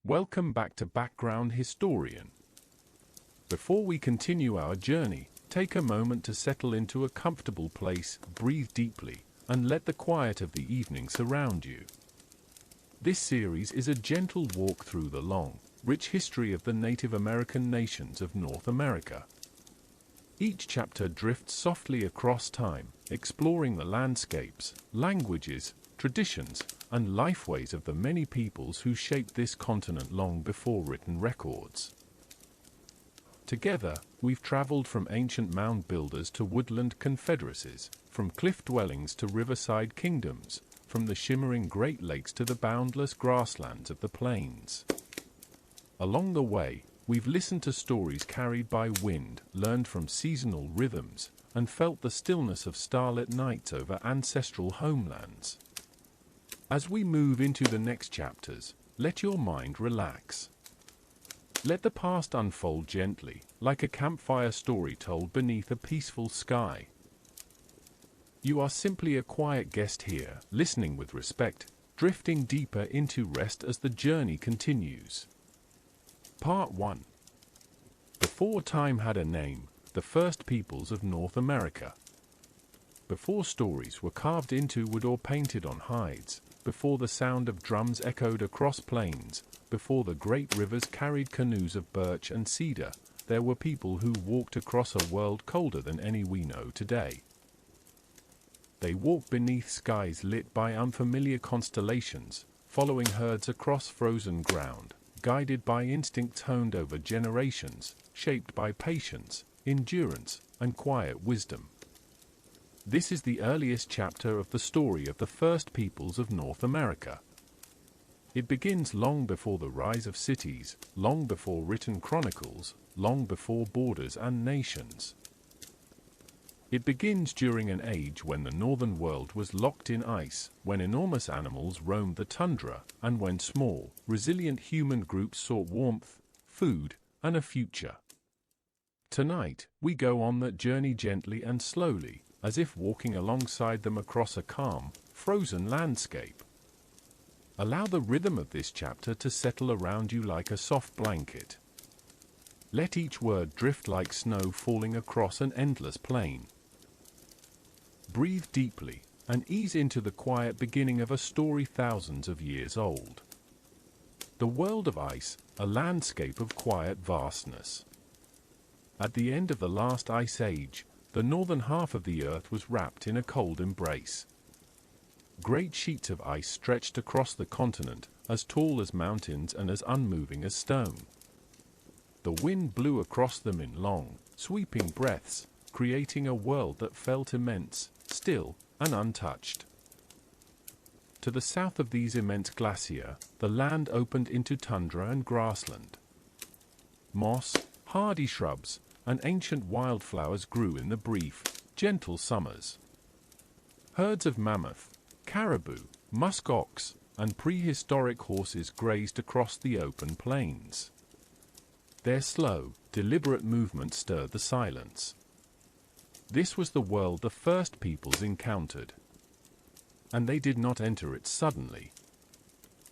Welcome back to Background Historian. Before we continue our journey, take a moment to settle into a comfortable place, breathe deeply, and let the quiet of the evening surround you. This series is a gentle walk through the long, rich history of the Native American nations of North America. Each chapter drifts softly across time, exploring the landscapes, languages, traditions, and lifeways of the many peoples who shaped this continent long before written records. Together, we've traveled from ancient mound builders to woodland confederacies, from cliff dwellings to riverside kingdoms, from the shimmering Great Lakes to the boundless grasslands of the plains. Along the way, we've listened to stories carried by wind, learned from seasonal rhythms, and felt the stillness of starlit nights over ancestral homelands. As we move into the next chapters, let your mind relax. Let the past unfold gently, like a campfire story told beneath a peaceful sky. You are simply a quiet guest here, listening with respect, drifting deeper into rest as the journey continues. Part 1. Before time had a name, the first peoples of North America. Before stories were carved into wood or painted on hides, before the sound of drums echoed across plains, before the great rivers carried canoes of birch and cedar, there were people who walked across a world colder than any we know today. They walked beneath skies lit by unfamiliar constellations, following herds across frozen ground, guided by instincts honed over generations, shaped by patience, endurance, and quiet wisdom. This is the earliest chapter of the story of the first peoples of North America. It begins long before the rise of cities, long before written chronicles, long before borders and nations. It begins during an age when the northern world was locked in ice, when enormous animals roamed the tundra, and when small, resilient human groups sought warmth, food, and a future. Tonight, we go on that journey gently and slowly, as if walking alongside them across a calm, frozen landscape. Allow the rhythm of this chapter to settle around you like a soft blanket. Let each word drift like snow falling across an endless plain. Breathe deeply, and ease into the quiet beginning of a story thousands of years old. The world of ice, a landscape of quiet vastness. At the end of the last ice age, the northern half of the earth was wrapped in a cold embrace. Great sheets of ice stretched across the continent, as tall as mountains and as unmoving as stone. The wind blew across them in long, sweeping breaths, creating a world that felt immense, still, and untouched. To the south of these immense glaciers, the land opened into tundra and grassland. Moss, hardy shrubs, and ancient wildflowers grew in the brief, gentle summers. Herds of mammoth, caribou, musk ox, and prehistoric horses grazed across the open plains. Their slow, deliberate movement stirred the silence. This was the world the first peoples encountered. And they did not enter it suddenly.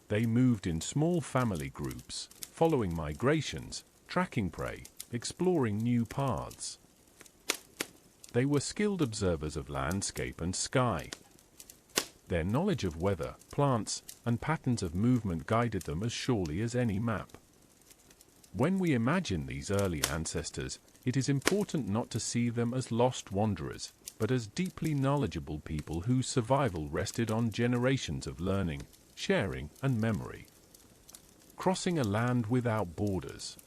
They moved in small family groups, following migrations, tracking prey, exploring new paths. They were skilled observers of landscape and sky. Their knowledge of weather, plants, and patterns of movement guided them as surely as any map. When we imagine these early ancestors, it is important not to see them as lost wanderers, but as deeply knowledgeable people whose survival rested on generations of learning, sharing, and memory. Crossing a land without borders.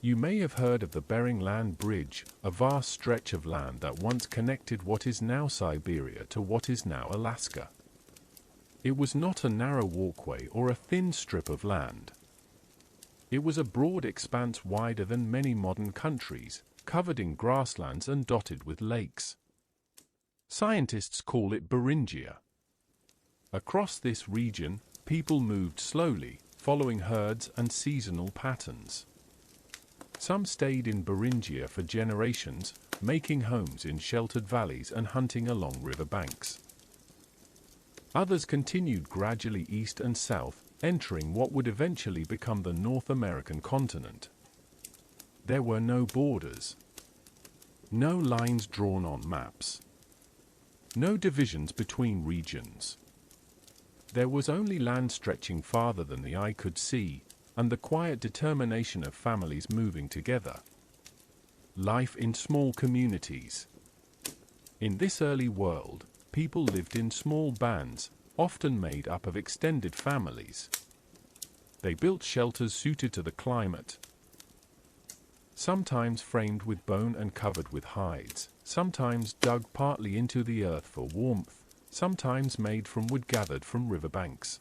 You may have heard of the Bering Land Bridge, a vast stretch of land that once connected what is now Siberia to what is now Alaska. It was not a narrow walkway or a thin strip of land. It was a broad expanse wider than many modern countries, covered in grasslands and dotted with lakes. Scientists call it Beringia. Across this region, people moved slowly, following herds and seasonal patterns. Some stayed in Beringia for generations, making homes in sheltered valleys and hunting along river banks. Others continued gradually east and south, entering what would eventually become the North American continent. There were no borders, no lines drawn on maps, no divisions between regions. There was only land stretching farther than the eye could see, and the quiet determination of families moving together. Life in small communities. In this early world, people lived in small bands, often made up of extended families. They built shelters suited to the climate, sometimes framed with bone and covered with hides, sometimes dug partly into the earth for warmth, sometimes made from wood gathered from riverbanks.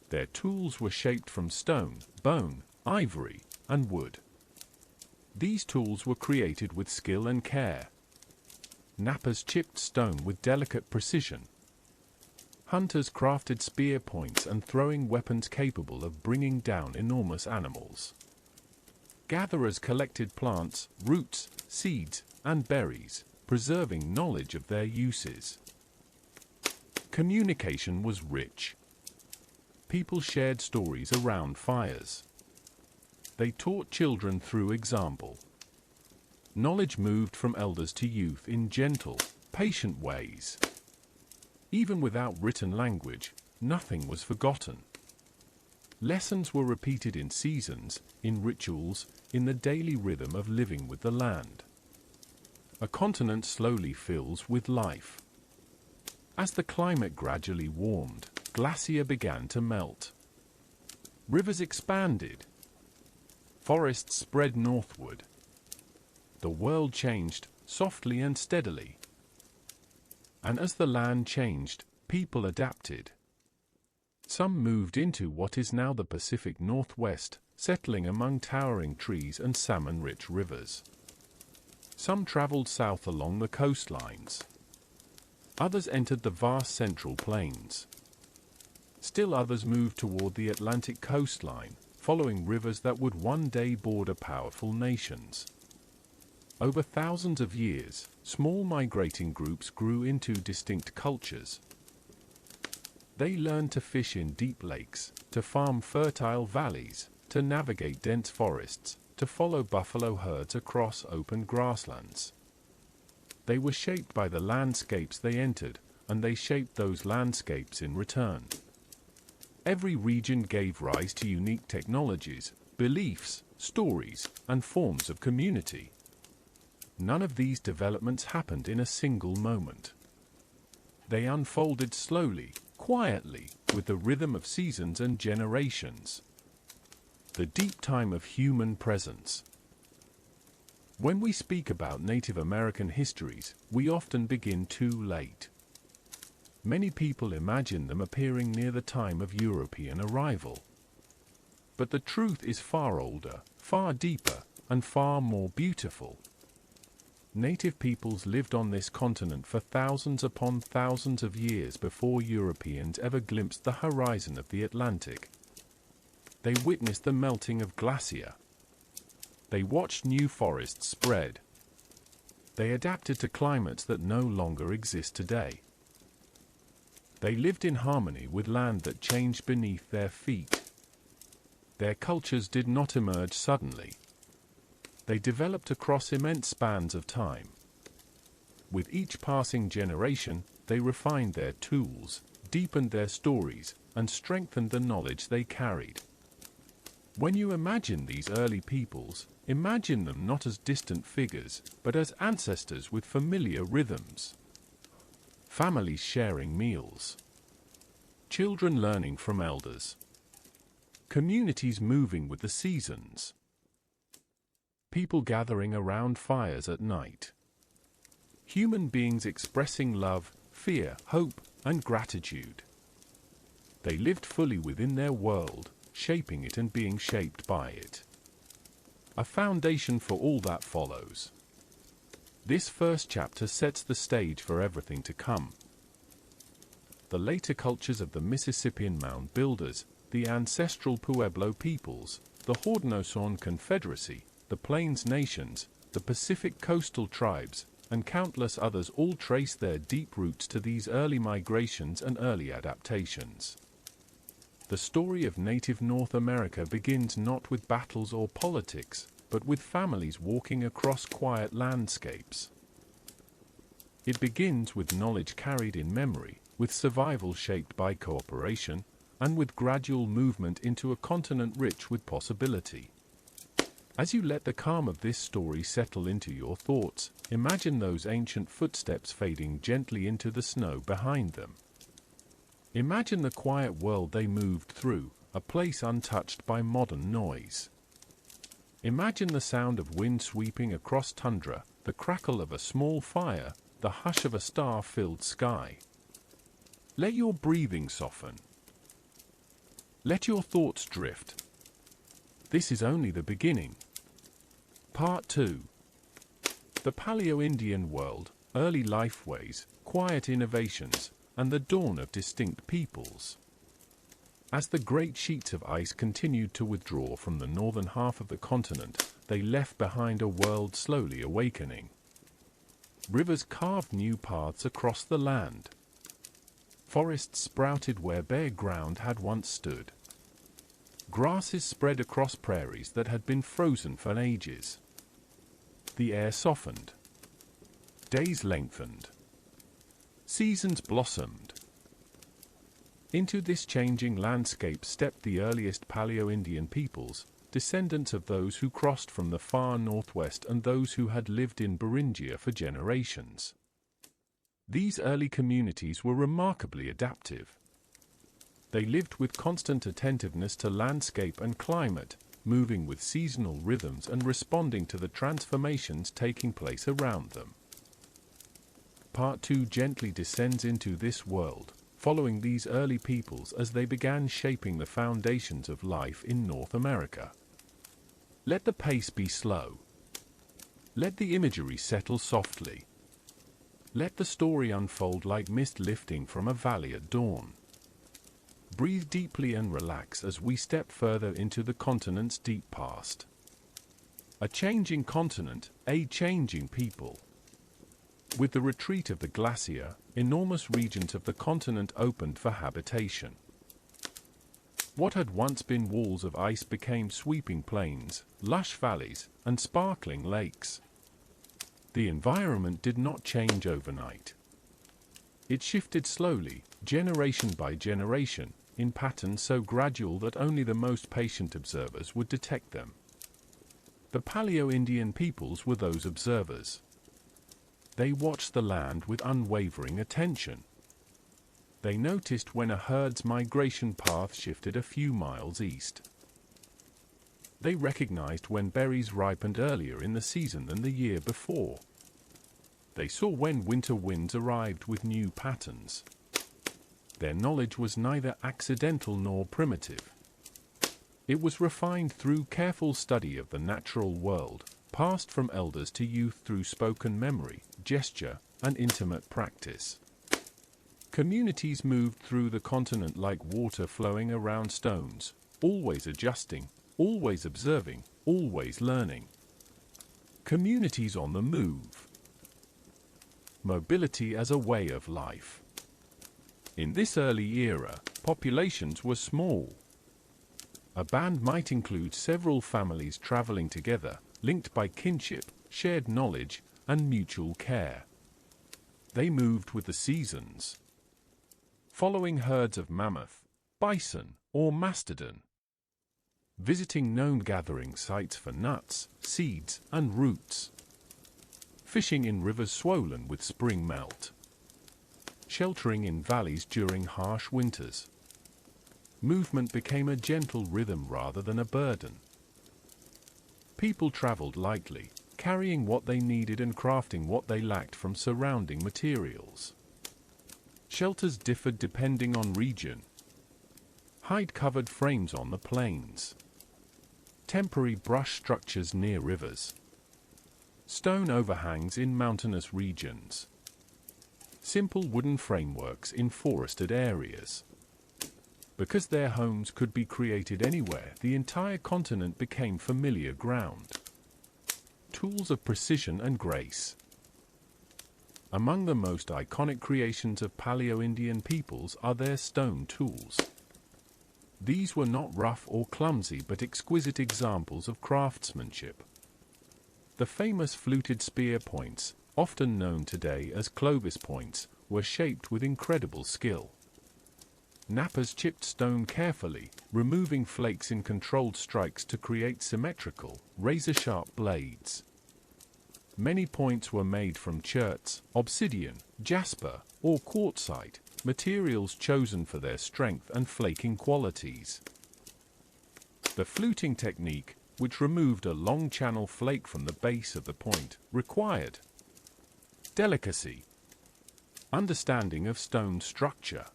Their tools were shaped from stone, bone, ivory, and wood. These tools were created with skill and care. Knappers chipped stone with delicate precision. Hunters crafted spear points and throwing weapons capable of bringing down enormous animals. Gatherers collected plants, roots, seeds, and berries, preserving knowledge of their uses. Communication was rich. People shared stories around fires. They taught children through example. Knowledge moved from elders to youth in gentle, patient ways. Even without written language, nothing was forgotten. Lessons were repeated in seasons, in rituals, in the daily rhythm of living with the land. A continent slowly fills with life. As the climate gradually warmed, glacier began to melt. Rivers expanded. Forests spread northward. The world changed, softly and steadily. And as the land changed, people adapted. Some moved into what is now the Pacific Northwest, settling among towering trees and salmon-rich rivers. Some traveled south along the coastlines. Others entered the vast central plains. Still others moved toward the Atlantic coastline, following rivers that would one day border powerful nations. Over thousands of years, small migrating groups grew into distinct cultures. They learned to fish in deep lakes, to farm fertile valleys, to navigate dense forests, to follow buffalo herds across open grasslands. They were shaped by the landscapes they entered, and they shaped those landscapes in return. Every region gave rise to unique technologies, beliefs, stories, and forms of community. None of these developments happened in a single moment. They unfolded slowly, quietly, with the rhythm of seasons and generations. The deep time of human presence. When we speak about Native American histories, we often begin too late. Many people imagine them appearing near the time of European arrival. But the truth is far older, far deeper, and far more beautiful. Native peoples lived on this continent for thousands upon thousands of years before Europeans ever glimpsed the horizon of the Atlantic. They witnessed the melting of glacier. They watched new forests spread. They adapted to climates that no longer exist today. They lived in harmony with land that changed beneath their feet. Their cultures did not emerge suddenly. They developed across immense spans of time. With each passing generation, they refined their tools, deepened their stories, and strengthened the knowledge they carried. When you imagine these early peoples, imagine them not as distant figures, but as ancestors with familiar rhythms. Families sharing meals. Children learning from elders. Communities moving with the seasons. People gathering around fires at night. Human beings expressing love, fear, hope, and gratitude. They lived fully within their world, shaping it and being shaped by it. A foundation for all that follows. This first chapter sets the stage for everything to come. The later cultures of the Mississippian mound builders, the ancestral Pueblo peoples, the Haudenosaunee Confederacy, the Plains Nations, the Pacific coastal tribes, and countless others all trace their deep roots to these early migrations and early adaptations. The story of native North America begins not with battles or politics, but with families walking across quiet landscapes. It begins with knowledge carried in memory, with survival shaped by cooperation, and with gradual movement into a continent rich with possibility. As you let the calm of this story settle into your thoughts, imagine those ancient footsteps fading gently into the snow behind them. Imagine the quiet world they moved through, a place untouched by modern noise. Imagine the sound of wind sweeping across tundra, the crackle of a small fire, the hush of a star-filled sky. Let your breathing soften. Let your thoughts drift. This is only the beginning. Part 2. The Paleo-Indian world, early lifeways, quiet innovations, and the dawn of distinct peoples. As the great sheets of ice continued to withdraw from the northern half of the continent, they left behind a world slowly awakening. Rivers carved new paths across the land. Forests sprouted where bare ground had once stood. Grasses spread across prairies that had been frozen for ages. The air softened. Days lengthened. Seasons blossomed. Into this changing landscape stepped the earliest Paleo-Indian peoples, descendants of those who crossed from the far northwest and those who had lived in Beringia for generations. These early communities were remarkably adaptive. They lived with constant attentiveness to landscape and climate, moving with seasonal rhythms and responding to the transformations taking place around them. Part 2 gently descends into this world, following these early peoples as they began shaping the foundations of life in North America. Let the pace be slow. Let the imagery settle softly. Let the story unfold like mist lifting from a valley at dawn. Breathe deeply and relax as we step further into the continent's deep past. A changing continent, a changing people. With the retreat of the glacier, enormous regions of the continent opened for habitation. What had once been walls of ice became sweeping plains, lush valleys, and sparkling lakes. The environment did not change overnight. It shifted slowly, generation by generation, in patterns so gradual that only the most patient observers would detect them. The Paleo-Indian peoples were those observers. They watched the land with unwavering attention. They noticed when a herd's migration path shifted a few miles east. They recognized when berries ripened earlier in the season than the year before. They saw when winter winds arrived with new patterns. Their knowledge was neither accidental nor primitive. It was refined through careful study of the natural world, passed from elders to youth through spoken memory, gesture, and intimate practice. Communities moved through the continent like water flowing around stones, always adjusting, always observing, always learning. Communities on the move. Mobility as a way of life. In this early era, populations were small. A band might include several families traveling together, linked by kinship, shared knowledge, and mutual care. They moved with the seasons, following herds of mammoth, bison, or mastodon, visiting known gathering sites for nuts, seeds, and roots, fishing in rivers swollen with spring melt, sheltering in valleys during harsh winters. Movement became a gentle rhythm rather than a burden. People traveled lightly, carrying what they needed and crafting what they lacked from surrounding materials. Shelters differed depending on region. Hide-covered frames on the plains. Temporary brush structures near rivers. Stone overhangs in mountainous regions. Simple wooden frameworks in forested areas. Because their homes could be created anywhere, the entire continent became familiar ground. Tools of precision and grace. Among the most iconic creations of Paleo-Indian peoples are their stone tools. These were not rough or clumsy but exquisite examples of craftsmanship. The famous fluted spear points, often known today as Clovis points, were shaped with incredible skill. Knappers chipped stone carefully, removing flakes in controlled strikes to create symmetrical, razor-sharp blades. Many points were made from cherts, obsidian, jasper, or quartzite, materials chosen for their strength and flaking qualities. The fluting technique, which removed a long channel flake from the base of the point, required delicacy, understanding of stone structure,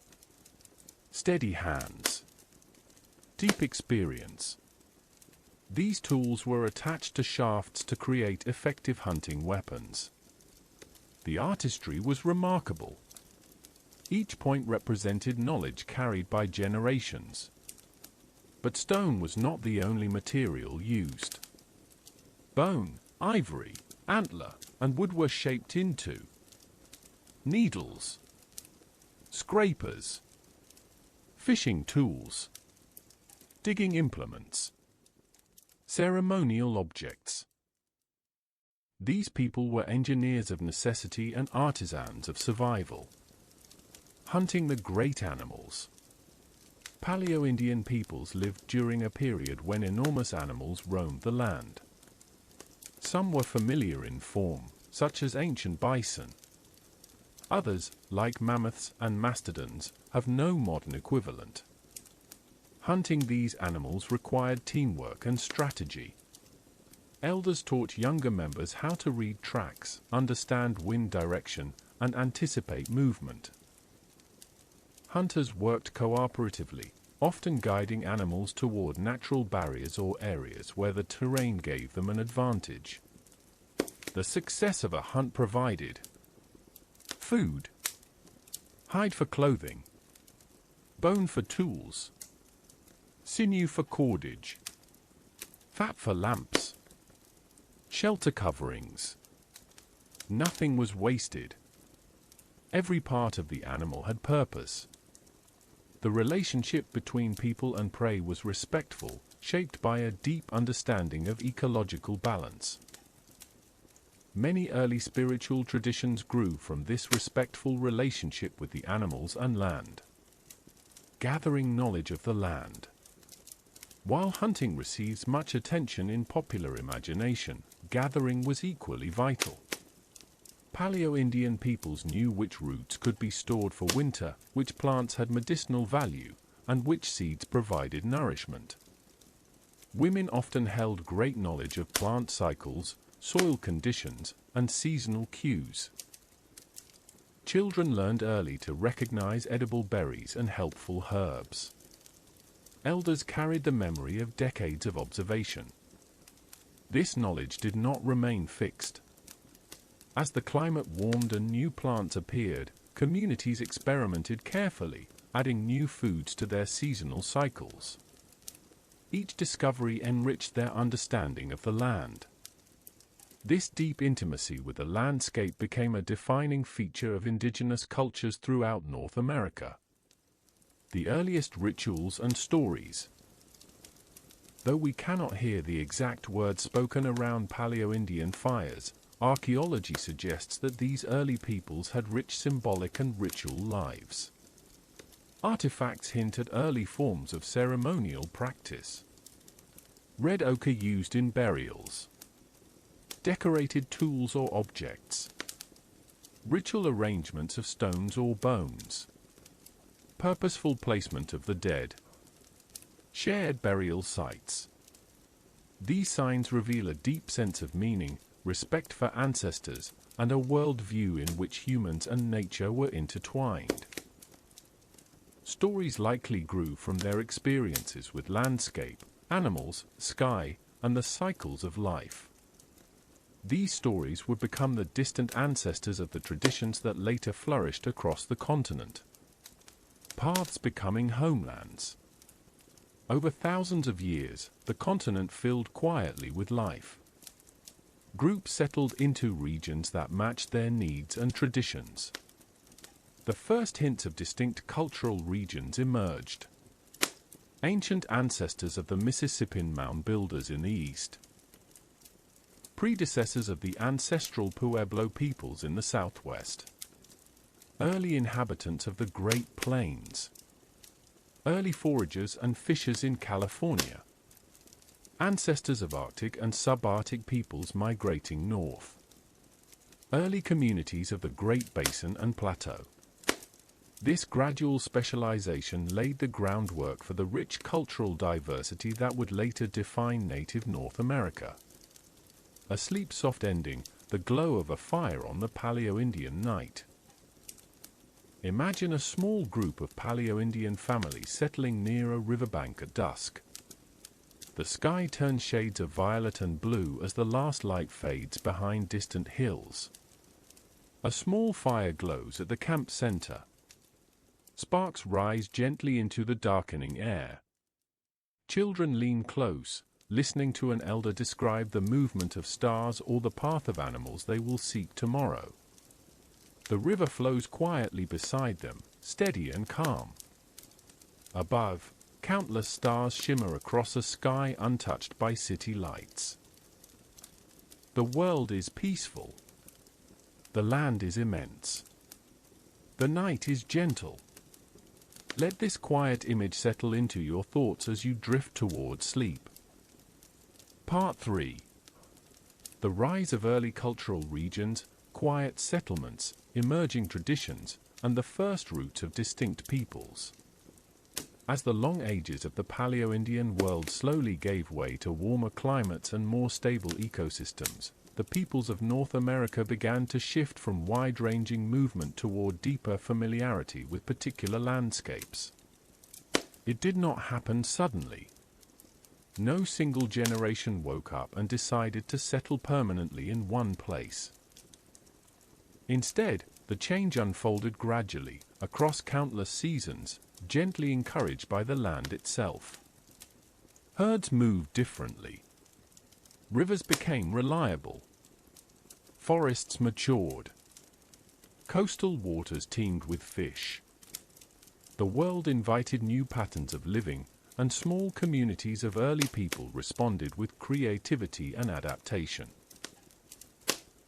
steady hands, deep experience. These tools were attached to shafts to create effective hunting weapons. The artistry was remarkable. Each point represented knowledge carried by generations. But stone was not the only material used. Bone, ivory, antler, and wood were shaped into needles, scrapers, fishing tools, digging implements, ceremonial objects. These people were engineers of necessity and artisans of survival. Hunting the great animals. Paleo-Indian peoples lived during a period when enormous animals roamed the land. Some were familiar in form, such as ancient bison. Others, like mammoths and mastodons, have no modern equivalent. Hunting these animals required teamwork and strategy. Elders taught younger members how to read tracks, understand wind direction, and anticipate movement. Hunters worked cooperatively, often guiding animals toward natural barriers or areas where the terrain gave them an advantage. The success of a hunt provided food, hide for clothing, bone for tools, sinew for cordage, fat for lamps, shelter coverings. Nothing was wasted. Every part of the animal had purpose. The relationship between people and prey was respectful, shaped by a deep understanding of ecological balance. Many early spiritual traditions grew from this respectful relationship with the animals and land. Gathering knowledge of the land. While hunting receives much attention in popular imagination, gathering was equally vital. Paleo-Indian peoples knew which roots could be stored for winter, which plants had medicinal value, and which seeds provided nourishment. Women often held great knowledge of plant cycles, soil conditions, and seasonal cues. Children learned early to recognize edible berries and helpful herbs. Elders carried the memory of decades of observation. This knowledge did not remain fixed. As the climate warmed and new plants appeared, communities experimented carefully, adding new foods to their seasonal cycles. Each discovery enriched their understanding of the land. This deep intimacy with the landscape became a defining feature of indigenous cultures throughout North America. The earliest rituals and stories. Though we cannot hear the exact words spoken around Paleo-Indian fires, archaeology suggests that these early peoples had rich symbolic and ritual lives. Artifacts hint at early forms of ceremonial practice. Red ochre used in burials. Decorated tools or objects. Ritual arrangements of stones or bones. Purposeful placement of the dead. Shared burial sites. These signs reveal a deep sense of meaning, respect for ancestors, and a world view in which humans and nature were intertwined. Stories likely grew from their experiences with landscape, animals, sky, and the cycles of life. These stories would become the distant ancestors of the traditions that later flourished across the continent. Paths becoming homelands. Over thousands of years, the continent filled quietly with life. Groups settled into regions that matched their needs and traditions. The first hints of distinct cultural regions emerged. Ancient ancestors of the Mississippian mound builders in the east. Predecessors of the ancestral Pueblo peoples in the southwest. Early inhabitants of the Great Plains. Early foragers and fishers in California. Ancestors of Arctic and Subarctic peoples migrating north. Early communities of the Great Basin and Plateau. This gradual specialization laid the groundwork for the rich cultural diversity that would later define native North America. A sleep-soft ending, the glow of a fire on the Paleo-Indian night. Imagine a small group of Paleo-Indian families settling near a riverbank at dusk. The sky turns shades of violet and blue as the last light fades behind distant hills. A small fire glows at the camp center. Sparks rise gently into the darkening air. Children lean close, listening to an elder describe the movement of stars or the path of animals they will seek tomorrow. The river flows quietly beside them, steady and calm. Above, countless stars shimmer across a sky untouched by city lights. The world is peaceful. The land is immense. The night is gentle. Let this quiet image settle into your thoughts as you drift toward sleep. Part 3. The rise of early cultural regions, quiet settlements, emerging traditions, and the first roots of distinct peoples. As the long ages of the Paleo-Indian world slowly gave way to warmer climates and more stable ecosystems, the peoples of North America began to shift from wide-ranging movement toward deeper familiarity with particular landscapes. It did not happen suddenly. No single generation woke up and decided to settle permanently in one place. Instead, the change unfolded gradually, across countless seasons, gently encouraged by the land itself. Herds moved differently. Rivers became reliable. Forests matured. Coastal waters teemed with fish. The world invited new patterns of living, and small communities of early people responded with creativity and adaptation.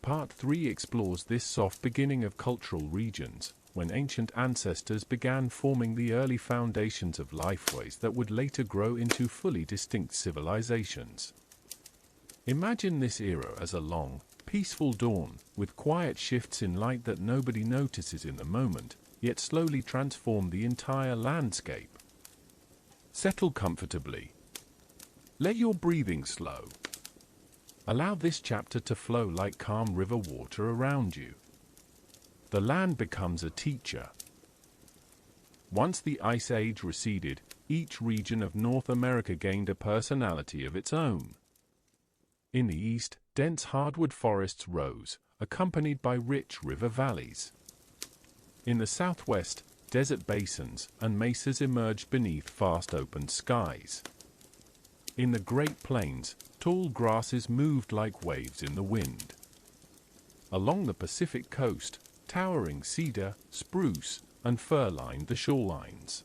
Part 3 explores this soft beginning of cultural regions, when ancient ancestors began forming the early foundations of lifeways that would later grow into fully distinct civilizations. Imagine this era as a long, peaceful dawn, with quiet shifts in light that nobody notices in the moment, yet slowly transform the entire landscape. Settle comfortably. Let your breathing slow. Allow this chapter to flow like calm river water around you. The land becomes a teacher. Once the Ice Age receded, each region of North America gained a personality of its own. In the east, dense hardwood forests rose, accompanied by rich river valleys. In the southwest, desert basins and mesas emerged beneath vast open skies. In the Great Plains, tall grasses moved like waves in the wind. Along the Pacific coast, towering cedar, spruce, and fir lined the shorelines.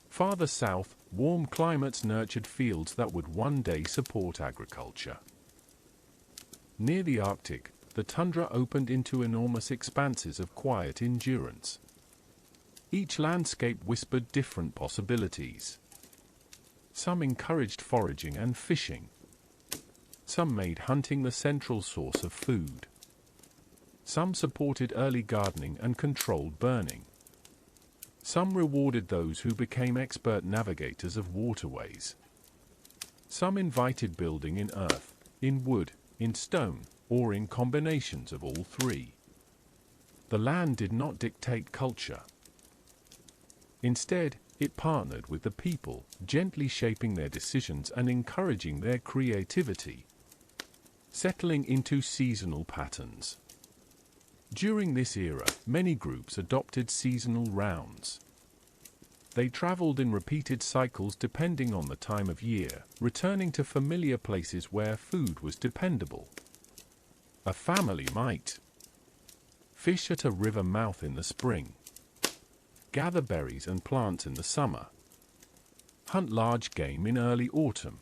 Farther south, warm climates nurtured fields that would one day support agriculture. Near the Arctic, the tundra opened into enormous expanses of quiet endurance. Each landscape whispered different possibilities. Some encouraged foraging and fishing. Some made hunting the central source of food. Some supported early gardening and controlled burning. Some rewarded those who became expert navigators of waterways. Some invited building in earth, in wood, in stone, or in combinations of all three. The land did not dictate culture. Instead, it partnered with the people, gently shaping their decisions and encouraging their creativity, settling into seasonal patterns. During this era, many groups adopted seasonal rounds. They traveled in repeated cycles depending on the time of year, returning to familiar places where food was dependable. A family might fish at a river mouth in the spring, gather berries and plants in the summer, hunt large game in early autumn,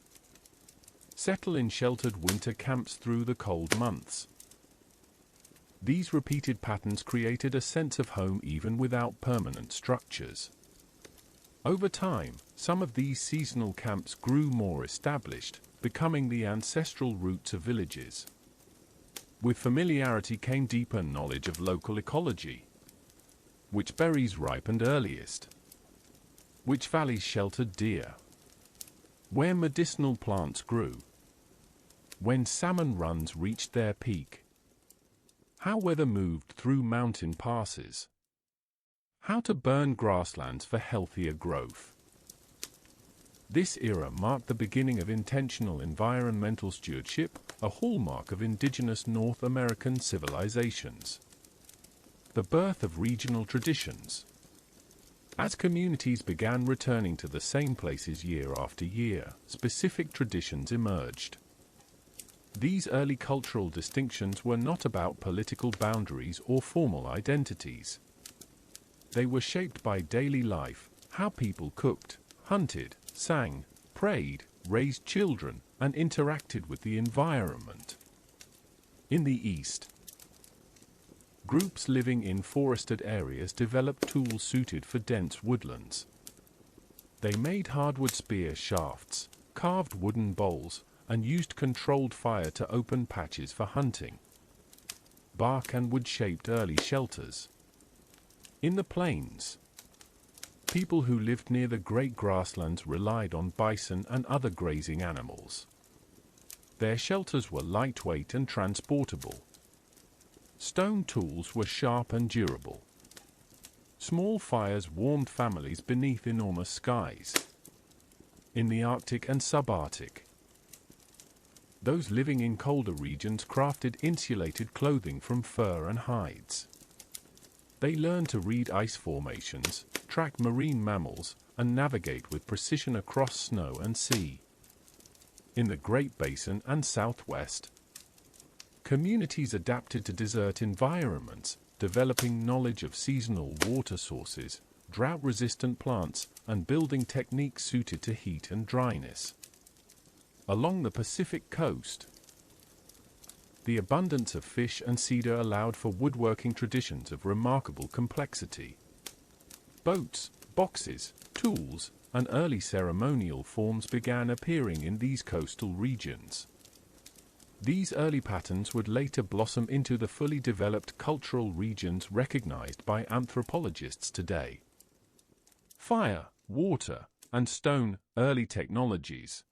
settle in sheltered winter camps through the cold months. These repeated patterns created a sense of home even without permanent structures. Over time, some of these seasonal camps grew more established, becoming the ancestral roots of villages. With familiarity came deeper knowledge of local ecology. Which berries ripened earliest? Which valleys sheltered deer? Where medicinal plants grew? When salmon runs reached their peak? How weather moved through mountain passes? How to burn grasslands for healthier growth. This era marked the beginning of intentional environmental stewardship, a hallmark of indigenous North American civilizations. The birth of regional traditions. As communities began returning to the same places year after year, specific traditions emerged. These early cultural distinctions were not about political boundaries or formal identities. They were shaped by daily life, how people cooked, hunted, sang, prayed, raised children, and interacted with the environment. In the East, groups living in forested areas developed tools suited for dense woodlands. They made hardwood spear shafts, carved wooden bowls, and used controlled fire to open patches for hunting. Bark and wood shaped early shelters. In the plains, people who lived near the great grasslands relied on bison and other grazing animals. Their shelters were lightweight and transportable. Stone tools were sharp and durable. Small fires warmed families beneath enormous skies. In the Arctic and Subarctic, those living in colder regions crafted insulated clothing from fur and hides. They learned to read ice formations, track marine mammals, and navigate with precision across snow and sea. In the Great Basin and Southwest, communities adapted to desert environments, developing knowledge of seasonal water sources, drought-resistant plants, and building techniques suited to heat and dryness. Along the Pacific coast, the abundance of fish and cedar allowed for woodworking traditions of remarkable complexity. Boats, boxes, tools, and early ceremonial forms began appearing in these coastal regions. These early patterns would later blossom into the fully developed cultural regions recognized by anthropologists today. Fire, water, and stone, early technologies.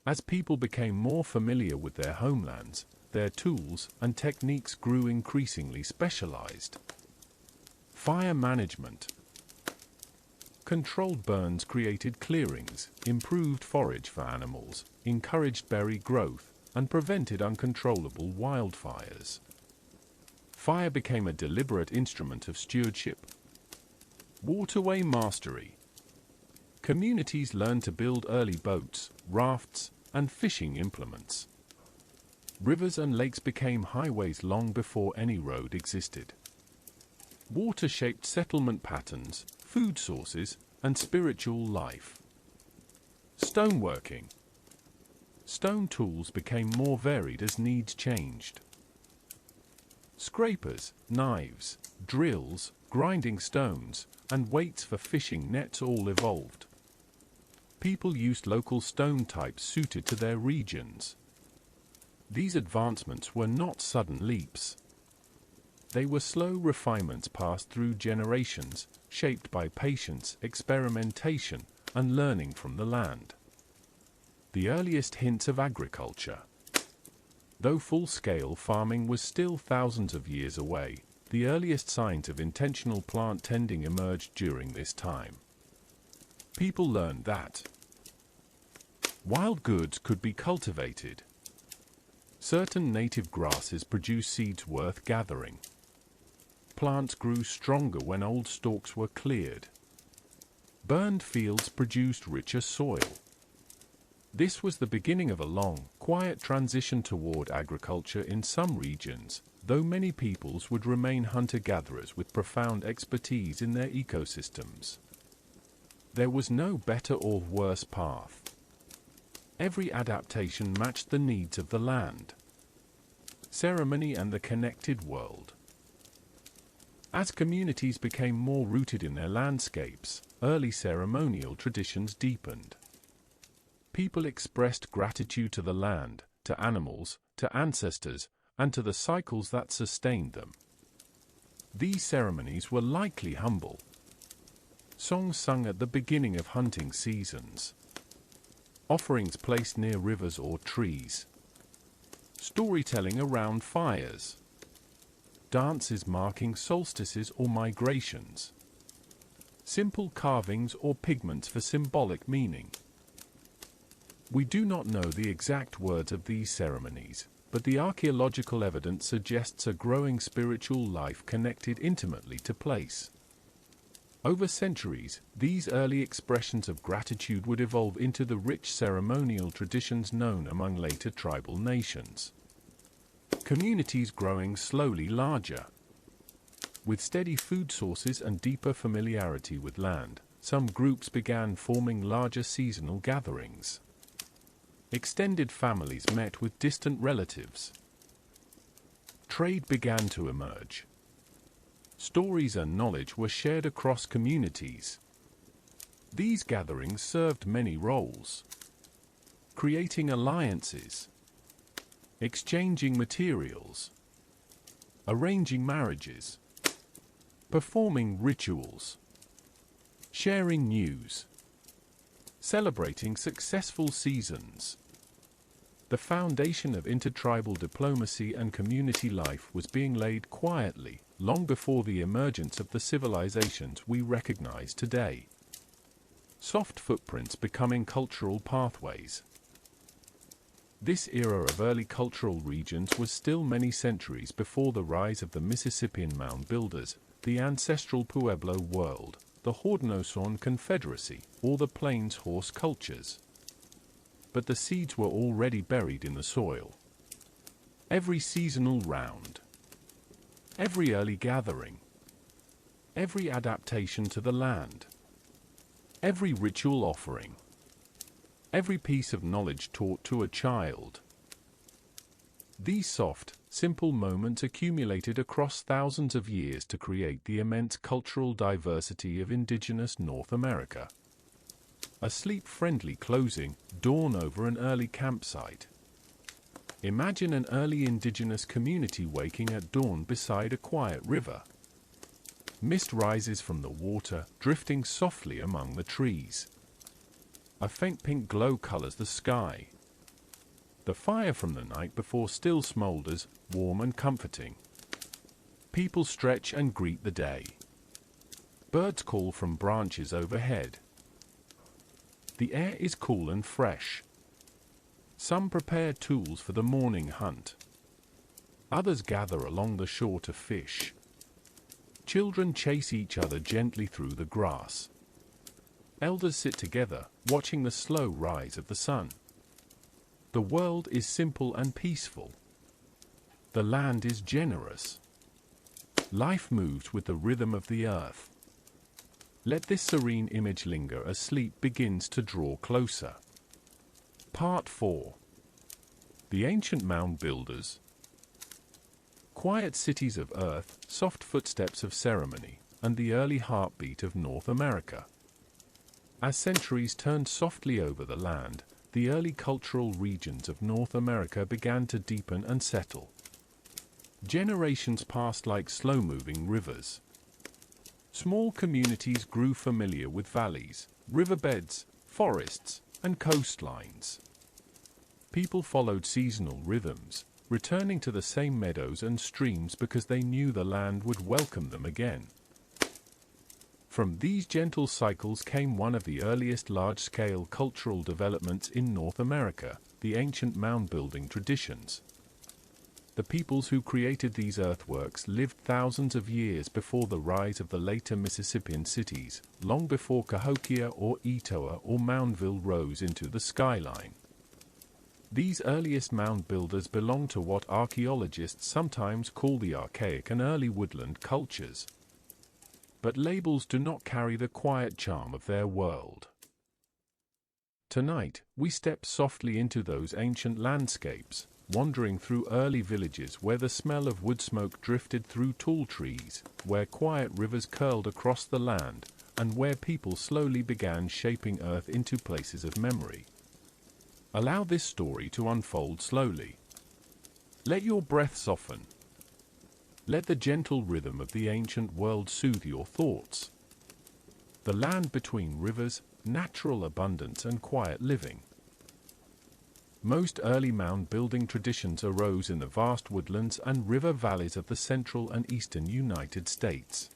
As people became more familiar with their homelands, their tools and techniques grew increasingly specialized. Fire management. Controlled burns created clearings, improved forage for animals, encouraged berry growth, and prevented uncontrollable wildfires. Fire became a deliberate instrument of stewardship. Waterway mastery. Communities learned to build early boats, rafts, and fishing implements. Rivers and lakes became highways long before any road existed. Water shaped settlement patterns, food sources, and spiritual life. Stoneworking. Stone tools became more varied as needs changed. Scrapers, knives, drills, grinding stones, and weights for fishing nets all evolved. People used local stone types suited to their regions. These advancements were not sudden leaps. They were slow refinements passed through generations, shaped by patience, experimentation, and learning from the land. The earliest hints of agriculture. Though full-scale farming was still thousands of years away, the earliest signs of intentional plant tending emerged during this time. People learned that wild goods could be cultivated. Certain native grasses produced seeds worth gathering. Plants grew stronger when old stalks were cleared. Burned fields produced richer soil. This was the beginning of a long, quiet transition toward agriculture in some regions, though many peoples would remain hunter-gatherers with profound expertise in their ecosystems. There was no better or worse path. Every adaptation matched the needs of the land, ceremony, and the connected world. As communities became more rooted in their landscapes, early ceremonial traditions deepened. People expressed gratitude to the land, to animals, to ancestors, and to the cycles that sustained them. These ceremonies were likely humble. Songs sung at the beginning of hunting seasons. Offerings placed near rivers or trees. Storytelling around fires. Dances marking solstices or migrations. Simple carvings or pigments for symbolic meaning. We do not know the exact words of these ceremonies, but the archaeological evidence suggests a growing spiritual life connected intimately to place. Over centuries, these early expressions of gratitude would evolve into the rich ceremonial traditions known among later tribal nations. Communities growing slowly larger. With steady food sources and deeper familiarity with land, some groups began forming larger seasonal gatherings. Extended families met with distant relatives. Trade began to emerge. Stories and knowledge were shared across communities. These gatherings served many roles: creating alliances, exchanging materials, arranging marriages, performing rituals, sharing news, celebrating successful seasons. The foundation of intertribal diplomacy and community life was being laid quietly, long before the emergence of the civilizations we recognize today. Soft footprints becoming cultural pathways. This era of early cultural regions was still many centuries before the rise of the Mississippian mound builders, the ancestral Pueblo world, the Haudenosaunee Confederacy, or the Plains horse cultures. But the seeds were already buried in the soil. Every seasonal round, every early gathering, every adaptation to the land, every ritual offering, every piece of knowledge taught to a child. These soft, simple moments accumulated across thousands of years to create the immense cultural diversity of Indigenous North America. A sleep-friendly closing, dawn over an early campsite. Imagine an early Indigenous community waking at dawn beside a quiet river. Mist rises from the water, drifting softly among the trees. A faint pink glow colors the sky. The fire from the night before still smolders, warm and comforting. People stretch and greet the day. Birds call from branches overhead. The air is cool and fresh. Some prepare tools for the morning hunt. Others gather along the shore to fish. Children chase each other gently through the grass. Elders sit together, watching the slow rise of the sun. The world is simple and peaceful. The land is generous. Life moves with the rhythm of the earth. Let this serene image linger as sleep begins to draw closer. Part 4. The Ancient Mound Builders. Quiet cities of earth, soft footsteps of ceremony, and the early heartbeat of North America. As centuries turned softly over the land, the early cultural regions of North America began to deepen and settle. Generations passed like slow-moving rivers. Small communities grew familiar with valleys, riverbeds, forests, and coastlines. People followed seasonal rhythms, returning to the same meadows and streams because they knew the land would welcome them again. From these gentle cycles came one of the earliest large-scale cultural developments in North America, the ancient mound-building traditions. The peoples who created these earthworks lived thousands of years before the rise of the later Mississippian cities, long before Cahokia or Etowah or Moundville rose into the skyline. These earliest mound builders belong to what archaeologists sometimes call the archaic and early woodland cultures. but labels do not carry the quiet charm of their world. Tonight, we step softly into those ancient landscapes, wandering through early villages where the smell of wood smoke drifted through tall trees, where quiet rivers curled across the land, and where people slowly began shaping earth into places of memory. Allow this story to unfold slowly. Let your breath soften. Let the gentle rhythm of the ancient world soothe your thoughts. The land between rivers, natural abundance and quiet living. Most early mound-building traditions arose in the vast woodlands and river valleys of the central and eastern United States.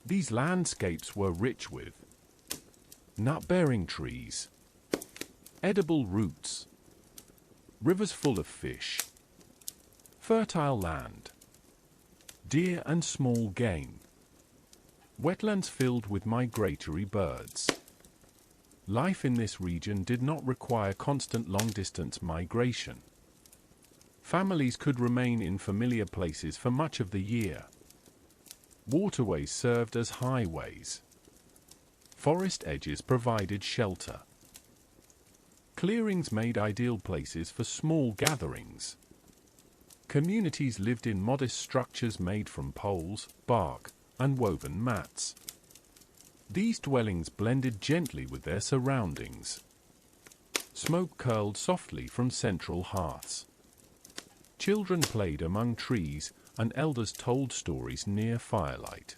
These landscapes were rich with nut-bearing trees, edible roots, rivers full of fish, fertile land, deer and small game, wetlands filled with migratory birds. Life in this region did not require constant long-distance migration. Families could remain in familiar places for much of the year. Waterways served as highways. Forest edges provided shelter. Clearings made ideal places for small gatherings. Communities lived in modest structures made from poles, bark, and woven mats. These dwellings blended gently with their surroundings. Smoke curled softly from central hearths. Children played among trees, and elders told stories near firelight.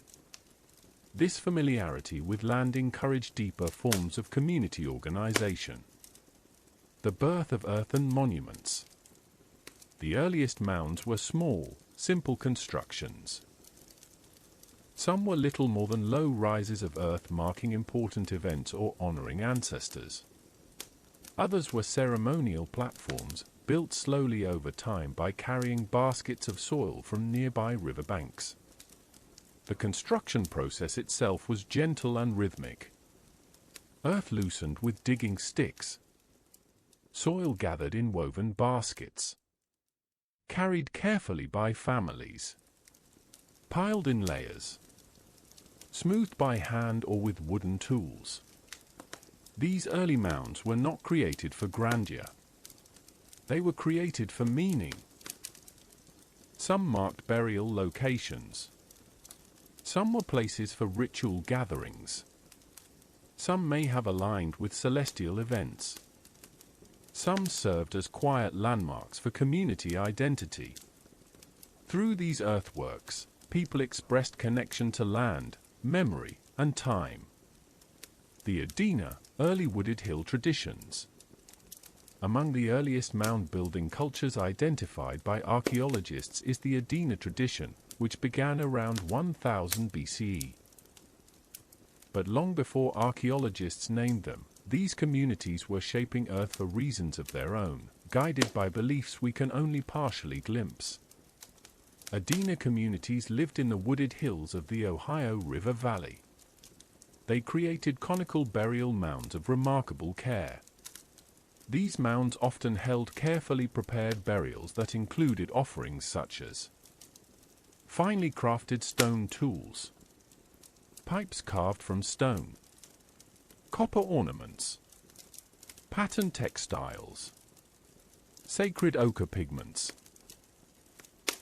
This familiarity with land encouraged deeper forms of community organization. The birth of earthen monuments. The earliest mounds were small, simple constructions. Some were little more than low rises of earth marking important events or honoring ancestors. Others were ceremonial platforms, built slowly over time by carrying baskets of soil from nearby riverbanks. The construction process itself was gentle and rhythmic. Earth loosened with digging sticks. Soil gathered in woven baskets. Carried carefully by families. Piled in layers. Smoothed by hand or with wooden tools. These early mounds were not created for grandeur. They were created for meaning. Some marked burial locations. Some were places for ritual gatherings. Some may have aligned with celestial events. Some served as quiet landmarks for community identity. Through these earthworks, people expressed connection to land, memory, and time. The Adena, early wooded hill traditions. Among the earliest mound-building cultures identified by archaeologists is the Adena tradition, which began around 1000 BCE. But long before archaeologists named them, these communities were shaping Earth for reasons of their own, guided by beliefs we can only partially glimpse. Adena communities lived in the wooded hills of the Ohio River Valley. They created conical burial mounds of remarkable care. These mounds often held carefully prepared burials that included offerings such as finely crafted stone tools, pipes carved from stone, copper ornaments, patterned textiles, sacred ochre pigments.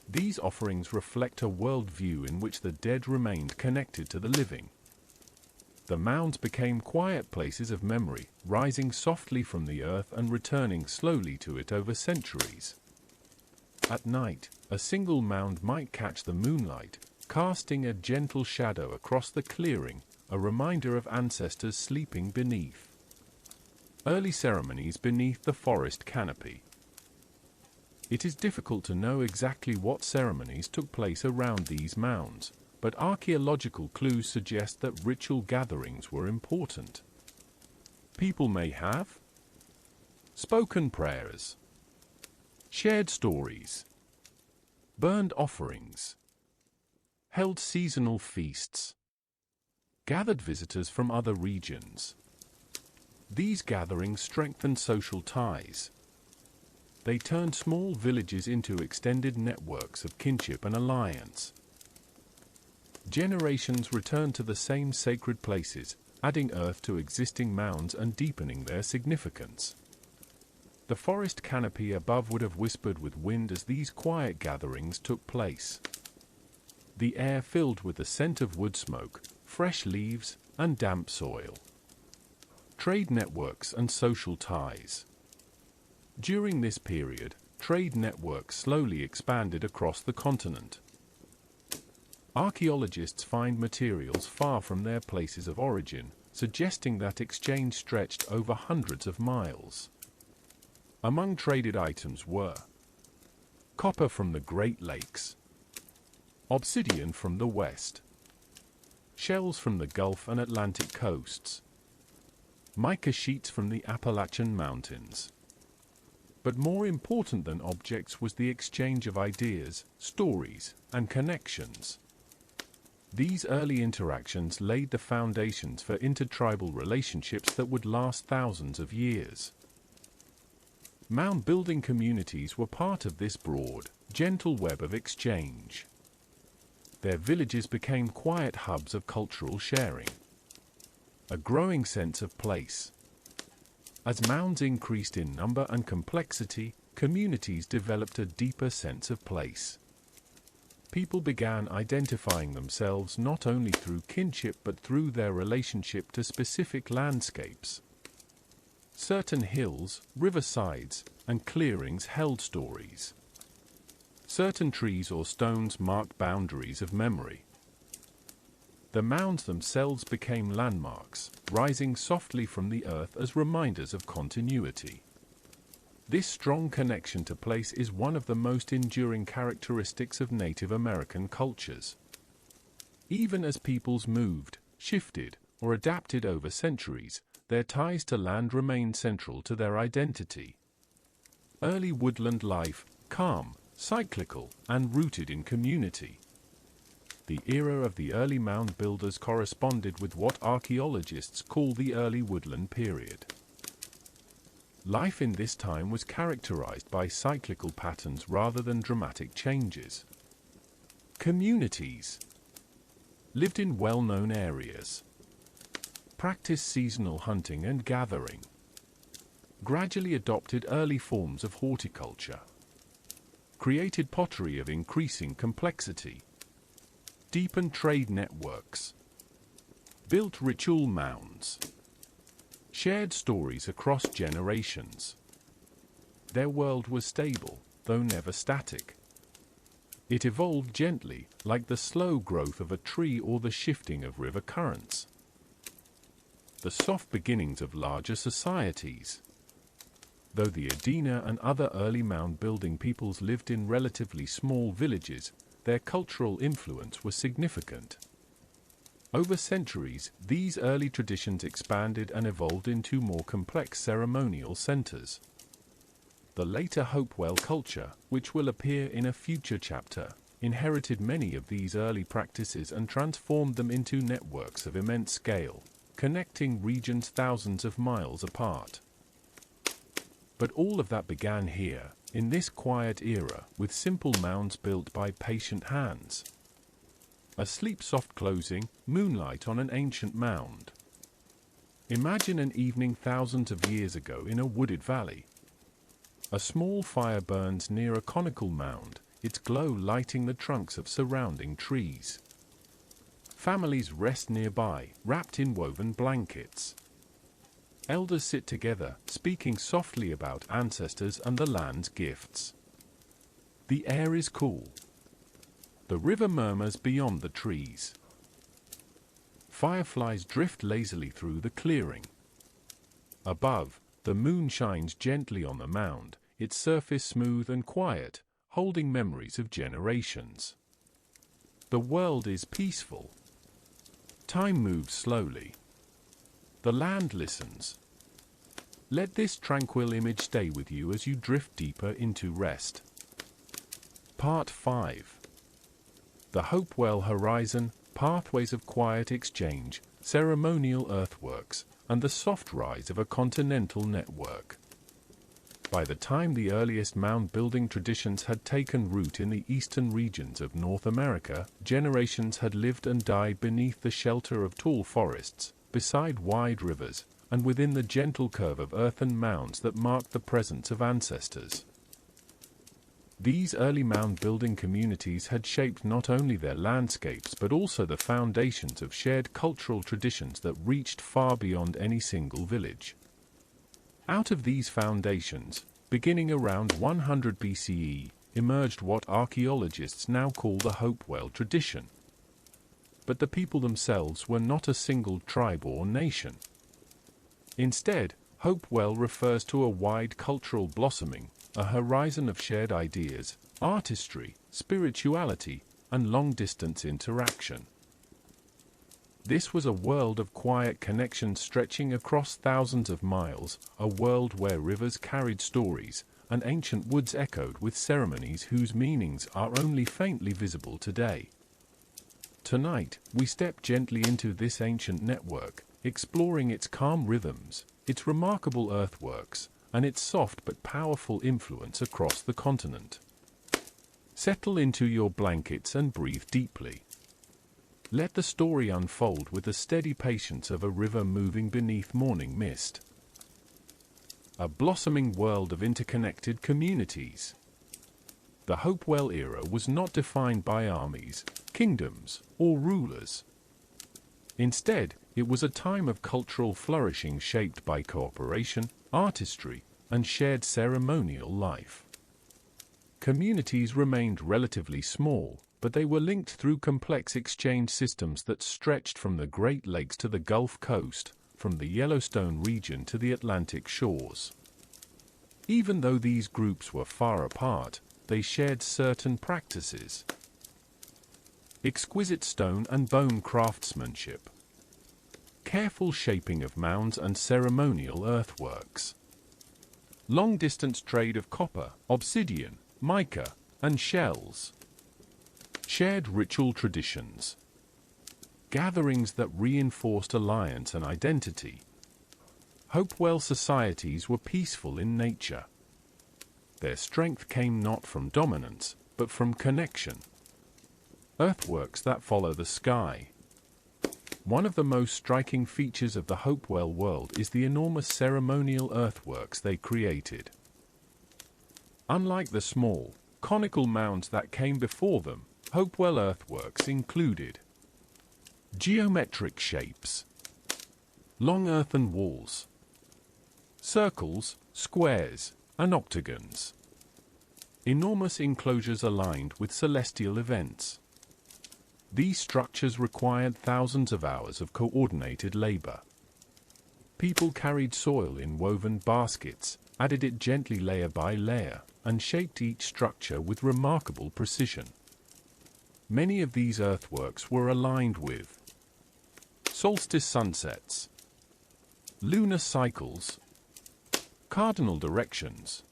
These offerings reflect a worldview in which the dead remained connected to the living. The mounds became quiet places of memory, rising softly from the earth and returning slowly to it over centuries. At night, a single mound might catch the moonlight, casting a gentle shadow across the clearing, a reminder of ancestors sleeping beneath. Early ceremonies beneath the forest canopy. It is difficult to know exactly what ceremonies took place around these mounds, but archaeological clues suggest that ritual gatherings were important. People may have spoken prayers, shared stories, burned offerings, held seasonal feasts, gathered visitors from other regions. These gatherings strengthened social ties. They turned small villages into extended networks of kinship and alliance. Generations returned to the same sacred places, adding earth to existing mounds and deepening their significance. The forest canopy above would have whispered with wind as these quiet gatherings took place. The air filled with the scent of wood smoke, fresh leaves, and damp soil. Trade networks and social ties. During this period, trade networks slowly expanded across the continent. Archaeologists find materials far from their places of origin, suggesting that exchange stretched over hundreds of miles. Among traded items were copper from the Great Lakes, obsidian from the west, shells from the Gulf and Atlantic coasts, mica sheets from the Appalachian Mountains. But more important than objects was the exchange of ideas, stories, and connections. These early interactions laid the foundations for intertribal relationships that would last thousands of years. Mound-building communities were part of this broad, gentle web of exchange. Their villages became quiet hubs of cultural sharing. A growing sense of place. As mounds increased in number and complexity, communities developed a deeper sense of place. People began identifying themselves not only through kinship but through their relationship to specific landscapes. Certain hills, riversides, and clearings held stories. Certain trees or stones marked boundaries of memory. The mounds themselves became landmarks, rising softly from the earth as reminders of continuity. This strong connection to place is one of the most enduring characteristics of Native American cultures. Even as peoples moved, shifted, or adapted over centuries, their ties to land remained central to their identity. Early woodland life, calm, cyclical, and rooted in community. The era of the early mound builders corresponded with what archaeologists call the early woodland period. Life in this time was characterized by cyclical patterns rather than dramatic changes. Communities lived in well-known areas, practiced seasonal hunting and gathering, gradually adopted early forms of horticulture, created pottery of increasing complexity, deepened trade networks, built ritual mounds, shared stories across generations. Their world was stable, though never static. It evolved gently, like the slow growth of a tree or the shifting of river currents. The soft beginnings of larger societies. Though the Adena and other early mound-building peoples lived in relatively small villages, their cultural influence was significant. Over centuries, these early traditions expanded and evolved into more complex ceremonial centers. The later Hopewell culture, which will appear in a future chapter, inherited many of these early practices and transformed them into networks of immense scale, connecting regions thousands of miles apart. But all of that began here, in this quiet era, with simple mounds built by patient hands. A sleep-soft closing, moonlight on an ancient mound. Imagine an evening thousands of years ago in a wooded valley. A small fire burns near a conical mound, its glow lighting the trunks of surrounding trees. Families rest nearby, wrapped in woven blankets. Elders sit together, speaking softly about ancestors and the land's gifts. The air is cool. The river murmurs beyond the trees. Fireflies drift lazily through the clearing. Above, the moon shines gently on the mound, its surface smooth and quiet, holding memories of generations. The world is peaceful. Time moves slowly. The land listens. Let this tranquil image stay with you as you drift deeper into rest. Part 5. The Hopewell Horizon, Pathways of Quiet Exchange, Ceremonial Earthworks, and the Soft Rise of a Continental Network. By the time the earliest mound-building traditions had taken root in the eastern regions of North America, generations had lived and died beneath the shelter of tall forests, beside wide rivers, and within the gentle curve of earthen mounds that marked the presence of ancestors. These early mound-building communities had shaped not only their landscapes but also the foundations of shared cultural traditions that reached far beyond any single village. Out of these foundations, beginning around 100 BCE, emerged what archaeologists now call the Hopewell tradition. But the people themselves were not a single tribe or nation. Instead, Hopewell refers to a wide cultural blossoming, a horizon of shared ideas, artistry, spirituality, and long-distance interaction. This was a world of quiet connections stretching across thousands of miles, a world where rivers carried stories, and ancient woods echoed with ceremonies whose meanings are only faintly visible today. Tonight, we step gently into this ancient network, exploring its calm rhythms, its remarkable earthworks, and its soft but powerful influence across the continent. Settle into your blankets and breathe deeply. Let the story unfold with the steady patience of a river moving beneath morning mist. A blossoming world of interconnected communities. The Hopewell era was not defined by armies, kingdoms, or rulers. Instead, it was a time of cultural flourishing shaped by cooperation, artistry, and shared ceremonial life. Communities remained relatively small, but they were linked through complex exchange systems that stretched from the Great Lakes to the Gulf Coast, from the Yellowstone region to the Atlantic shores. Even though these groups were far apart, they shared certain practices. Exquisite stone and bone craftsmanship. Careful shaping of mounds and ceremonial earthworks. Long-distance trade of copper, obsidian, mica, and shells. Shared ritual traditions. Gatherings that reinforced alliance and identity. Hopewell societies were peaceful in nature. Their strength came not from dominance, but from connection. Earthworks that follow the sky. One of the most striking features of the Hopewell world is the enormous ceremonial earthworks they created. Unlike the small, conical mounds that came before them, Hopewell earthworks included geometric shapes, long earthen walls, circles, squares, and octagons, enormous enclosures aligned with celestial events. These structures required thousands of hours of coordinated labor. People carried soil in woven baskets, added it gently layer by layer, and shaped each structure with remarkable precision. Many of these earthworks were aligned with solstice sunsets, lunar cycles, cardinal directions,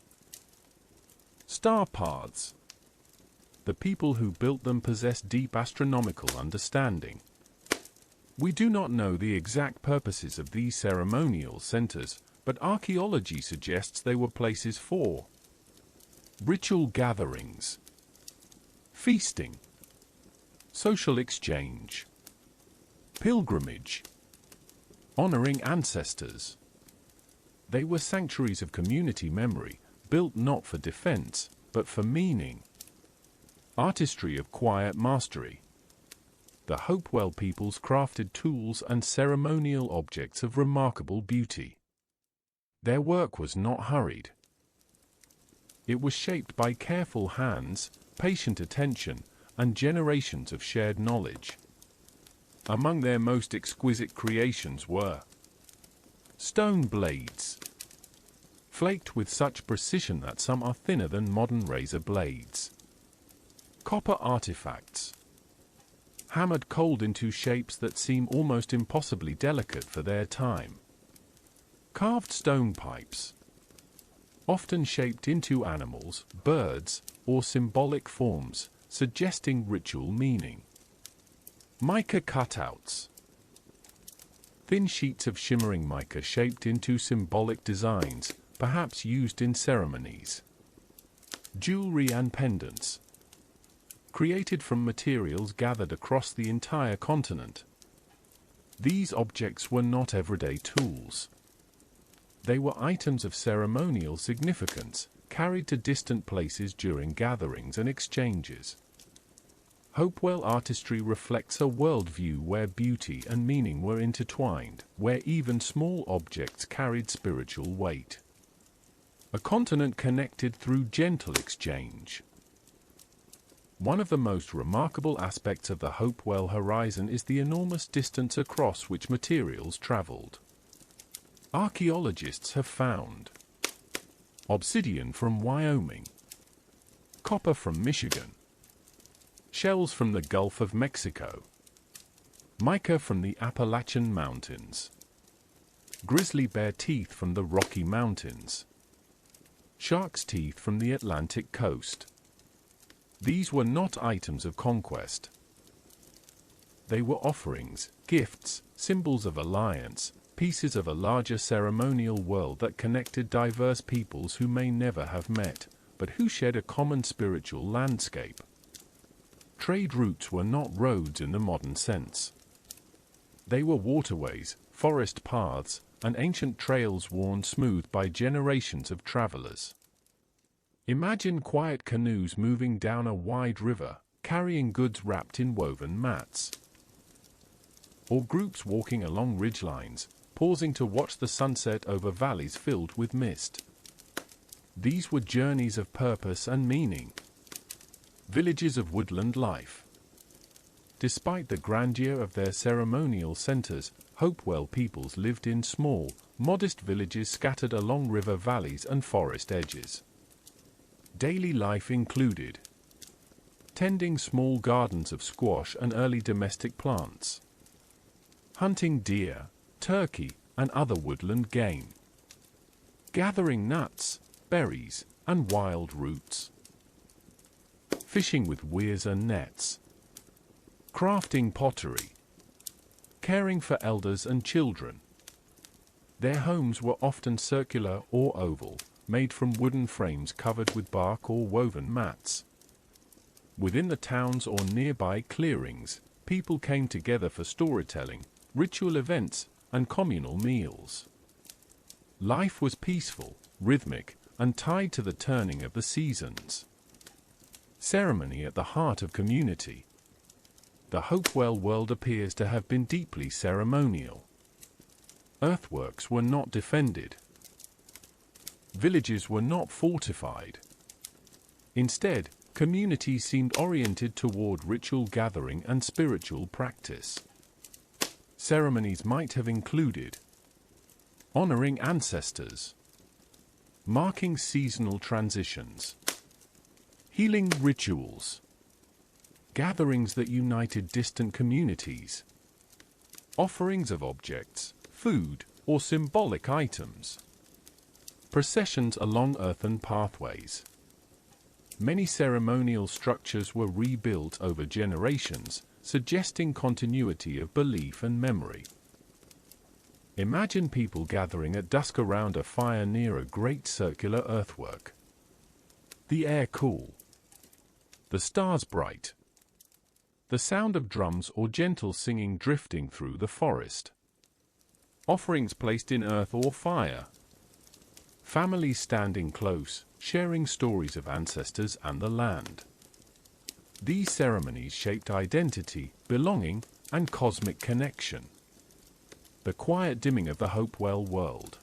star paths. The people who built them possessed deep astronomical understanding. We do not know the exact purposes of these ceremonial centers, but archaeology suggests they were places for ritual gatherings, feasting, social exchange, pilgrimage, honoring ancestors. They were sanctuaries of community memory, built not for defense, but for meaning. Artistry of quiet mastery. The Hopewell peoples crafted tools and ceremonial objects of remarkable beauty. Their work was not hurried. It was shaped by careful hands, patient attention, and generations of shared knowledge. Among their most exquisite creations were stone blades, flaked with such precision that some are thinner than modern razor blades. Copper artifacts, hammered cold into shapes that seem almost impossibly delicate for their time. Carved stone pipes, often shaped into animals, birds, or symbolic forms, suggesting ritual meaning. Mica cutouts, thin sheets of shimmering mica shaped into symbolic designs, perhaps used in ceremonies. Jewelry and pendants. Created from materials gathered across the entire continent. These objects were not everyday tools. They were items of ceremonial significance, carried to distant places during gatherings and exchanges. Hopewell artistry reflects a worldview where beauty and meaning were intertwined, where even small objects carried spiritual weight. A continent connected through gentle exchange. One of the most remarkable aspects of the Hopewell horizon is the enormous distance across which materials traveled. Archaeologists have found obsidian from Wyoming, copper from Michigan, shells from the Gulf of Mexico, mica from the Appalachian Mountains, grizzly bear teeth from the Rocky Mountains, shark's teeth from the Atlantic coast. These were not items of conquest. They were offerings, gifts, symbols of alliance, pieces of a larger ceremonial world that connected diverse peoples who may never have met, but who shared a common spiritual landscape. Trade routes were not roads in the modern sense. They were waterways, forest paths, and ancient trails worn smooth by generations of travelers. Imagine quiet canoes moving down a wide river, carrying goods wrapped in woven mats. Or groups walking along ridgelines, pausing to watch the sunset over valleys filled with mist. These were journeys of purpose and meaning. Villages of woodland life. Despite the grandeur of their ceremonial centers, Hopewell peoples lived in small, modest villages scattered along river valleys and forest edges. Daily life included tending small gardens of squash and early domestic plants, hunting deer, turkey, and other woodland game, gathering nuts, berries, and wild roots, fishing with weirs and nets, crafting pottery, caring for elders and children. Their homes were often circular or oval, made from wooden frames covered with bark or woven mats. Within the towns or nearby clearings, people came together for storytelling, ritual events, and communal meals. Life was peaceful, rhythmic, and tied to the turning of the seasons. Ceremony at the heart of community. The Hopewell world appears to have been deeply ceremonial. Earthworks were not defended. Villages were not fortified. Instead, communities seemed oriented toward ritual gathering and spiritual practice. Ceremonies might have included honoring ancestors, marking seasonal transitions, healing rituals, gatherings that united distant communities, offerings of objects, food, or symbolic items, processions along earthen pathways. Many ceremonial structures were rebuilt over generations, suggesting continuity of belief and memory. Imagine people gathering at dusk around a fire near a great circular earthwork. The air cool. The stars bright. The sound of drums or gentle singing drifting through the forest. Offerings placed in earth or fire. Families standing close, sharing stories of ancestors and the land. These ceremonies shaped identity, belonging, and cosmic connection. The quiet dimming of the Hopewell world.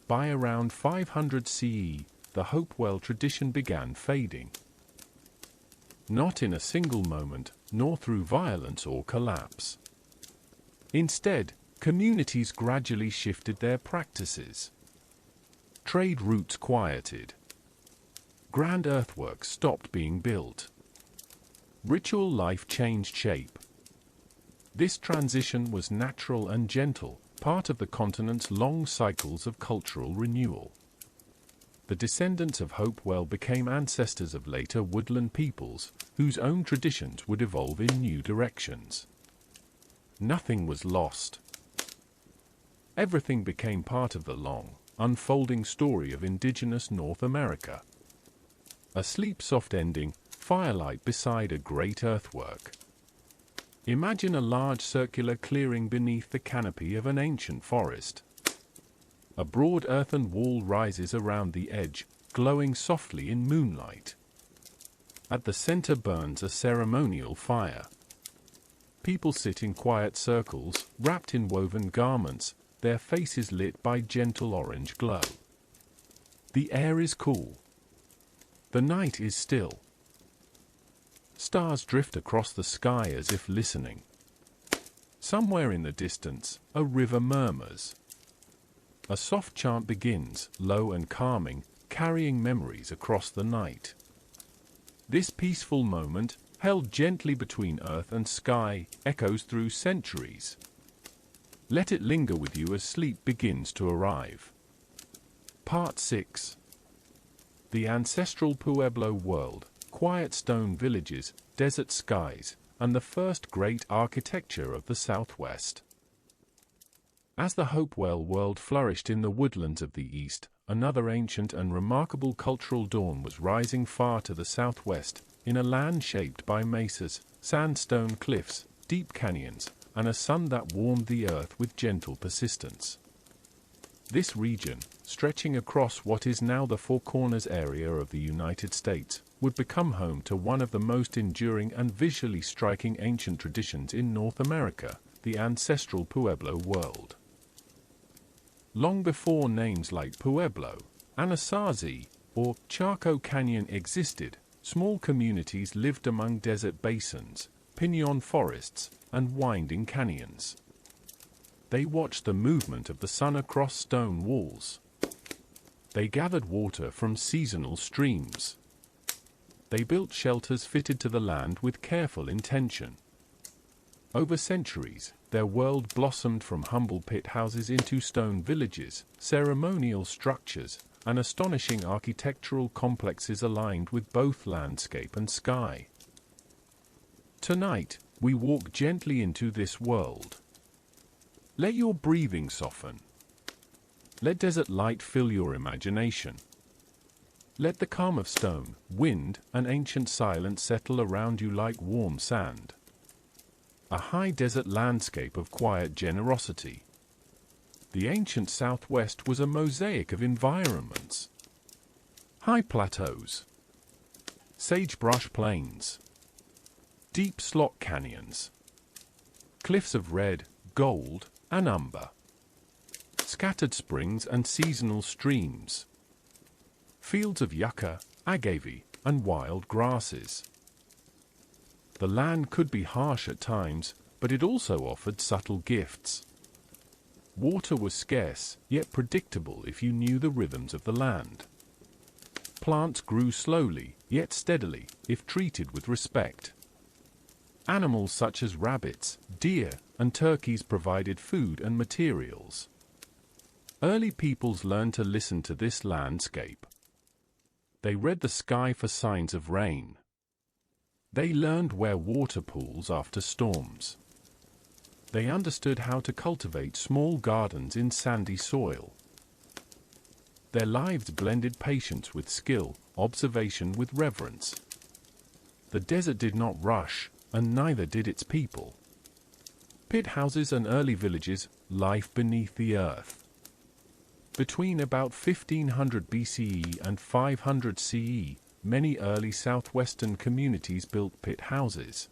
By around 500 CE, the Hopewell tradition began fading. Not in a single moment, nor through violence or collapse. Instead, communities gradually shifted their practices. Trade routes quieted. Grand earthworks stopped being built. Ritual life changed shape. This transition was natural and gentle, part of the continent's long cycles of cultural renewal. The descendants of Hopewell became ancestors of later woodland peoples, whose own traditions would evolve in new directions. Nothing was lost. Everything became part of the long, unfolding story of Indigenous North America. A sleep-soft ending, firelight beside a great earthwork. Imagine a large circular clearing beneath the canopy of an ancient forest. A broad earthen wall rises around the edge, glowing softly in moonlight. At the center burns a ceremonial fire. People sit in quiet circles, wrapped in woven garments, their faces lit by gentle orange glow. The air is cool. The night is still. Stars drift across the sky as if listening. Somewhere in the distance, a river murmurs. A soft chant begins, low and calming, carrying memories across the night. This peaceful moment, held gently between earth and sky, echoes through centuries. Let it linger with you as sleep begins to arrive. Part 6. The ancestral Pueblo world, quiet stone villages, desert skies, and the first great architecture of the Southwest. As the Hopewell world flourished in the woodlands of the East, another ancient and remarkable cultural dawn was rising far to the southwest, in a land shaped by mesas, sandstone cliffs, deep canyons, and a sun that warmed the earth with gentle persistence. This region, stretching across what is now the Four Corners area of the United States, would become home to one of the most enduring and visually striking ancient traditions in North America, the ancestral Pueblo world. Long before names like Pueblo, Anasazi, or Chaco Canyon existed, small communities lived among desert basins, piñon forests, and winding canyons. They watched the movement of the sun across stone walls. They gathered water from seasonal streams. They built shelters fitted to the land with careful intention. Over centuries, their world blossomed from humble pit houses into stone villages, ceremonial structures, and astonishing architectural complexes aligned with both landscape and sky. Tonight, we walk gently into this world. Let your breathing soften. Let desert light fill your imagination. Let the calm of stone, wind, and ancient silence settle around you like warm sand. A high desert landscape of quiet generosity. The ancient Southwest was a mosaic of environments. High plateaus, sagebrush plains, deep slot canyons, cliffs of red, gold, and umber, scattered springs and seasonal streams, fields of yucca, agave, and wild grasses. The land could be harsh at times, but it also offered subtle gifts. Water was scarce, yet predictable if you knew the rhythms of the land. Plants grew slowly, yet steadily, if treated with respect. Animals such as rabbits, deer, and turkeys provided food and materials. Early peoples learned to listen to this landscape. They read the sky for signs of rain. They learned where water pools after storms. They understood how to cultivate small gardens in sandy soil. Their lives blended patience with skill, observation with reverence. The desert did not rush, and neither did its people. Pit houses and early villages, life beneath the earth. Between about 1500 BCE and 500 CE, many early southwestern communities built pit houses.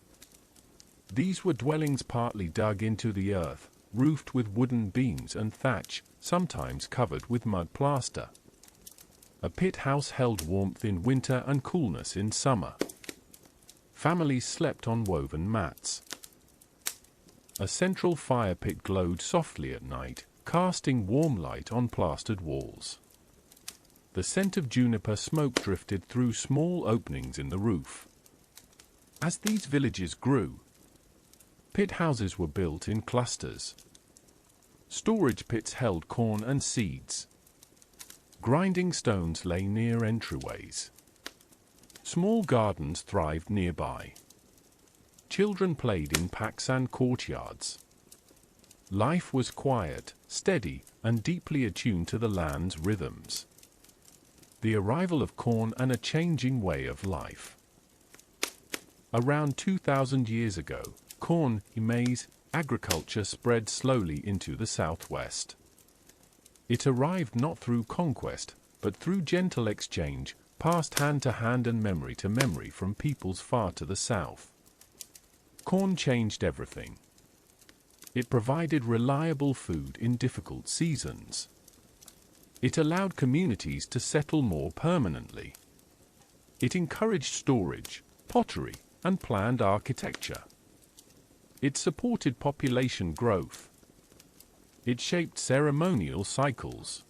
These were dwellings partly dug into the earth, roofed with wooden beams and thatch, sometimes covered with mud plaster. A pit house held warmth in winter and coolness in summer. Families slept on woven mats. A central fire pit glowed softly at night, casting warm light on plastered walls. The scent of juniper smoke drifted through small openings in the roof. As these villages grew, pit houses were built in clusters. Storage pits held corn and seeds. Grinding stones lay near entryways. Small gardens thrived nearby. Children played in packs and courtyards. Life was quiet, steady, and deeply attuned to the land's rhythms. The arrival of corn and a changing way of life. Around 2,000 years ago, corn, maize, agriculture spread slowly into the southwest. It arrived not through conquest, but through gentle exchange, passed hand to hand and memory to memory from peoples far to the south. Corn changed everything. It provided reliable food in difficult seasons. It allowed communities to settle more permanently. It encouraged storage, pottery, and planned architecture. It supported population growth. It shaped ceremonial cycles.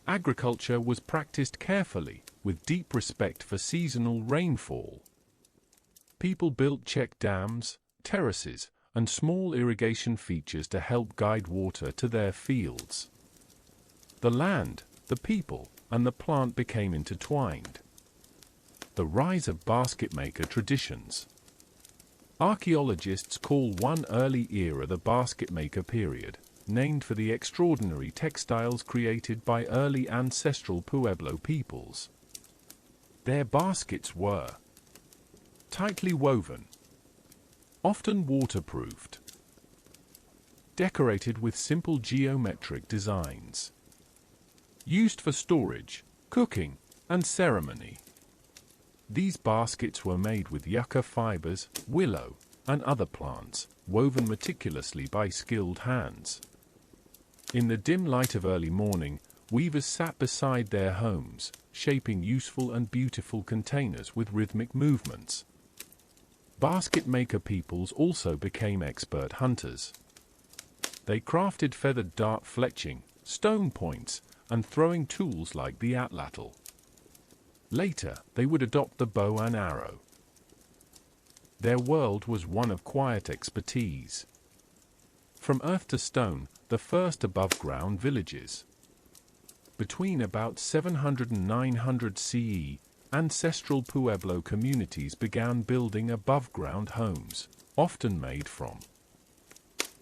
Agriculture was practiced carefully, with deep respect for seasonal rainfall. People built check dams, terraces, and small irrigation features to help guide water to their fields. The land, the people, and the plant became intertwined. The rise of basket-maker traditions. Archaeologists call one early era the basket-maker period, named for the extraordinary textiles created by early ancestral Pueblo peoples. Their baskets were tightly woven, often waterproofed, decorated with simple geometric designs, used for storage, cooking, and ceremony. These baskets were made with yucca fibers, willow, and other plants, woven meticulously by skilled hands. In the dim light of early morning, weavers sat beside their homes, shaping useful and beautiful containers with rhythmic movements. Basket-maker peoples also became expert hunters. They crafted feathered dart fletching, stone points, and throwing tools like the atlatl. Later, they would adopt the bow and arrow. Their world was one of quiet expertise. From earth to stone, the first above-ground villages. Between about 700 and 900 CE, ancestral Pueblo communities began building above-ground homes, often made from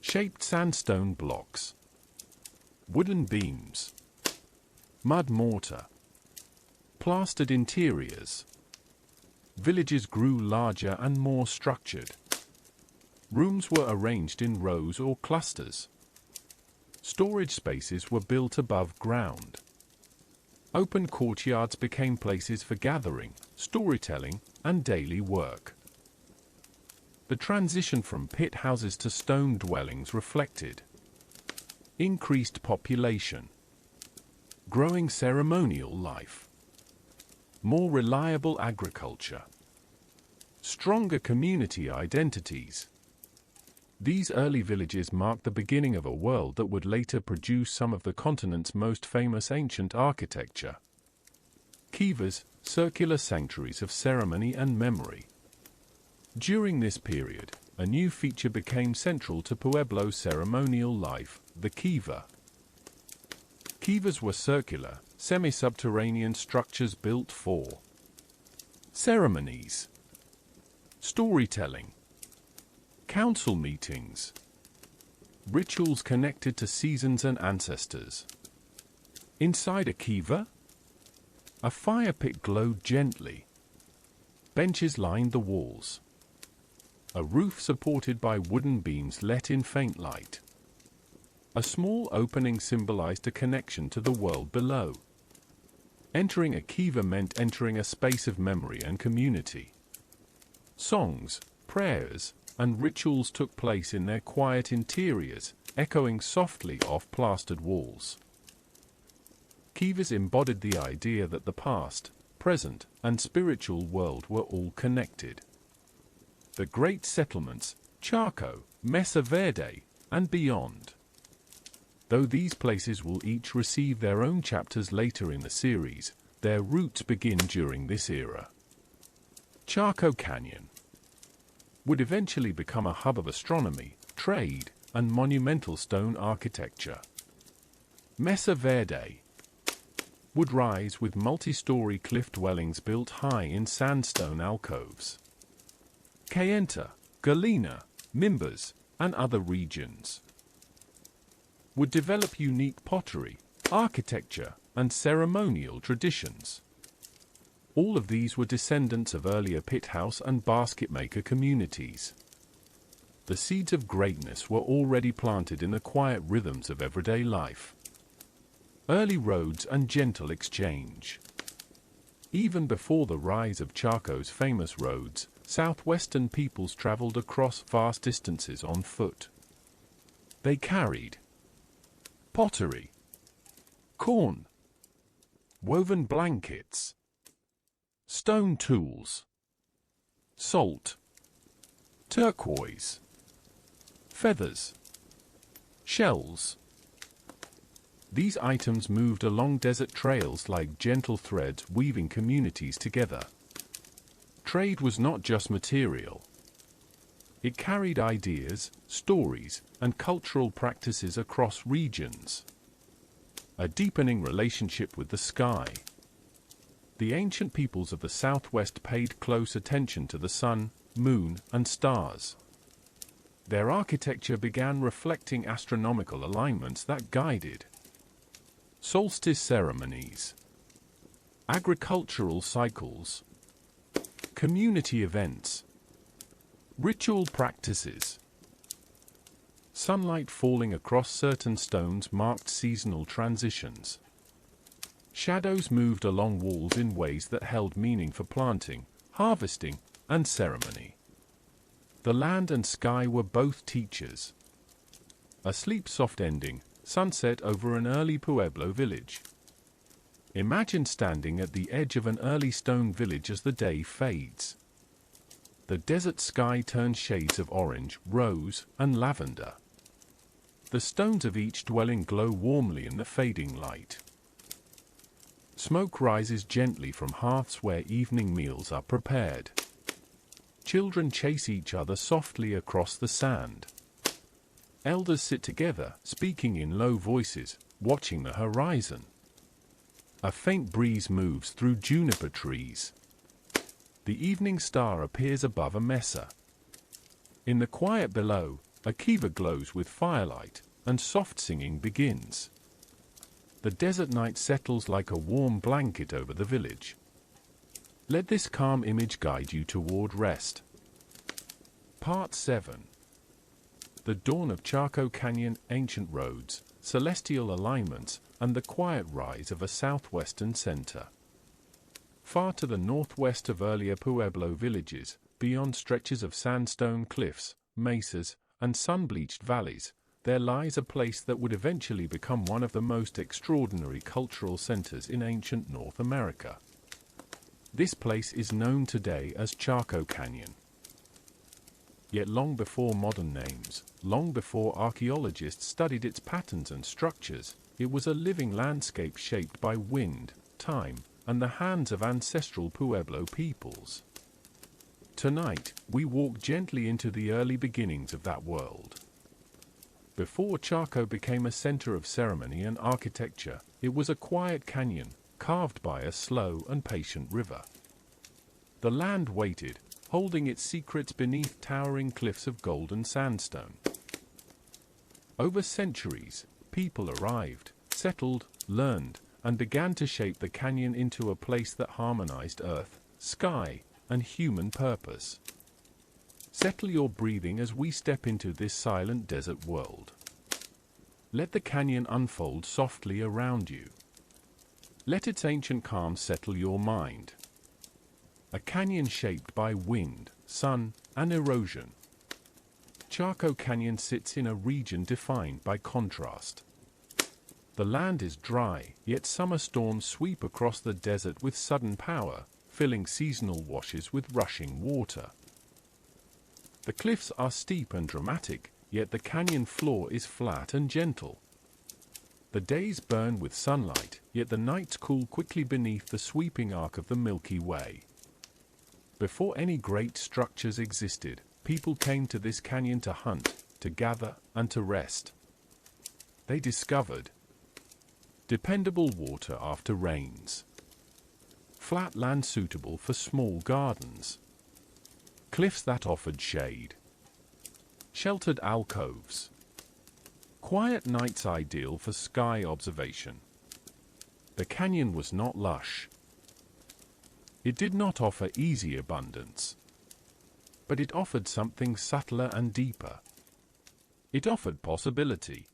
shaped sandstone blocks, wooden beams, mud mortar, plastered interiors. Villages grew larger and more structured. Rooms were arranged in rows or clusters. Storage spaces were built above ground. Open courtyards became places for gathering, storytelling, and daily work. The transition from pit houses to stone dwellings reflected increased population, growing ceremonial life, more reliable agriculture, stronger community identities. These early villages marked the beginning of a world that would later produce some of the continent's most famous ancient architecture. Kivas, circular sanctuaries of ceremony and memory. During this period, a new feature became central to Pueblo ceremonial life, the kiva. Kivas were circular, semi-subterranean structures built for ceremonies, storytelling, council meetings, rituals connected to seasons and ancestors. Inside a kiva, a fire pit glowed gently. Benches lined the walls. A roof supported by wooden beams let in faint light. A small opening symbolized a connection to the world below. Entering a kiva meant entering a space of memory and community. Songs, prayers, and rituals took place in their quiet interiors, echoing softly off plastered walls. Kivas embodied the idea that the past, present, and spiritual world were all connected. The great settlements, Chaco, Mesa Verde, and beyond. Though these places will each receive their own chapters later in the series, their roots begin during this era. Chaco Canyon would eventually become a hub of astronomy, trade, and monumental stone architecture. Mesa Verde would rise with multi-story cliff dwellings built high in sandstone alcoves. Kayenta, Galena, Mimbres, and other regions, would develop unique pottery, architecture, and ceremonial traditions. All of these were descendants of earlier pit house and basket maker communities. The seeds of greatness were already planted in the quiet rhythms of everyday life. Early roads and gentle exchange. Even before the rise of Chaco's famous roads, southwestern peoples traveled across vast distances on foot. They carried pottery, corn, woven blankets, stone tools, salt, turquoise, feathers, shells. These items moved along desert trails like gentle threads weaving communities together. Trade was not just material. It carried ideas, stories, and cultural practices across regions. A deepening relationship with the sky. The ancient peoples of the Southwest paid close attention to the sun, moon, and stars. Their architecture began reflecting astronomical alignments that guided solstice ceremonies, agricultural cycles, community events, ritual practices. Sunlight falling across certain stones marked seasonal transitions. Shadows moved along walls in ways that held meaning for planting, harvesting, and ceremony. The land and sky were both teachers. A sleep-soft ending, sunset over an early Pueblo village. Imagine standing at the edge of an early stone village as the day fades. The desert sky turns shades of orange, rose, and lavender. The stones of each dwelling glow warmly in the fading light. Smoke rises gently from hearths where evening meals are prepared. Children chase each other softly across the sand. Elders sit together, speaking in low voices, watching the horizon. A faint breeze moves through juniper trees. The evening star appears above a mesa. In the quiet below, a kiva glows with firelight, and soft singing begins. The desert night settles like a warm blanket over the village. Let this calm image guide you toward rest. Part 7. The dawn of Chaco Canyon, ancient roads, celestial alignments, and the quiet rise of a southwestern center. Far to the northwest of earlier Pueblo villages, beyond stretches of sandstone cliffs, mesas, and sun-bleached valleys, there lies a place that would eventually become one of the most extraordinary cultural centers in ancient North America. This place is known today as Chaco Canyon. Yet long before modern names, long before archaeologists studied its patterns and structures, it was a living landscape shaped by wind, time, and the hands of ancestral Pueblo peoples. Tonight, we walk gently into the early beginnings of that world. Before Chaco became a center of ceremony and architecture, it was a quiet canyon, carved by a slow and patient river. The land waited, holding its secrets beneath towering cliffs of golden sandstone. Over centuries, people arrived, settled, learned, and began to shape the canyon into a place that harmonized earth, sky, and human purpose. Settle your breathing as we step into this silent desert world. Let the canyon unfold softly around you. Let its ancient calm settle your mind. A canyon shaped by wind, sun, and erosion. Chaco Canyon sits in a region defined by contrast. The land is dry, yet summer storms sweep across the desert with sudden power, filling seasonal washes with rushing water. The cliffs are steep and dramatic, yet the canyon floor is flat and gentle. The days burn with sunlight, yet the nights cool quickly beneath the sweeping arc of the Milky Way. Before any great structures existed, people came to this canyon to hunt, to gather, and to rest. They discovered dependable water after rains, flat land suitable for small gardens, cliffs that offered shade, Sheltered alcoves. Quiet nights ideal for sky observation. The canyon was not lush. It did not offer easy abundance. But it offered something subtler and deeper. It offered possibility.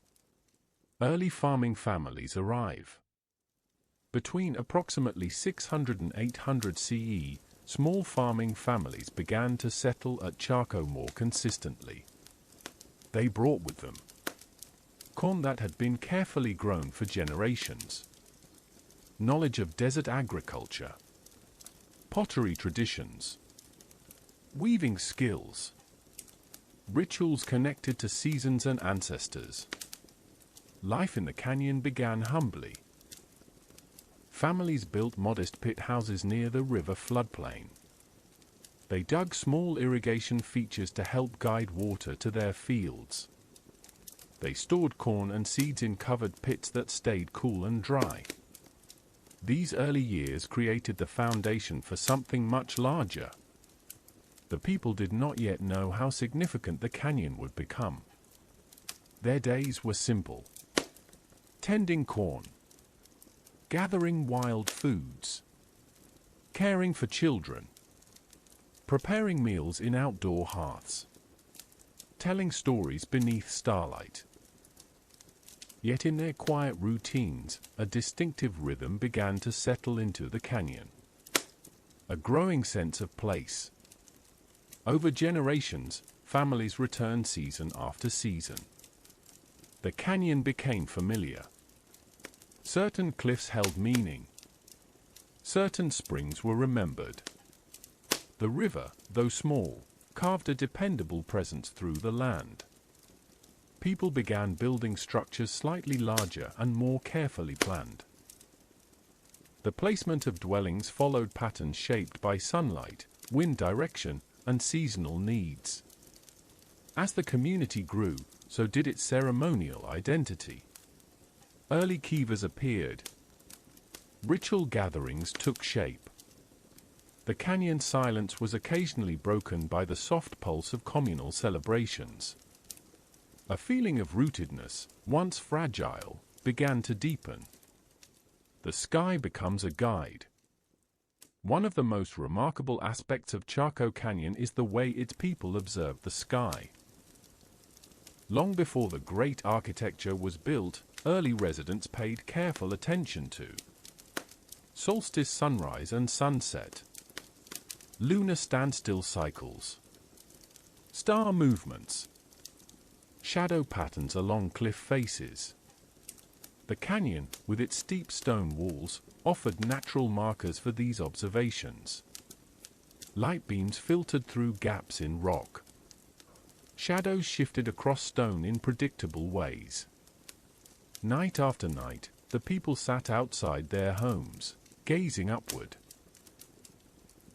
Early farming families arrive. Between approximately 600 and 800 CE, small farming families began to settle at Chaco more consistently. They brought with them corn that had been carefully grown for generations, knowledge of desert agriculture, pottery traditions, weaving skills, rituals connected to seasons and ancestors. Life in the canyon began humbly. Families built modest pit houses near the river floodplain. They dug small irrigation features to help guide water to their fields. They stored corn and seeds in covered pits that stayed cool and dry. These early years created the foundation for something much larger. The people did not yet know how significant the canyon would become. Their days were simple. Tending corn, gathering wild foods, caring for children, preparing meals in outdoor hearths, telling stories beneath starlight. Yet in their quiet routines, a distinctive rhythm began to settle into the canyon. A growing sense of place. Over generations, families returned season after season. The canyon became familiar. Certain cliffs held meaning. Certain springs were remembered. The river, though small, carved a dependable presence through the land. People began building structures slightly larger and more carefully planned. The placement of dwellings followed patterns shaped by sunlight, wind direction, and seasonal needs. As the community grew, so did its ceremonial identity. Early kivas appeared. Ritual gatherings took shape. The canyon silence was occasionally broken by the soft pulse of communal celebrations. A feeling of rootedness, once fragile, began to deepen. The sky becomes a guide. One of the most remarkable aspects of Chaco Canyon is the way its people observe the sky. Long before the great architecture was built, early residents paid careful attention to solstice sunrise and sunset, lunar standstill cycles, star movements, shadow patterns along cliff faces. The canyon, with its steep stone walls, offered natural markers for these observations. Light beams filtered through gaps in rock. Shadows shifted across stone in predictable ways. Night after night, the people sat outside their homes, gazing upward.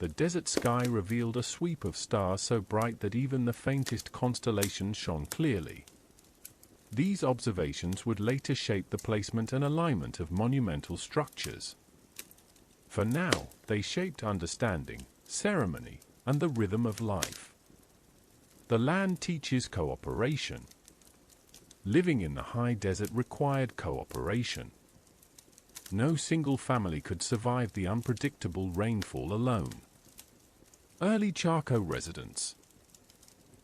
The desert sky revealed a sweep of stars so bright that even the faintest constellations shone clearly. These observations would later shape the placement and alignment of monumental structures. For now, they shaped understanding, ceremony, and the rhythm of life. The land teaches cooperation. Living in the high desert required cooperation. No single family could survive the unpredictable rainfall alone. Early Chaco residents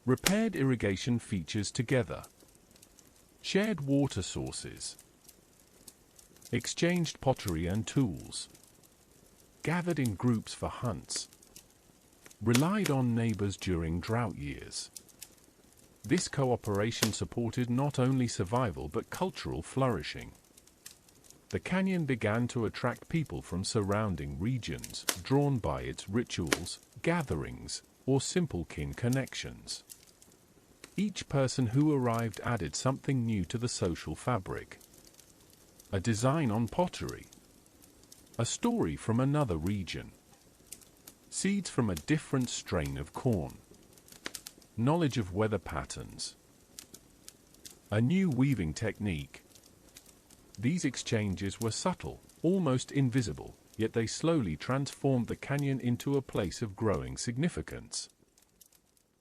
repaired irrigation features together, shared water sources, exchanged pottery and tools, gathered in groups for hunts, relied on neighbors during drought years. This cooperation supported not only survival but cultural flourishing. The canyon began to attract people from surrounding regions, drawn by its rituals, gatherings, or simple kin connections. Each person who arrived added something new to the social fabric. A design on pottery, a story from another region, seeds from a different strain of corn, knowledge of weather patterns, a new weaving technique. These exchanges were subtle, almost invisible, yet they slowly transformed the canyon into a place of growing significance.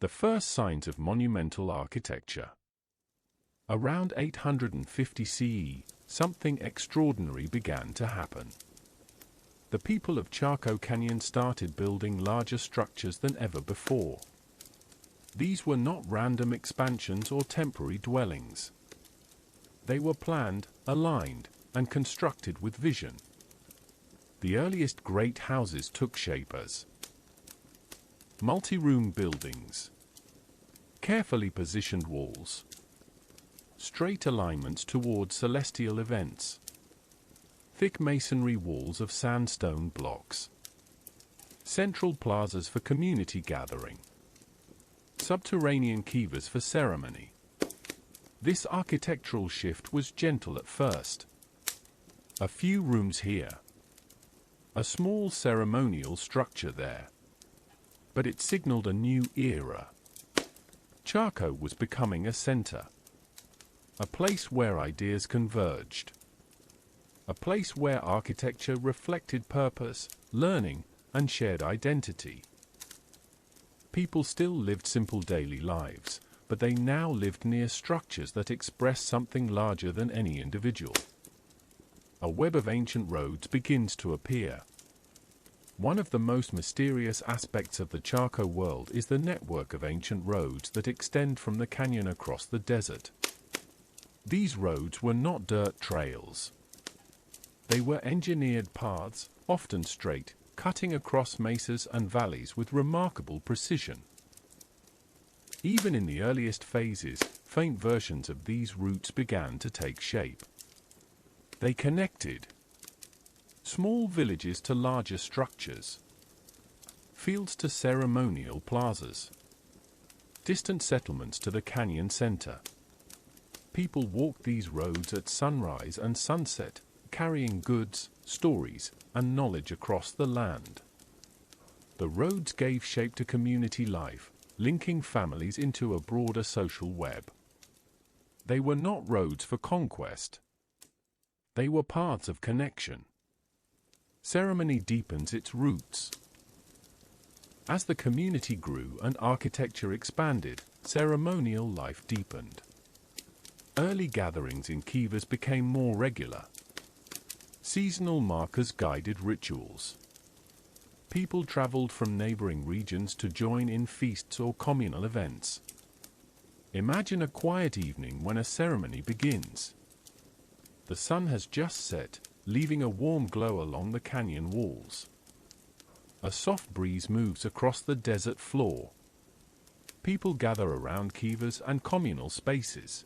The first signs of monumental architecture. Around 850 CE, something extraordinary began to happen. The people of Chaco Canyon started building larger structures than ever before. These were not random expansions or temporary dwellings. They were planned, aligned, and constructed with vision. The earliest great houses took shape as multi-room buildings, carefully positioned walls, straight alignments toward celestial events, thick masonry walls of sandstone blocks, central plazas for community gathering, subterranean kivas for ceremony. This architectural shift was gentle at first. A few rooms here, a small ceremonial structure there. But it signaled a new era. Chaco was becoming a center. A place where ideas converged. A place where architecture reflected purpose, learning, and shared identity. People still lived simple daily lives, but they now lived near structures that expressed something larger than any individual. A web of ancient roads begins to appear. One of the most mysterious aspects of the Chaco world is the network of ancient roads that extend from the canyon across the desert. These roads were not dirt trails. They were engineered paths, often straight, cutting across mesas and valleys with remarkable precision. Even in the earliest phases, faint versions of these routes began to take shape. They connected small villages to larger structures, fields to ceremonial plazas, distant settlements to the canyon center. People walked these roads at sunrise and sunset, carrying goods, stories, and knowledge across the land. The roads gave shape to community life, linking families into a broader social web. They were not roads for conquest. They were paths of connection. Ceremony deepens its roots. As the community grew and architecture expanded, ceremonial life deepened. Early gatherings in kivas became more regular. Seasonal markers guided rituals. People traveled from neighboring regions to join in feasts or communal events. Imagine a quiet evening when a ceremony begins. The sun has just set, leaving a warm glow along the canyon walls. A soft breeze moves across the desert floor. People gather around kivas and communal spaces.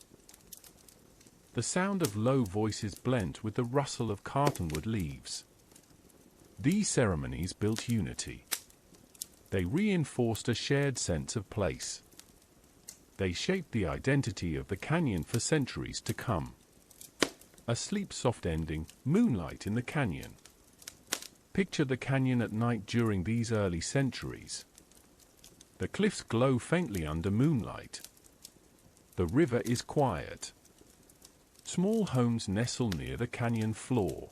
The sound of low voices blends with the rustle of cottonwood leaves. These ceremonies built unity. They reinforced a shared sense of place. They shaped the identity of the canyon for centuries to come. A sleep-soft ending, moonlight in the canyon. Picture the canyon at night during these early centuries. The cliffs glow faintly under moonlight. The river is quiet. Small homes nestle near the canyon floor.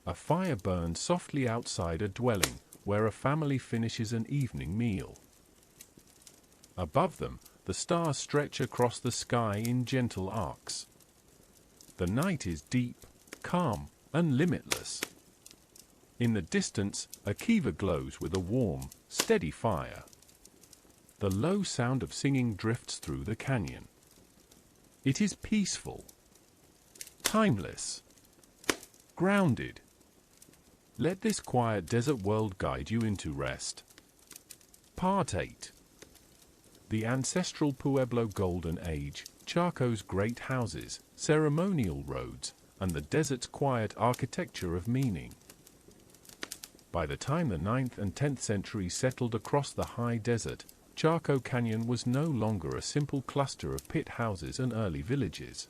A fire burns softly outside a dwelling, where a family finishes an evening meal. Above them, the stars stretch across the sky in gentle arcs. The night is deep, calm, and limitless. In the distance, a kiva glows with a warm, steady fire. The low sound of singing drifts through the canyon. It is peaceful, timeless, grounded. Let this quiet desert world guide you into rest. Part 8. The ancestral Pueblo Golden Age, Chaco's great houses, ceremonial roads, and the desert's quiet architecture of meaning. By the time the 9th and 10th centuries settled across the high desert, Chaco Canyon was no longer a simple cluster of pit houses and early villages.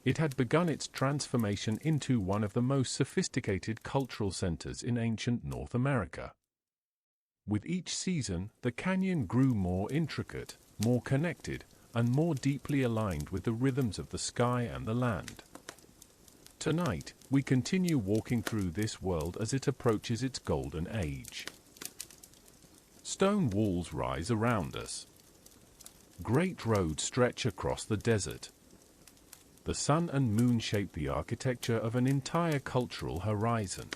It had begun its transformation into one of the most sophisticated cultural centers in ancient North America. With each season, the canyon grew more intricate, more connected, and more deeply aligned with the rhythms of the sky and the land. Tonight, we continue walking through this world as it approaches its golden age. Stone walls rise around us. Great roads stretch across the desert. The sun and moon shape the architecture of an entire cultural horizon.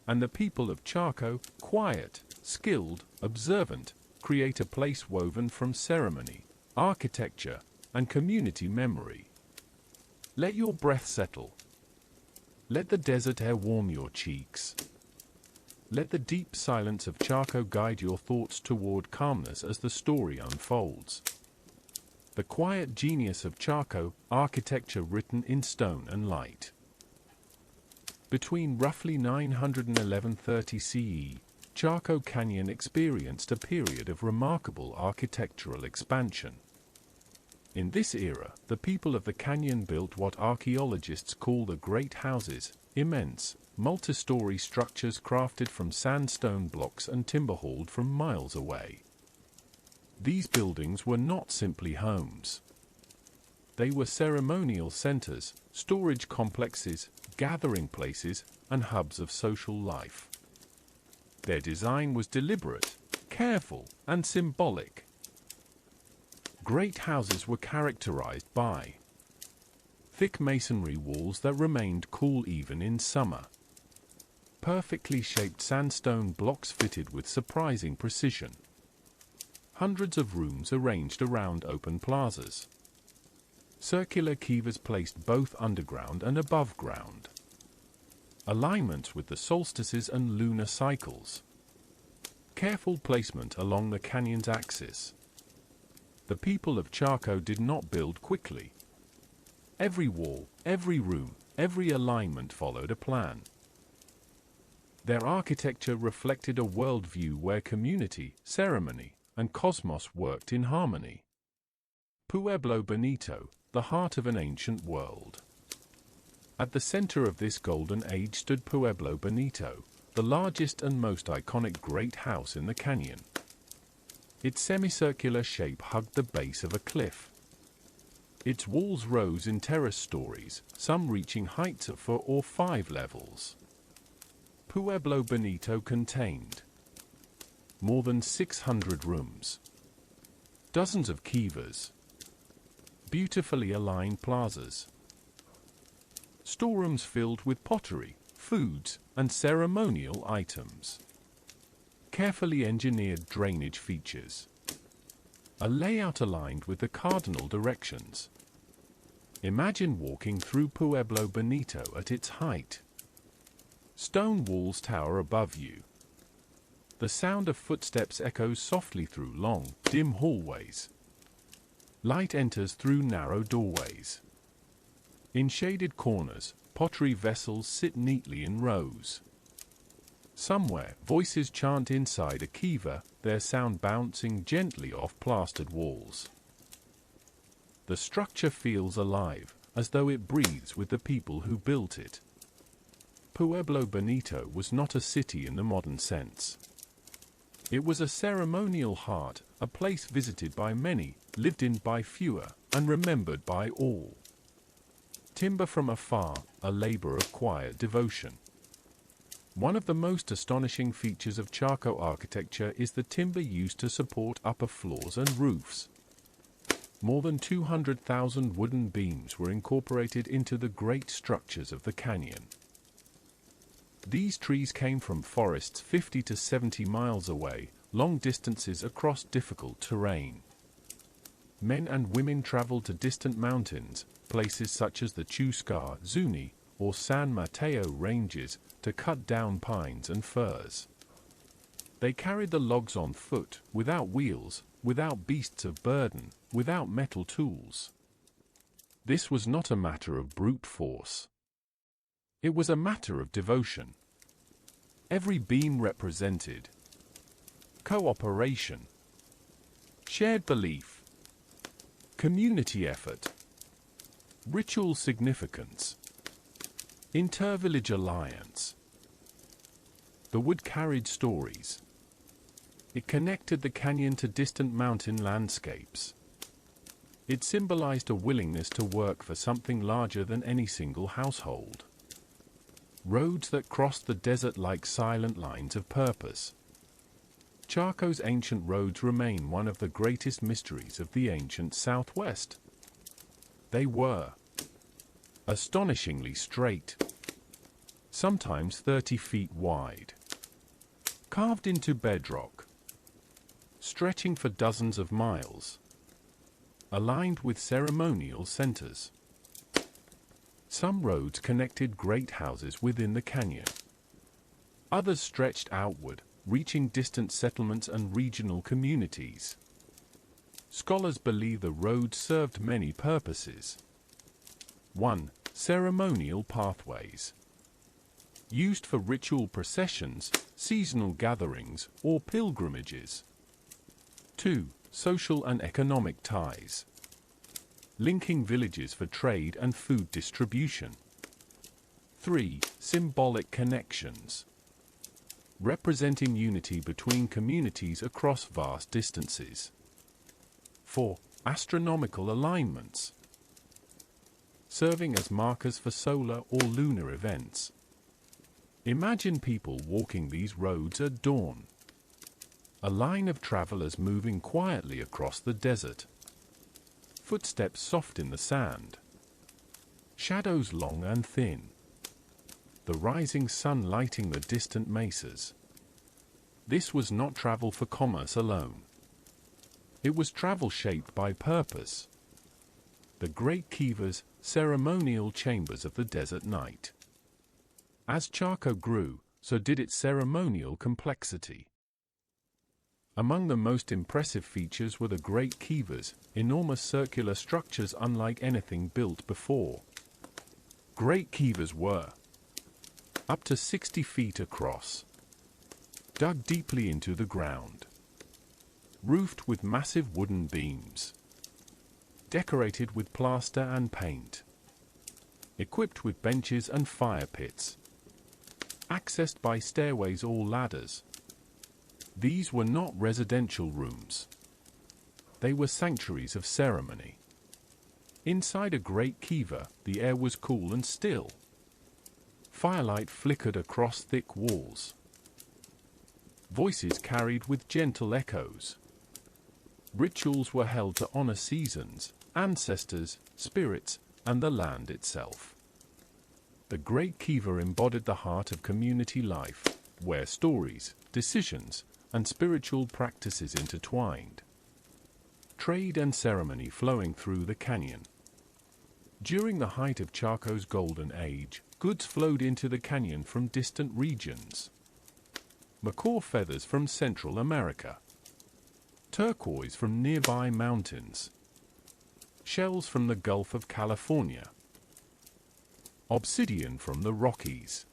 And the people of Chaco, quiet, skilled, observant, create a place woven from ceremony, architecture, and community memory. Let your breath settle. Let the desert air warm your cheeks. Let the deep silence of Chaco guide your thoughts toward calmness as the story unfolds. The quiet genius of Chaco, architecture written in stone and light. Between roughly 900 and 1130 CE, Chaco Canyon experienced a period of remarkable architectural expansion. In this era, the people of the canyon built what archaeologists call the Great Houses, immense, multi-story structures crafted from sandstone blocks and timber hauled from miles away. These buildings were not simply homes. They were ceremonial centers, storage complexes, gathering places, and hubs of social life. Their design was deliberate, careful, and symbolic. Great houses were characterized by thick masonry walls that remained cool even in summer, perfectly shaped sandstone blocks fitted with surprising precision, hundreds of rooms arranged around open plazas, circular kivas placed both underground and above ground, alignment with the solstices and lunar cycles, careful placement along the canyon's axis. The people of Chaco did not build quickly. Every wall, every room, every alignment followed a plan. Their architecture reflected a worldview where community, ceremony, and cosmos worked in harmony. Pueblo Bonito, the heart of an ancient world. At the center of this golden age stood Pueblo Bonito, the largest and most iconic great house in the canyon. Its semicircular shape hugged the base of a cliff. Its walls rose in terrace stories, some reaching heights of 4 or 5 levels. Pueblo Bonito contained more than 600 rooms, dozens of kivas, beautifully aligned plazas, storerooms filled with pottery, foods, and ceremonial items, carefully engineered drainage features, a layout aligned with the cardinal directions. Imagine walking through Pueblo Bonito at its height. Stone walls tower above you. The sound of footsteps echoes softly through long, dim hallways. Light enters through narrow doorways. In shaded corners, pottery vessels sit neatly in rows. Somewhere, voices chant inside a kiva, their sound bouncing gently off plastered walls. The structure feels alive, as though it breathes with the people who built it. Pueblo Bonito was not a city in the modern sense. It was a ceremonial heart, a place visited by many, lived in by fewer, and remembered by all. Timber from afar, a labor of quiet devotion. One of the most astonishing features of Chaco architecture is the timber used to support upper floors and roofs. More than 200,000 wooden beams were incorporated into the great structures of the canyon. These trees came from forests 50 to 70 miles away, long distances across difficult terrain. Men and women traveled to distant mountains, places such as the Chuscar, Zuni, or San Mateo ranges, to cut down pines and firs. They carried the logs on foot, without wheels, without beasts of burden, without metal tools. This was not a matter of brute force. It was a matter of devotion. Every beam represented cooperation, shared belief, community effort, ritual significance, inter-village alliance. The wood carried stories. It connected the canyon to distant mountain landscapes. It symbolized a willingness to work for something larger than any single household. Roads that crossed the desert like silent lines of purpose. Chaco's ancient roads remain one of the greatest mysteries of the ancient Southwest. They were astonishingly straight, sometimes 30 feet wide, carved into bedrock, stretching for dozens of miles, aligned with ceremonial centers. Some roads connected great houses within the canyon. Others stretched outward, reaching distant settlements and regional communities. Scholars believe the roads served many purposes. 1. Ceremonial pathways. Used for ritual processions, seasonal gatherings, or pilgrimages. 2. Social and economic ties. Linking villages for trade and food distribution. 3. Symbolic connections. Representing unity between communities across vast distances. 4. Astronomical alignments. Serving as markers for solar or lunar events. Imagine people walking these roads at dawn. A line of travelers moving quietly across the desert. Footsteps soft in the sand. Shadows long and thin. The rising sun lighting the distant mesas. This was not travel for commerce alone. It was travel shaped by purpose. The great kivas, ceremonial chambers of the desert night. As Chaco grew, so did its ceremonial complexity. Among the most impressive features were the great kivas, enormous circular structures unlike anything built before. Great kivas were up to 60 feet across, dug deeply into the ground, roofed with massive wooden beams, decorated with plaster and paint, equipped with benches and fire pits, accessed by stairways or ladders. These were not residential rooms. They were sanctuaries of ceremony. Inside a great kiva, the air was cool and still. Firelight flickered across thick walls. Voices carried with gentle echoes. Rituals were held to honor seasons, ancestors, spirits, and the land itself. The great kiva embodied the heart of community life, where stories, decisions, and spiritual practices intertwined. Trade and ceremony flowing through the canyon. During the height of Chaco's golden age, goods flowed into the canyon from distant regions. Macaw feathers from Central America. Turquoise from nearby mountains. Shells from the Gulf of California. Obsidian from the Rockies.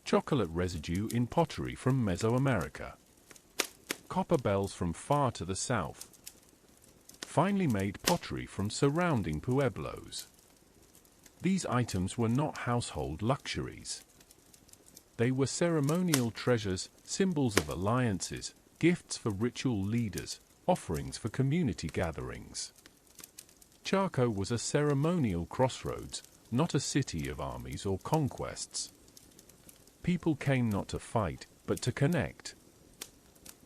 Chocolate residue in pottery from Mesoamerica. Copper bells from far to the south. Finely made pottery from surrounding pueblos. These items were not household luxuries. They were ceremonial treasures, symbols of alliances, gifts for ritual leaders, offerings for community gatherings. Chaco was a ceremonial crossroads, not a city of armies or conquests. People came not to fight, but to connect.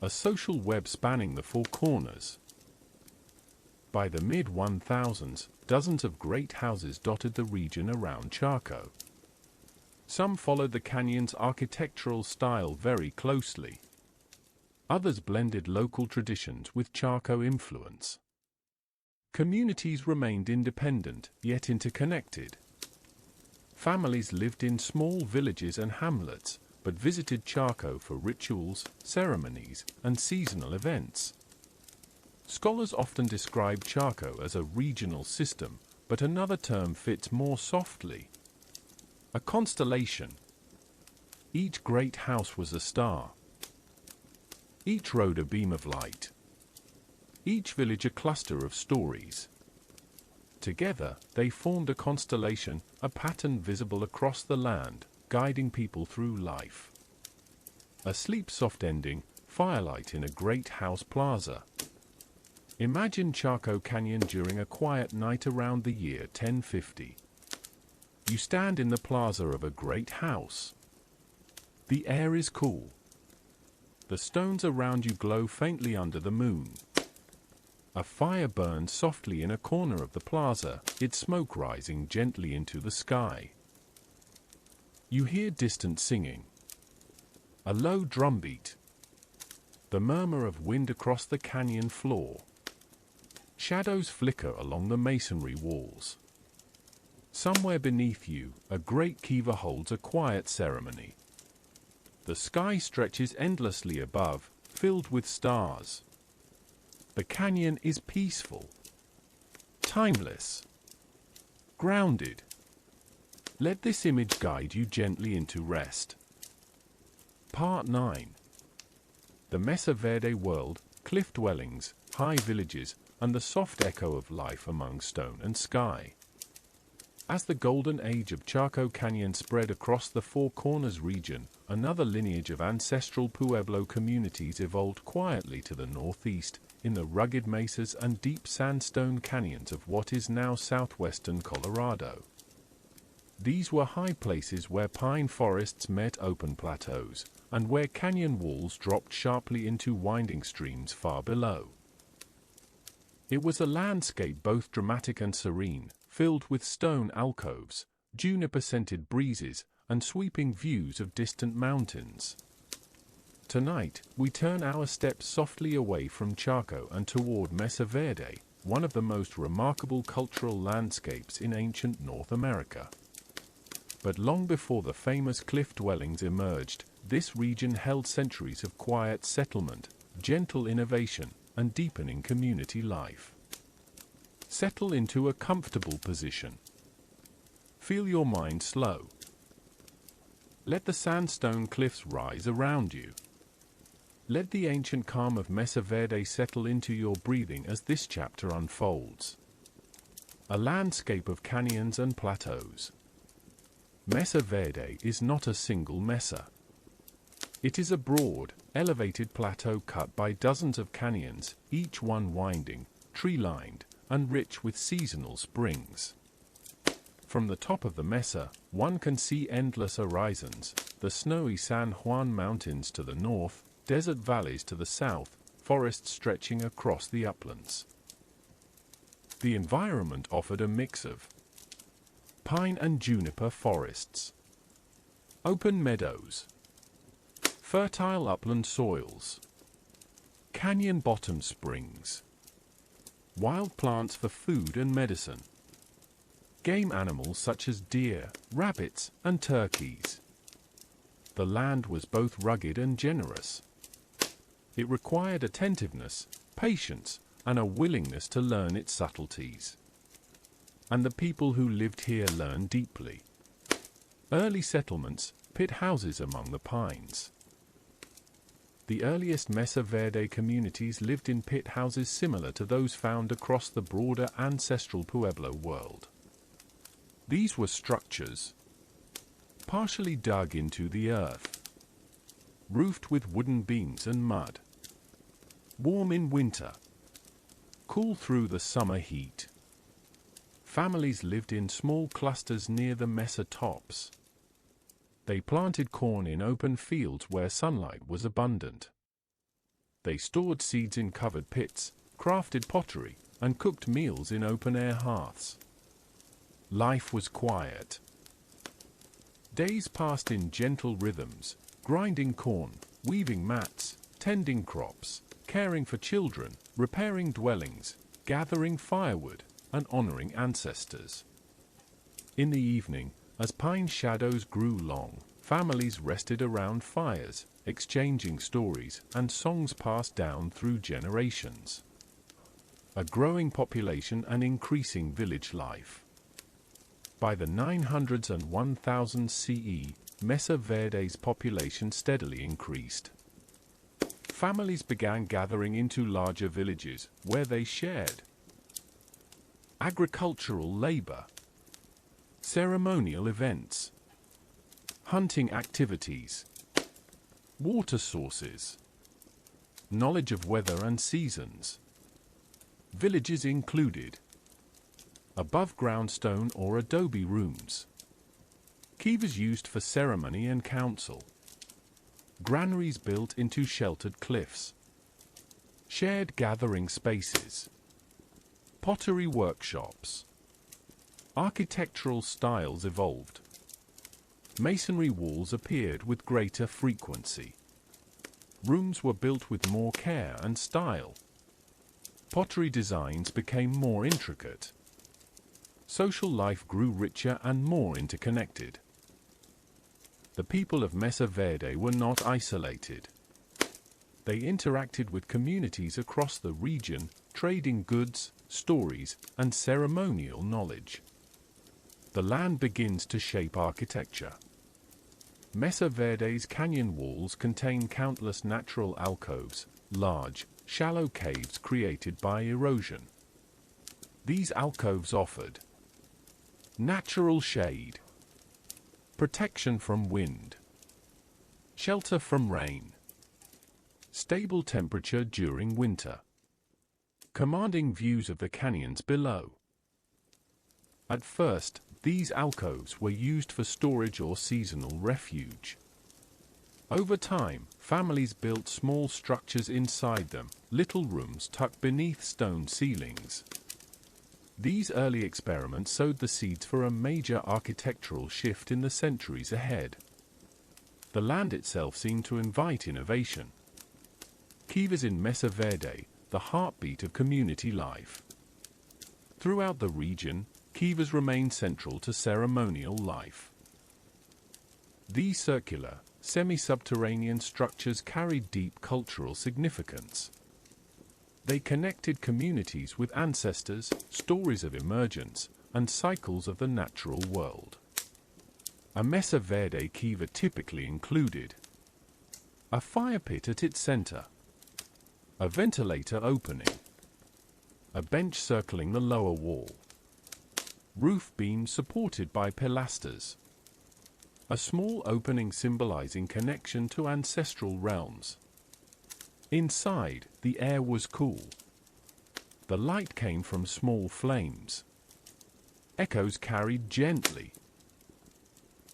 A social web spanning the four corners. By the mid-1000s, dozens of great houses dotted the region around Chaco. Some followed the canyon's architectural style very closely. Others blended local traditions with Chaco influence. Communities remained independent, yet interconnected. Families lived in small villages and hamlets, but visited Chaco for rituals, ceremonies, and seasonal events. Scholars often describe Chaco as a regional system, but another term fits more softly. A constellation. Each great house was a star. Each road a beam of light. Each village a cluster of stories. Together, they formed a constellation, a pattern visible across the land, guiding people through life. A sleep-soft ending, firelight in a great house plaza. Imagine Chaco Canyon during a quiet night around the year 1050. You stand in the plaza of a great house. The air is cool. The stones around you glow faintly under the moon. A fire burns softly in a corner of the plaza, its smoke rising gently into the sky. You hear distant singing. A low drumbeat. The murmur of wind across the canyon floor. Shadows flicker along the masonry walls. Somewhere beneath you, a great kiva holds a quiet ceremony. The sky stretches endlessly above, filled with stars. The canyon is peaceful, timeless, grounded. Let this image guide you gently into rest. Part 9. The Mesa Verde world, cliff dwellings, high villages, and the soft echo of life among stone and sky. As the golden age of Chaco Canyon spread across the Four Corners region, another lineage of ancestral Pueblo communities evolved quietly to the northeast, in the rugged mesas and deep sandstone canyons of what is now southwestern Colorado. These were high places where pine forests met open plateaus, and where canyon walls dropped sharply into winding streams far below. It was a landscape both dramatic and serene, filled with stone alcoves, juniper-scented breezes, and sweeping views of distant mountains. Tonight, we turn our steps softly away from Chaco and toward Mesa Verde, one of the most remarkable cultural landscapes in ancient North America. But long before the famous cliff dwellings emerged, this region held centuries of quiet settlement, gentle innovation, and deepening community life. Settle into a comfortable position. Feel your mind slow. Let the sandstone cliffs rise around you. Let the ancient calm of Mesa Verde settle into your breathing as this chapter unfolds. A landscape of canyons and plateaus. Mesa Verde is not a single mesa. It is a broad, elevated plateau cut by dozens of canyons, each one winding, tree-lined, and rich with seasonal springs. From the top of the mesa, one can see endless horizons, the snowy San Juan Mountains to the north, desert valleys to the south, forests stretching across the uplands. The environment offered a mix of pine and juniper forests, open meadows, fertile upland soils, canyon-bottom springs, wild plants for food and medicine, game animals such as deer, rabbits, and turkeys. The land was both rugged and generous. It required attentiveness, patience, and a willingness to learn its subtleties. And the people who lived here learned deeply. Early settlements, pit houses among the pines. The earliest Mesa Verde communities lived in pit houses similar to those found across the broader ancestral Pueblo world. These were structures partially dug into the earth, roofed with wooden beams and mud, warm in winter, cool through the summer heat. Families lived in small clusters near the mesa tops. They planted corn in open fields where sunlight was abundant. They stored seeds in covered pits, crafted pottery, and cooked meals in open-air hearths. Life was quiet. Days passed in gentle rhythms, grinding corn, weaving mats, tending crops, caring for children, repairing dwellings, gathering firewood, and honoring ancestors. In the evening, as pine shadows grew long, families rested around fires, exchanging stories and songs passed down through generations. A growing population and increasing village life. By the 900s and 1000 CE, Mesa Verde's population steadily increased. Families began gathering into larger villages, where they shared agricultural labor, ceremonial events, hunting activities, water sources, knowledge of weather and seasons. Villages included above-ground stone or adobe rooms, kivas used for ceremony and council, granaries built into sheltered cliffs, shared gathering spaces, pottery workshops. Architectural styles evolved. Masonry walls appeared with greater frequency. Rooms were built with more care and style. Pottery designs became more intricate. Social life grew richer and more interconnected. The people of Mesa Verde were not isolated. They interacted with communities across the region, trading goods, stories, and ceremonial knowledge. The land begins to shape architecture. Mesa Verde's canyon walls contain countless natural alcoves, large, shallow caves created by erosion. These alcoves offered natural shade, protection from wind, shelter from rain, stable temperature during winter, commanding views of the canyons below. At first, these alcoves were used for storage or seasonal refuge. Over time, families built small structures inside them, little rooms tucked beneath stone ceilings. These early experiments sowed the seeds for a major architectural shift in the centuries ahead. The land itself seemed to invite innovation. Kivas in Mesa Verde, the heartbeat of community life. Throughout the region, kivas remain central to ceremonial life. These circular, semi-subterranean structures carried deep cultural significance. They connected communities with ancestors, stories of emergence, and cycles of the natural world. A Mesa Verde kiva typically included a fire pit at its center, a ventilator opening, a bench circling the lower wall, roof beams supported by pilasters, a small opening symbolizing connection to ancestral realms. Inside, the air was cool. The light came from small flames. Echoes carried gently.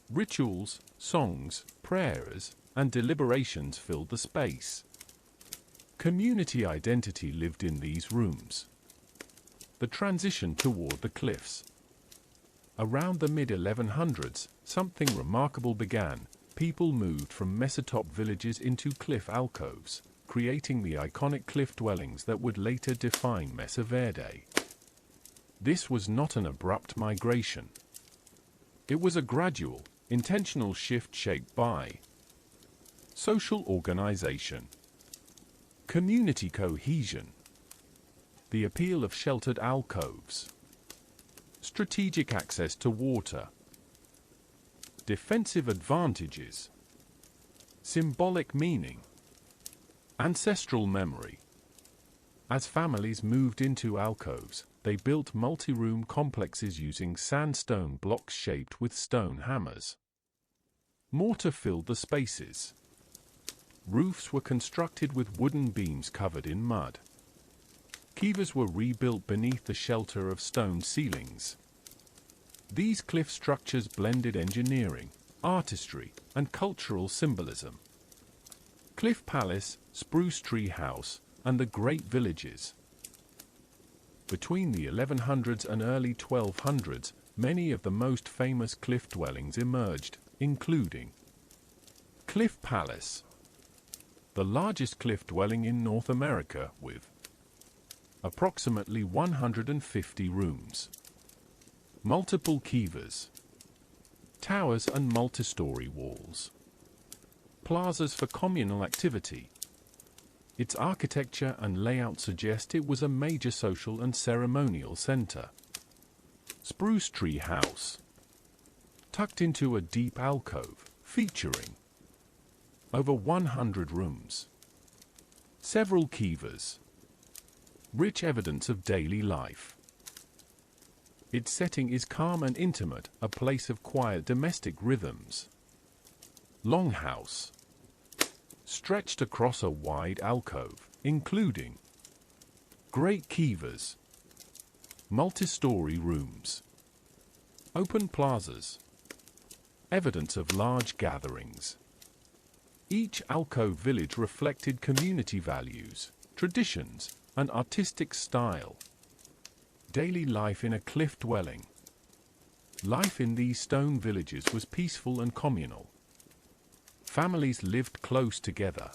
Rituals, songs, prayers, and deliberations filled the space. Community identity lived in these rooms. The transition toward the cliffs. Around the mid-1100s, something remarkable began. People moved from mesatop villages into cliff alcoves, creating the iconic cliff dwellings that would later define Mesa Verde. This was not an abrupt migration. It was a gradual, intentional shift shaped by social organization, community cohesion, the appeal of sheltered alcoves, strategic access to water, defensive advantages, symbolic meaning, ancestral memory. As families moved into alcoves, they built multi-room complexes using sandstone blocks shaped with stone hammers. Mortar filled the spaces. Roofs were constructed with wooden beams covered in mud. Kivas were rebuilt beneath the shelter of stone ceilings. These cliff structures blended engineering, artistry, and cultural symbolism. Cliff Palace, Spruce Tree House, and the Great Villages. Between the 1100s and early 1200s, many of the most famous cliff dwellings emerged, including Cliff Palace, the largest cliff dwelling in North America with approximately 150 rooms, multiple kivas, towers and multi-story walls, plazas for communal activity. Its architecture and layout suggest it was a major social and ceremonial center. Spruce Tree House, tucked into a deep alcove, featuring over 100 rooms, several kivas, rich evidence of daily life. Its setting is calm and intimate, a place of quiet domestic rhythms. Longhouse, stretched across a wide alcove, including great kivas, multi-story rooms, open plazas, evidence of large gatherings. Each alcove village reflected community values, traditions, and artistic style. Daily life in a cliff dwelling. Life in these stone villages was peaceful and communal. Families lived close together.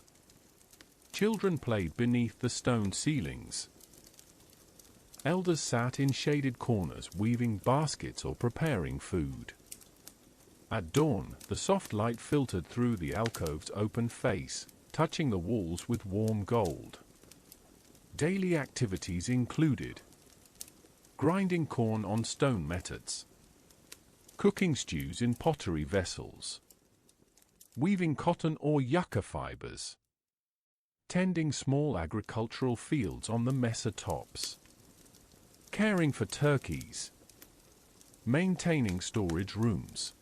Children played beneath the stone ceilings. Elders sat in shaded corners weaving baskets or preparing food. At dawn, the soft light filtered through the alcove's open face, touching the walls with warm gold. Daily activities included grinding corn on stone methods, cooking stews in pottery vessels, weaving cotton or yucca fibers, tending small agricultural fields on the mesa tops, caring for turkeys, maintaining storage rooms,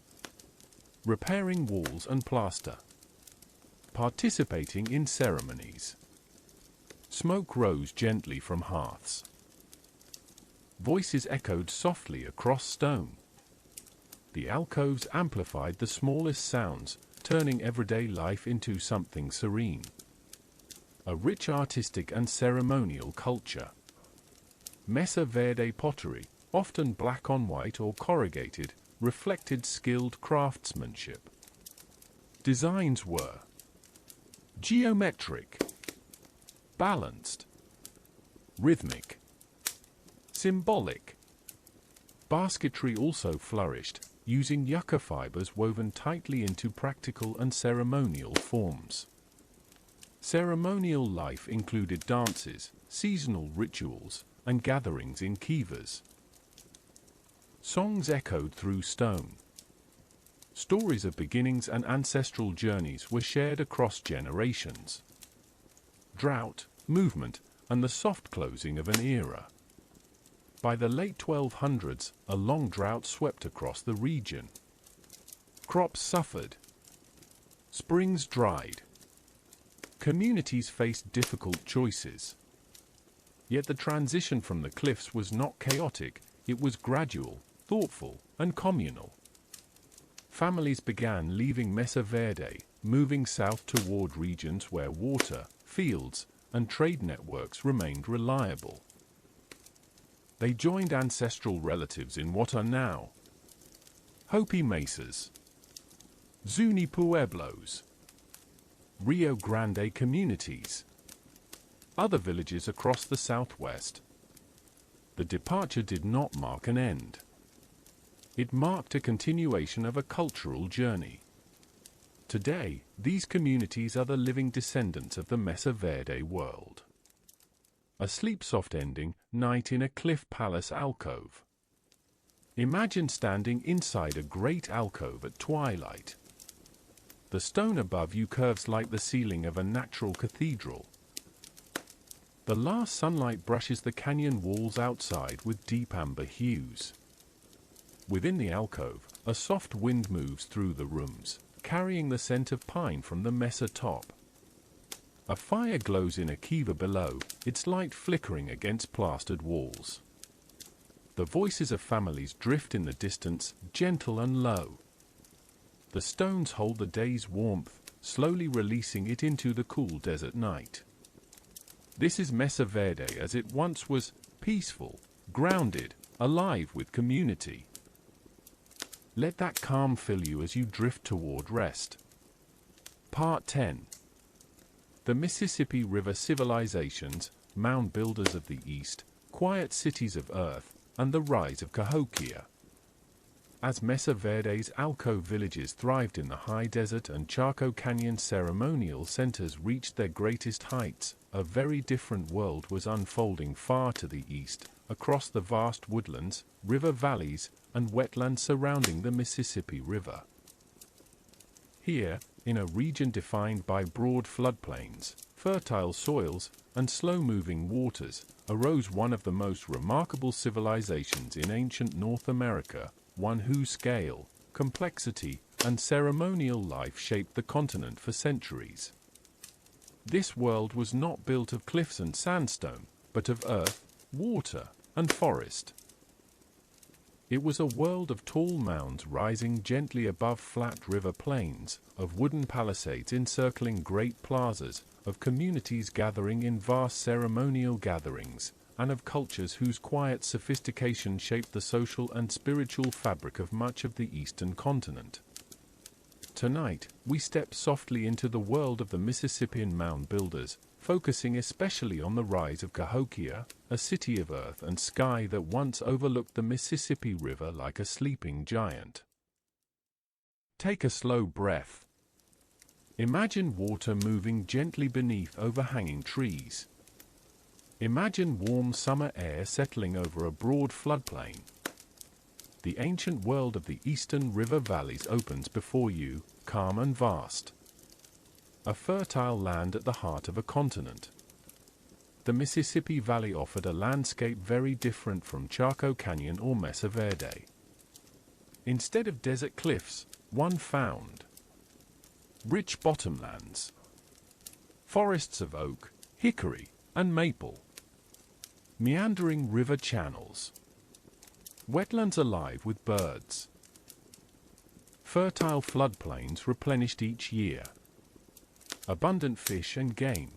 repairing walls and plaster, participating in ceremonies. Smoke rose gently from hearths. Voices echoed softly across stone. The alcoves amplified the smallest sounds, turning everyday life into something serene. A rich artistic and ceremonial culture. Mesa Verde pottery, often black on white or corrugated, reflected skilled craftsmanship. Designs were geometric, balanced, rhythmic, symbolic. Basketry also flourished, using yucca fibers woven tightly into practical and ceremonial forms. Ceremonial life included dances, seasonal rituals, and gatherings in kivas. Songs echoed through stone. Stories of beginnings and ancestral journeys were shared across generations. Drought, movement, and the soft closing of an era. By the late 1200s, a long drought swept across the region. Crops suffered. Springs dried. Communities faced difficult choices. Yet the transition from the cliffs was not chaotic, it was gradual, thoughtful, and communal. Families began leaving Mesa Verde, moving south toward regions where water, fields, and trade networks remained reliable. They joined ancestral relatives in what are now Hopi Mesas, Zuni Pueblos, Rio Grande communities, other villages across the southwest. The departure did not mark an end. It marked a continuation of a cultural journey. Today, these communities are the living descendants of the Mesa Verde world. A sleep-soft ending, night in a cliff palace alcove. Imagine standing inside a great alcove at twilight. The stone above you curves like the ceiling of a natural cathedral. The last sunlight brushes the canyon walls outside with deep amber hues. Within the alcove, a soft wind moves through the rooms, carrying the scent of pine from the mesa top. A fire glows in a kiva below, its light flickering against plastered walls. The voices of families drift in the distance, gentle and low. The stones hold the day's warmth, slowly releasing it into the cool desert night. This is Mesa Verde as it once was, peaceful, grounded, alive with community. Let that calm fill you as you drift toward rest. Part 10. The Mississippi River Civilizations, Mound Builders of the East, Quiet Cities of Earth, and the Rise of Cahokia. As Mesa Verde's alcove villages thrived in the high desert and Chaco Canyon ceremonial centers reached their greatest heights, a very different world was unfolding far to the east, across the vast woodlands, river valleys, and wetlands surrounding the Mississippi River. Here, in a region defined by broad floodplains, fertile soils, and slow-moving waters, arose one of the most remarkable civilizations in ancient North America, one whose scale, complexity, and ceremonial life shaped the continent for centuries. This world was not built of cliffs and sandstone, but of earth, water, and forest. It was a world of tall mounds rising gently above flat river plains, of wooden palisades encircling great plazas, of communities gathering in vast ceremonial gatherings, and of cultures whose quiet sophistication shaped the social and spiritual fabric of much of the eastern continent. Tonight, we step softly into the world of the Mississippian mound builders, focusing especially on the rise of Cahokia, a city of earth and sky that once overlooked the Mississippi River like a sleeping giant. Take a slow breath. Imagine water moving gently beneath overhanging trees. Imagine warm summer air settling over a broad floodplain. The ancient world of the eastern river valleys opens before you, calm and vast. A fertile land at the heart of a continent. The Mississippi Valley offered a landscape very different from Chaco Canyon or Mesa Verde. Instead of desert cliffs, one found rich bottomlands, forests of oak, hickory, and maple, meandering river channels, wetlands alive with birds, fertile floodplains replenished each year, abundant fish and game.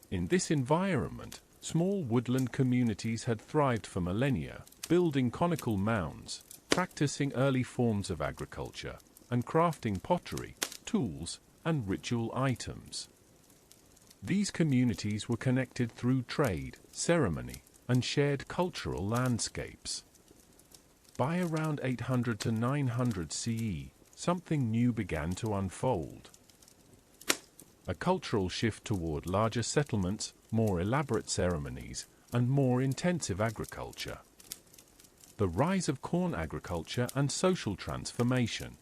In this environment, small woodland communities had thrived for millennia, building conical mounds, practicing early forms of agriculture, and crafting pottery, tools, and ritual items. These communities were connected through trade, ceremony, and shared cultural landscapes. By around 800 to 900 CE, something new began to unfold. A cultural shift toward larger settlements, more elaborate ceremonies, and more intensive agriculture. The rise of corn agriculture and social transformation.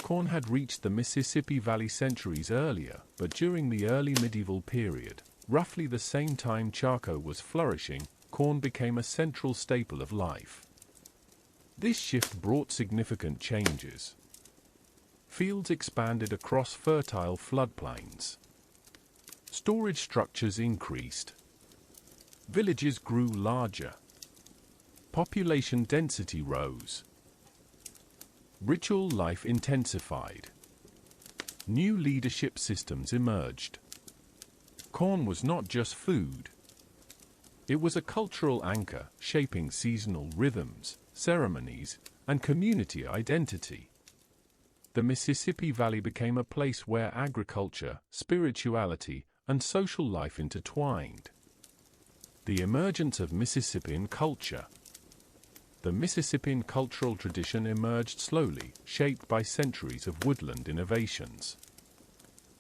Corn had reached the Mississippi Valley centuries earlier, but during the early medieval period, roughly the same time Chaco was flourishing, corn became a central staple of life. This shift brought significant changes. Fields expanded across fertile floodplains. Storage structures increased. Villages grew larger. Population density rose. Ritual life intensified. New leadership systems emerged. Corn was not just food. It was a cultural anchor, shaping seasonal rhythms, ceremonies, and community identity. The Mississippi Valley became a place where agriculture, spirituality, and social life intertwined. The emergence of Mississippian culture. The Mississippian cultural tradition emerged slowly, shaped by centuries of woodland innovations.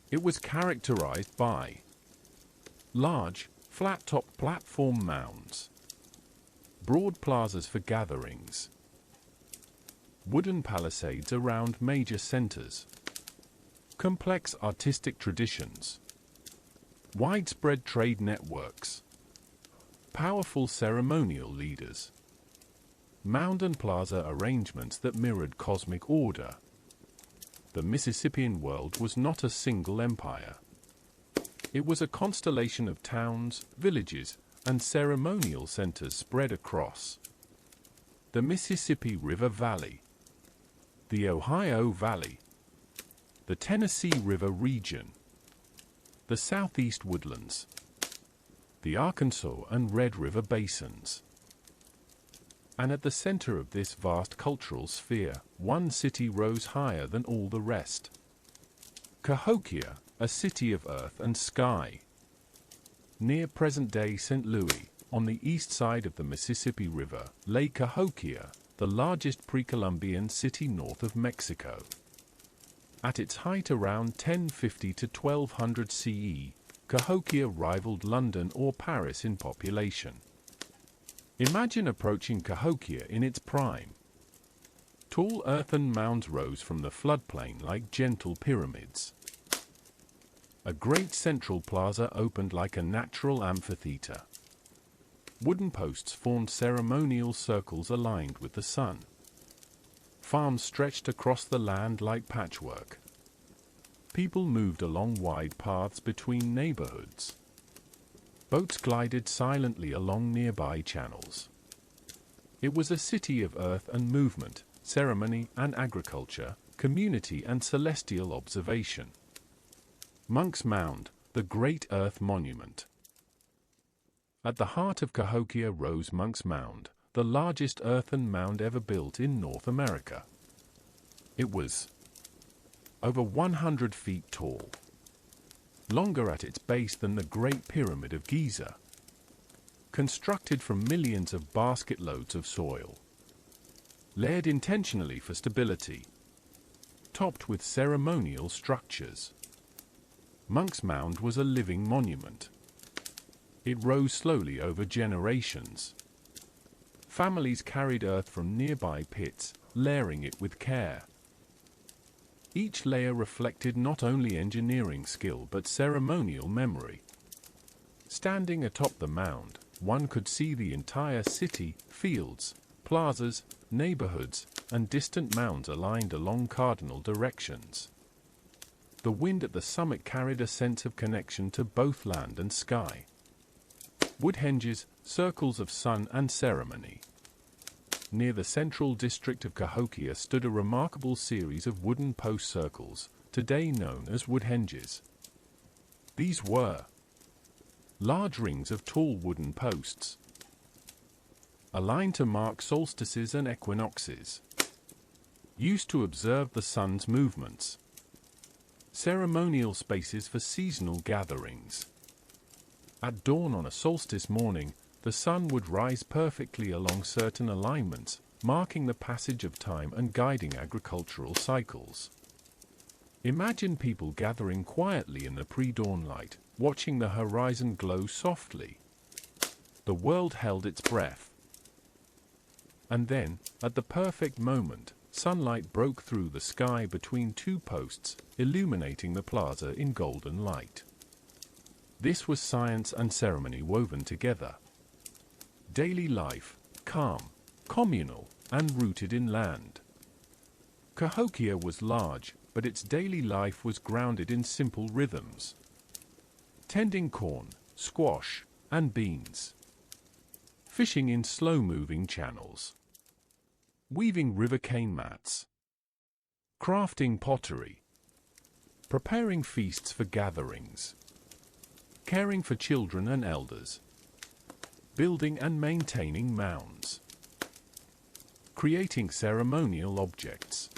It was characterized by large, flat-top platform mounds, broad plazas for gatherings, wooden palisades around major centers, complex artistic traditions, widespread trade networks, powerful ceremonial leaders, mound and plaza arrangements that mirrored cosmic order. The Mississippian world was not a single empire. It was a constellation of towns, villages, and ceremonial centers spread across the Mississippi River Valley, the Ohio Valley, the Tennessee River region, the Southeast Woodlands, the Arkansas and Red River basins. And at the center of this vast cultural sphere, one city rose higher than all the rest. Cahokia, a city of earth and sky. Near present-day St. Louis, on the east side of the Mississippi River, lay Cahokia, the largest pre-Columbian city north of Mexico. At its height around 1050 to 1200 CE, Cahokia rivaled London or Paris in population. Imagine approaching Cahokia in its prime. Tall earthen mounds rose from the floodplain like gentle pyramids. A great central plaza opened like a natural amphitheater. Wooden posts formed ceremonial circles aligned with the sun. Farms stretched across the land like patchwork. People moved along wide paths between neighborhoods. Boats glided silently along nearby channels. It was a city of earth and movement, ceremony and agriculture, community and celestial observation. Monk's Mound, the Great Earth Monument. At the heart of Cahokia rose Monk's Mound, the largest earthen mound ever built in North America. It was over 100 feet tall, longer at its base than the Great Pyramid of Giza, constructed from millions of basket loads of soil, layered intentionally for stability, topped with ceremonial structures. Monk's Mound was a living monument. It rose slowly over generations. Families carried earth from nearby pits, layering it with care. Each layer reflected not only engineering skill but ceremonial memory. Standing atop the mound, one could see the entire city, fields, plazas, neighborhoods, and distant mounds aligned along cardinal directions. The wind at the summit carried a sense of connection to both land and sky. Wood henges, circles of sun and ceremony. Near the central district of Cahokia stood a remarkable series of wooden post circles, today known as wood henges. These were large rings of tall wooden posts, aligned to mark solstices and equinoxes, used to observe the sun's movements. Ceremonial spaces for seasonal gatherings. At dawn on a solstice morning, the sun would rise perfectly along certain alignments, marking the passage of time and guiding agricultural cycles. Imagine people gathering quietly in the pre-dawn light, watching the horizon glow softly. The world held its breath. And then, at the perfect moment, sunlight broke through the sky between two posts, illuminating the plaza in golden light. This was science and ceremony woven together. Daily life, calm, communal, and rooted in land. Cahokia was large, but its daily life was grounded in simple rhythms. Tending corn, squash, and beans. Fishing in slow-moving channels. Weaving river cane mats. Crafting pottery. Preparing feasts for gatherings. Caring for children and elders. Building and maintaining mounds. Creating ceremonial objects.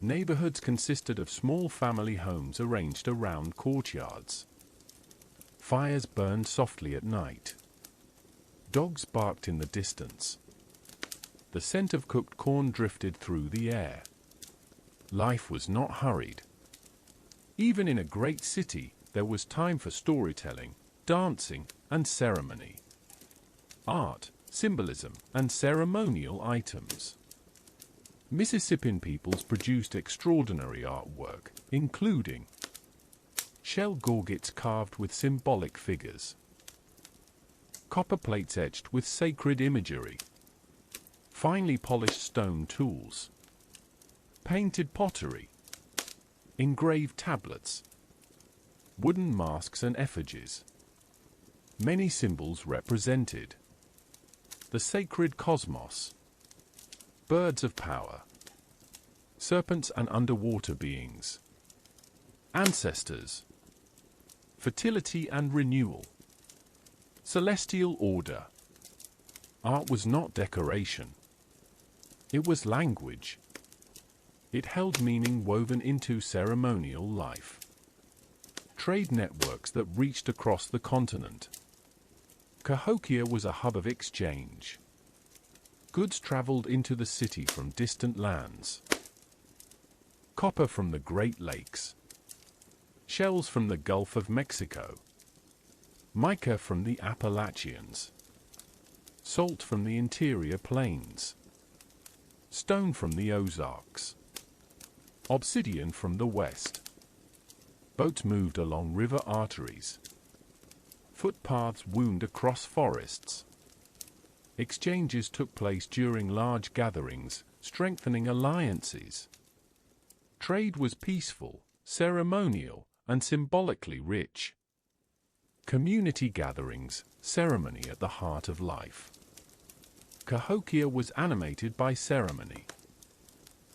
Neighborhoods consisted of small family homes arranged around courtyards. Fires burned softly at night. Dogs barked in the distance. The scent of cooked corn drifted through the air. Life was not hurried. Even in a great city, there was time for storytelling, dancing, and ceremony. Art, symbolism, and ceremonial items. Mississippian peoples produced extraordinary artwork, including shell gorgets carved with symbolic figures, copper plates etched with sacred imagery, finely polished stone tools, painted pottery, engraved tablets, wooden masks and effigies. Many symbols represented the sacred cosmos, birds of power, serpents and underwater beings, ancestors, fertility and renewal, celestial order. Art was not decoration. It was language. It held meaning woven into ceremonial life. Trade networks that reached across the continent. Cahokia was a hub of exchange. Goods traveled into the city from distant lands. Copper from the Great Lakes. Shells from the Gulf of Mexico. Mica from the Appalachians. Salt from the interior plains. Stone from the Ozarks. Obsidian from the west. Boats moved along river arteries. Footpaths wound across forests. Exchanges took place during large gatherings, strengthening alliances. Trade was peaceful, ceremonial, and symbolically rich. Community gatherings, ceremony at the heart of life. Cahokia was animated by ceremony.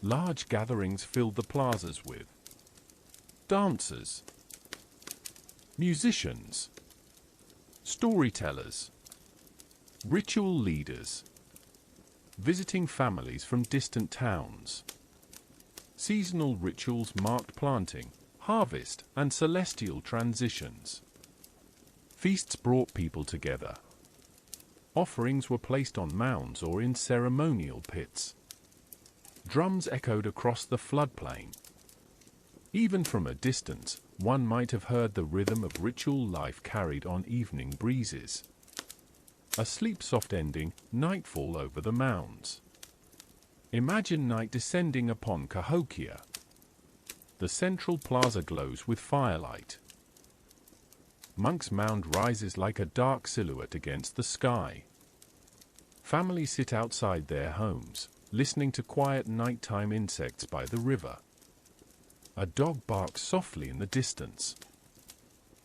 Large gatherings filled the plazas with dancers, musicians, storytellers, ritual leaders, visiting families from distant towns. Seasonal rituals marked planting, harvest, and celestial transitions. Feasts brought people together. Offerings were placed on mounds or in ceremonial pits. Drums echoed across the floodplain. Even from a distance, one might have heard the rhythm of ritual life carried on evening breezes. A sleep-soft ending, nightfall over the mounds. Imagine night descending upon Cahokia. The central plaza glows with firelight. Monk's Mound rises like a dark silhouette against the sky. Families sit outside their homes, listening to quiet nighttime insects by the river. A dog barks softly in the distance.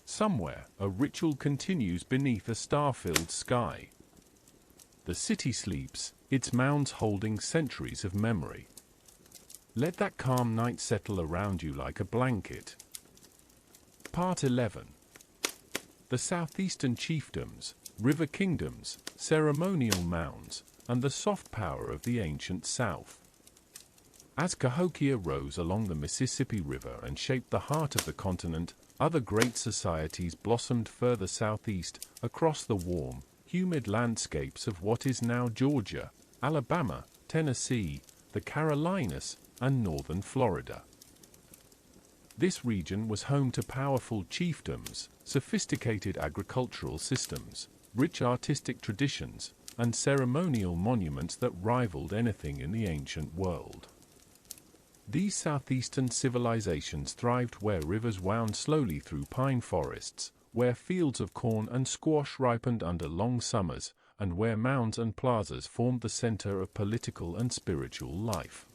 Somewhere, a ritual continues beneath a star-filled sky. The city sleeps, its mounds holding centuries of memory. Let that calm night settle around you like a blanket. Part 11. The Southeastern Chiefdoms, River Kingdoms, Ceremonial Mounds, and the Soft Power of the Ancient South. As Cahokia rose along the Mississippi River and shaped the heart of the continent, other great societies blossomed further southeast, across the warm, humid landscapes of what is now Georgia, Alabama, Tennessee, the Carolinas, and northern Florida. This region was home to powerful chiefdoms, sophisticated agricultural systems, rich artistic traditions, and ceremonial monuments that rivaled anything in the ancient world. These southeastern civilizations thrived where rivers wound slowly through pine forests, where fields of corn and squash ripened under long summers, and where mounds and plazas formed the center of political and spiritual life.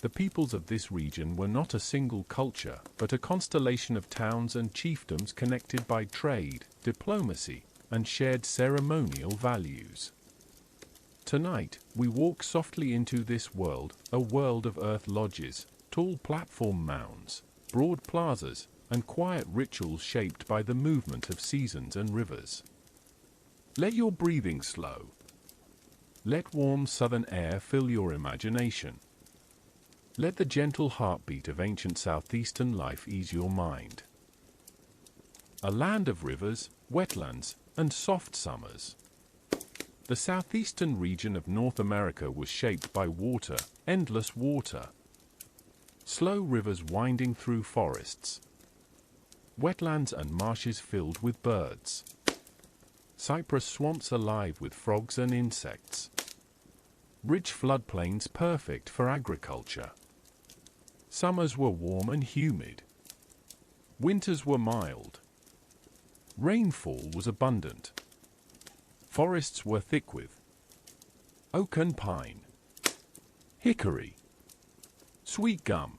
The peoples of this region were not a single culture, but a constellation of towns and chiefdoms connected by trade, diplomacy, and shared ceremonial values. Tonight, we walk softly into this world, a world of earth lodges, tall platform mounds, broad plazas, and quiet rituals shaped by the movement of seasons and rivers. Let your breathing slow. Let warm southern air fill your imagination. Let the gentle heartbeat of ancient southeastern life ease your mind. A land of rivers, wetlands, and soft summers. The southeastern region of North America was shaped by water, endless water. Slow rivers winding through forests. Wetlands and marshes filled with birds. Cypress swamps alive with frogs and insects. Rich floodplains perfect for agriculture. Summers were warm and humid. Winters were mild. Rainfall was abundant. Forests were thick with oak and pine, hickory, sweet gum,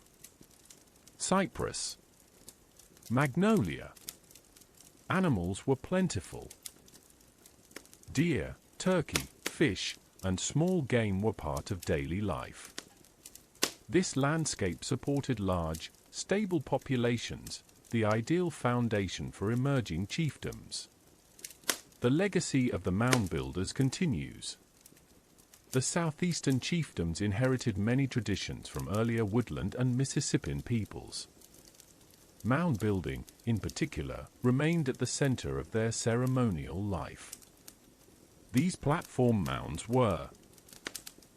cypress, magnolia. Animals were plentiful. Deer, turkey, fish, and small game were part of daily life. This landscape supported large, stable populations, the ideal foundation for emerging chiefdoms. The legacy of the mound builders continues. The southeastern chiefdoms inherited many traditions from earlier woodland and Mississippian peoples. Mound building, in particular, remained at the center of their ceremonial life. These platform mounds were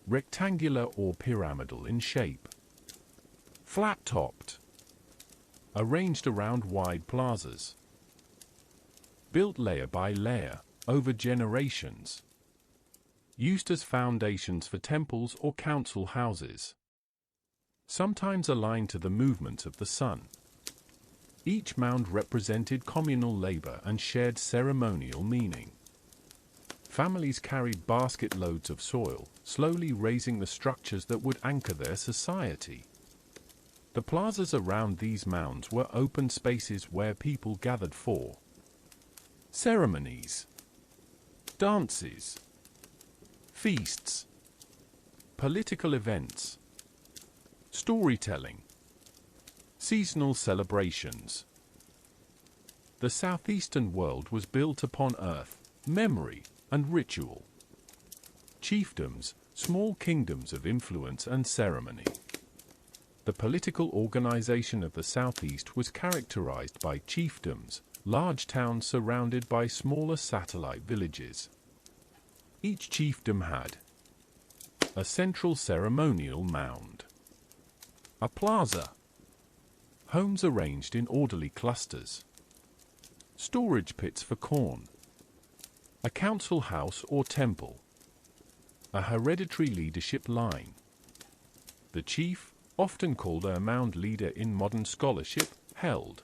rectangular or pyramidal in shape, flat-topped, arranged around wide plazas, built layer by layer, over generations, used as foundations for temples or council houses, sometimes aligned to the movements of the sun. Each mound represented communal labor and shared ceremonial meaning. Families carried basket loads of soil, slowly raising the structures that would anchor their society. The plazas around these mounds were open spaces where people gathered for ceremonies, dances, feasts, political events, storytelling, seasonal celebrations. The southeastern world was built upon earth, memory, and ritual. Chiefdoms, small kingdoms of influence and ceremony. The political organization of the southeast was characterized by chiefdoms, large towns surrounded by smaller satellite villages. Each chiefdom had a central ceremonial mound, a plaza, homes arranged in orderly clusters, storage pits for corn, a council house or temple, a hereditary leadership line. The chief, often called a mound leader in modern scholarship, held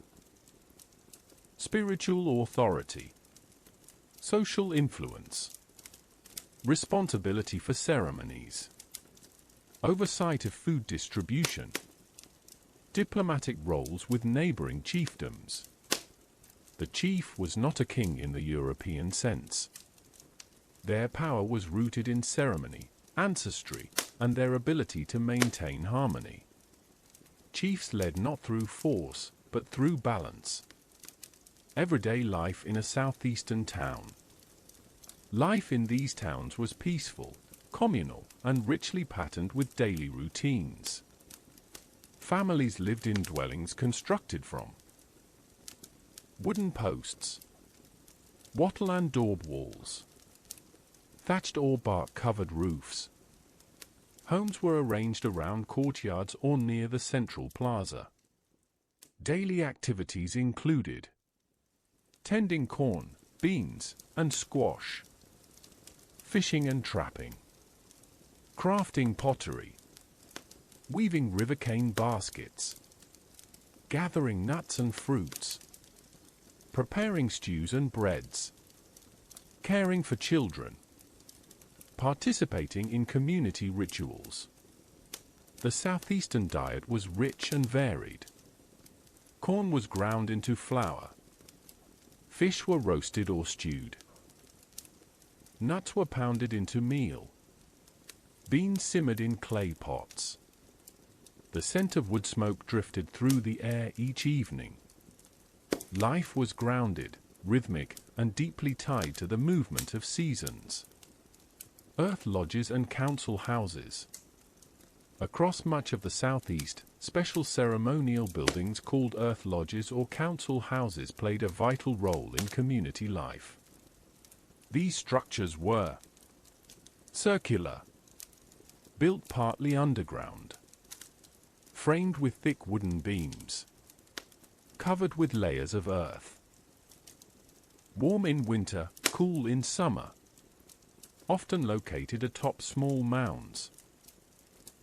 spiritual authority, social influence, responsibility for ceremonies, oversight of food distribution, diplomatic roles with neighboring chiefdoms. The chief was not a king in the European sense. Their power was rooted in ceremony, ancestry, and their ability to maintain harmony. Chiefs led not through force, but through balance. Everyday life in a southeastern town. Life in these towns was peaceful, communal, and richly patterned with daily routines. Families lived in dwellings constructed from wooden posts, wattle and daub walls, thatched or bark-covered roofs. Homes were arranged around courtyards or near the central plaza. Daily activities included tending corn, beans, and squash, fishing and trapping, crafting pottery, weaving river cane baskets, gathering nuts and fruits, preparing stews and breads, caring for children, participating in community rituals. The southeastern diet was rich and varied. Corn was ground into flour. Fish were roasted or stewed. Nuts were pounded into meal. Beans simmered in clay pots. The scent of wood smoke drifted through the air each evening. Life was grounded, rhythmic, and deeply tied to the movement of seasons. Earth lodges and council houses. Across much of the southeast, special ceremonial buildings called earth lodges or council houses played a vital role in community life. These structures were circular, built partly underground, framed with thick wooden beams, covered with layers of earth. Warm in winter, cool in summer. Often located atop small mounds.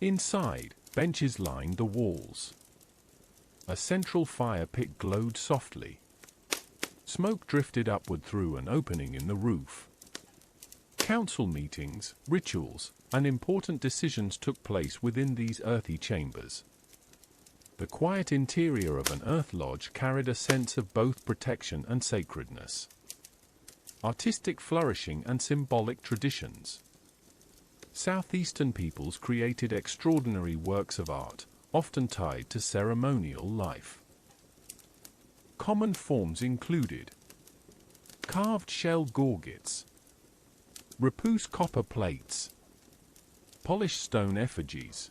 Inside, benches lined the walls. A central fire pit glowed softly. Smoke drifted upward through an opening in the roof. Council meetings, rituals, and important decisions took place within these earthy chambers. The quiet interior of an earth lodge carried a sense of both protection and sacredness. Artistic flourishing and symbolic traditions. Southeastern peoples created extraordinary works of art, often tied to ceremonial life. Common forms included carved shell gorgets, repousse copper plates, polished stone effigies,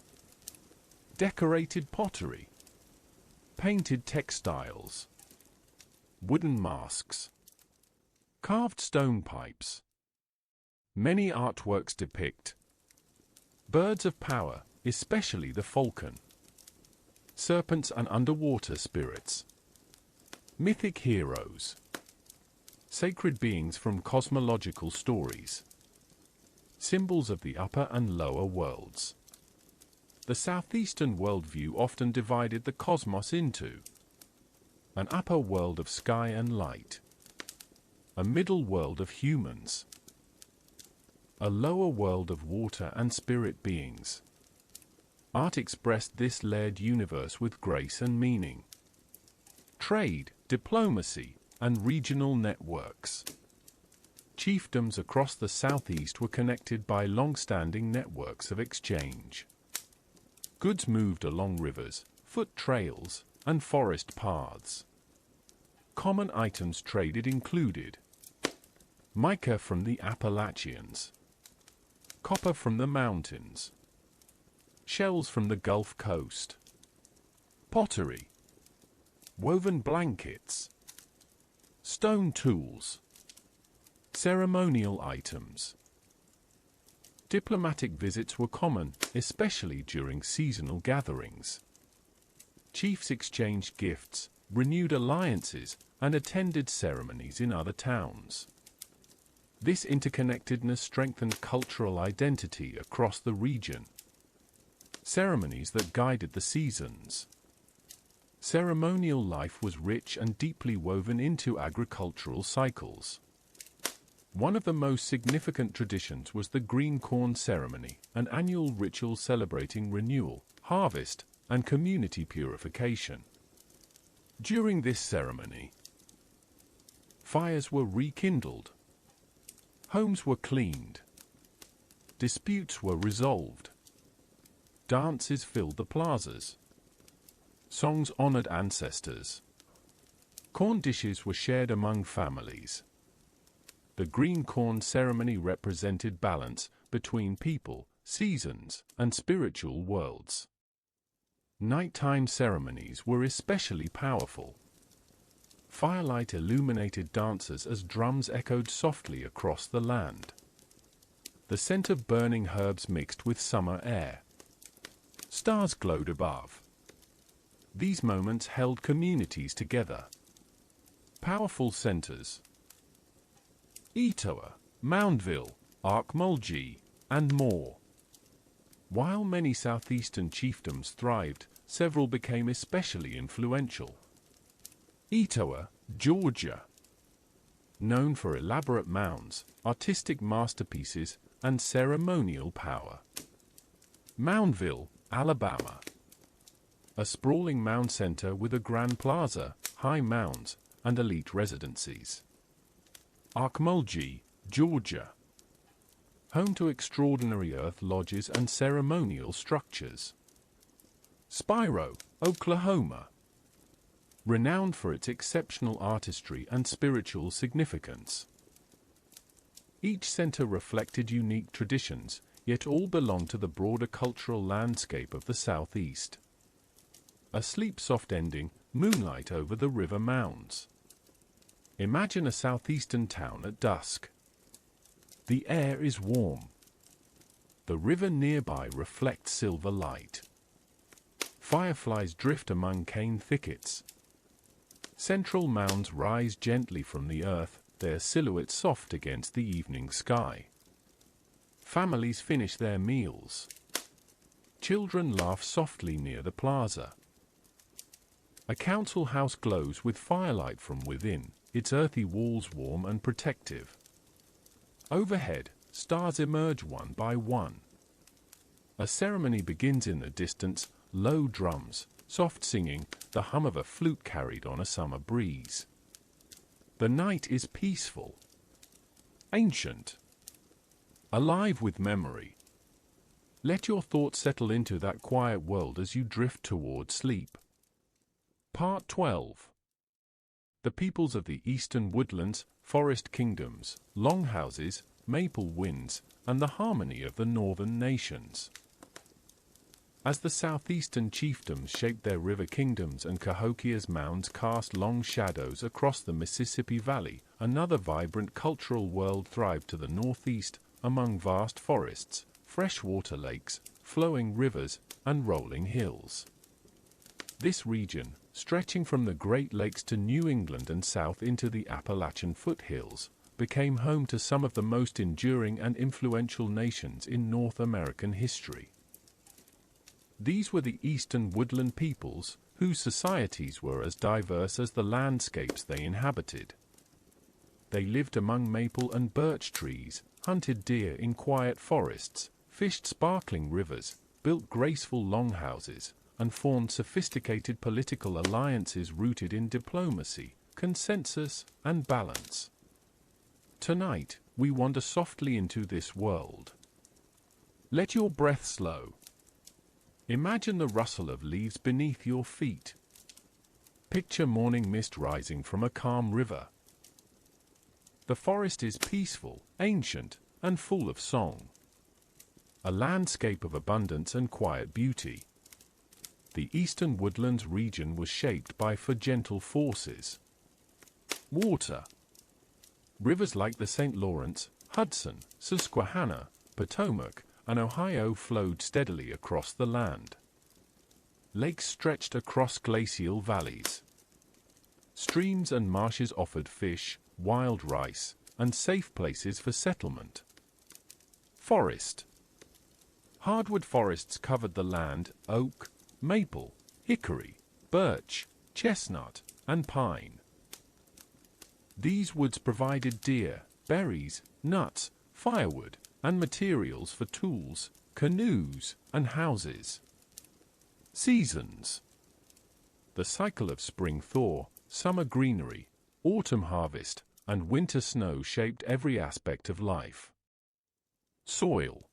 decorated pottery, painted textiles, wooden masks, carved stone pipes. Many artworks depict birds of power, especially the falcon, serpents and underwater spirits, mythic heroes, sacred beings from cosmological stories, symbols of the upper and lower worlds. The southeastern worldview often divided the cosmos into an upper world of sky and light, a middle world of humans, a lower world of water and spirit beings. Art expressed this layered universe with grace and meaning. Trade, diplomacy, and regional networks. Chiefdoms across the southeast were connected by long-standing networks of exchange. Goods moved along rivers, foot trails, and forest paths. Common items traded included mica from the Appalachians, copper from the mountains, shells from the Gulf Coast, pottery, woven blankets, stone tools, ceremonial items. Diplomatic visits were common, especially during seasonal gatherings. Chiefs exchanged gifts, renewed alliances, and attended ceremonies in other towns. This interconnectedness strengthened cultural identity across the region. Ceremonies that guided the seasons. Ceremonial life was rich and deeply woven into agricultural cycles. One of the most significant traditions was the green corn ceremony, an annual ritual celebrating renewal, harvest, and community purification. During this ceremony, fires were rekindled, homes were cleaned, disputes were resolved, dances filled the plazas, songs honored ancestors, corn dishes were shared among families. The green corn ceremony represented balance between people, seasons, and spiritual worlds. Nighttime ceremonies were especially powerful. Firelight illuminated dances as drums echoed softly across the land. The scent of burning herbs mixed with summer air. Stars glowed above. These moments held communities together. Powerful centers: Etowah, Moundville, Arcmulgee, and more. While many southeastern chiefdoms thrived, several became especially influential. Etowah, Georgia. Known for elaborate mounds, artistic masterpieces, and ceremonial power. Moundville, Alabama. A sprawling mound center with a grand plaza, high mounds, and elite residencies. Arcmulgee, Georgia. Home to extraordinary earth lodges and ceremonial structures. Spiro, Oklahoma. Renowned for its exceptional artistry and spiritual significance. Each center reflected unique traditions, yet all belonged to the broader cultural landscape of the Southeast. A sleep-soft ending, moonlight over the river mounds. Imagine a southeastern town at dusk. The air is warm. The river nearby reflects silver light. Fireflies drift among cane thickets. Central mounds rise gently from the earth, their silhouettes soft against the evening sky. Families finish their meals. Children laugh softly near the plaza. A council house glows with firelight from within, its earthy walls warm and protective. Overhead, stars emerge one by one. A ceremony begins in the distance, low drums, soft singing, the hum of a flute carried on a summer breeze. The night is peaceful, ancient, alive with memory. Let your thoughts settle into that quiet world as you drift toward sleep. Part 12. The peoples of the Eastern Woodlands, forest kingdoms, longhouses, maple winds, and the harmony of the northern nations. As the southeastern chiefdoms shaped their river kingdoms and Cahokia's mounds cast long shadows across the Mississippi Valley, another vibrant cultural world thrived to the northeast, among vast forests, freshwater lakes, flowing rivers, and rolling hills. This region, stretching from the Great Lakes to New England and south into the Appalachian foothills, became home to some of the most enduring and influential nations in North American history. These were the Eastern Woodland peoples, whose societies were as diverse as the landscapes they inhabited. They lived among maple and birch trees, hunted deer in quiet forests, fished sparkling rivers, built graceful longhouses, and formed sophisticated political alliances rooted in diplomacy, consensus, and balance. Tonight, we wander softly into this world. Let your breath slow. Imagine the rustle of leaves beneath your feet. Picture morning mist rising from a calm river. The forest is peaceful, ancient, and full of song. A landscape of abundance and quiet beauty. The Eastern Woodlands region was shaped by four gentle forces. Water. Rivers like the St. Lawrence, Hudson, Susquehanna, Potomac, and Ohio flowed steadily across the land. Lakes stretched across glacial valleys. Streams and marshes offered fish, wild rice, and safe places for settlement. Forest. Hardwood forests covered the land: oak, maple, hickory, birch, chestnut, and pine. These woods provided deer, berries, nuts, firewood, and materials for tools, canoes, and houses. Seasons. The cycle of spring thaw, summer greenery, autumn harvest, and winter snow shaped every aspect of life. Soil.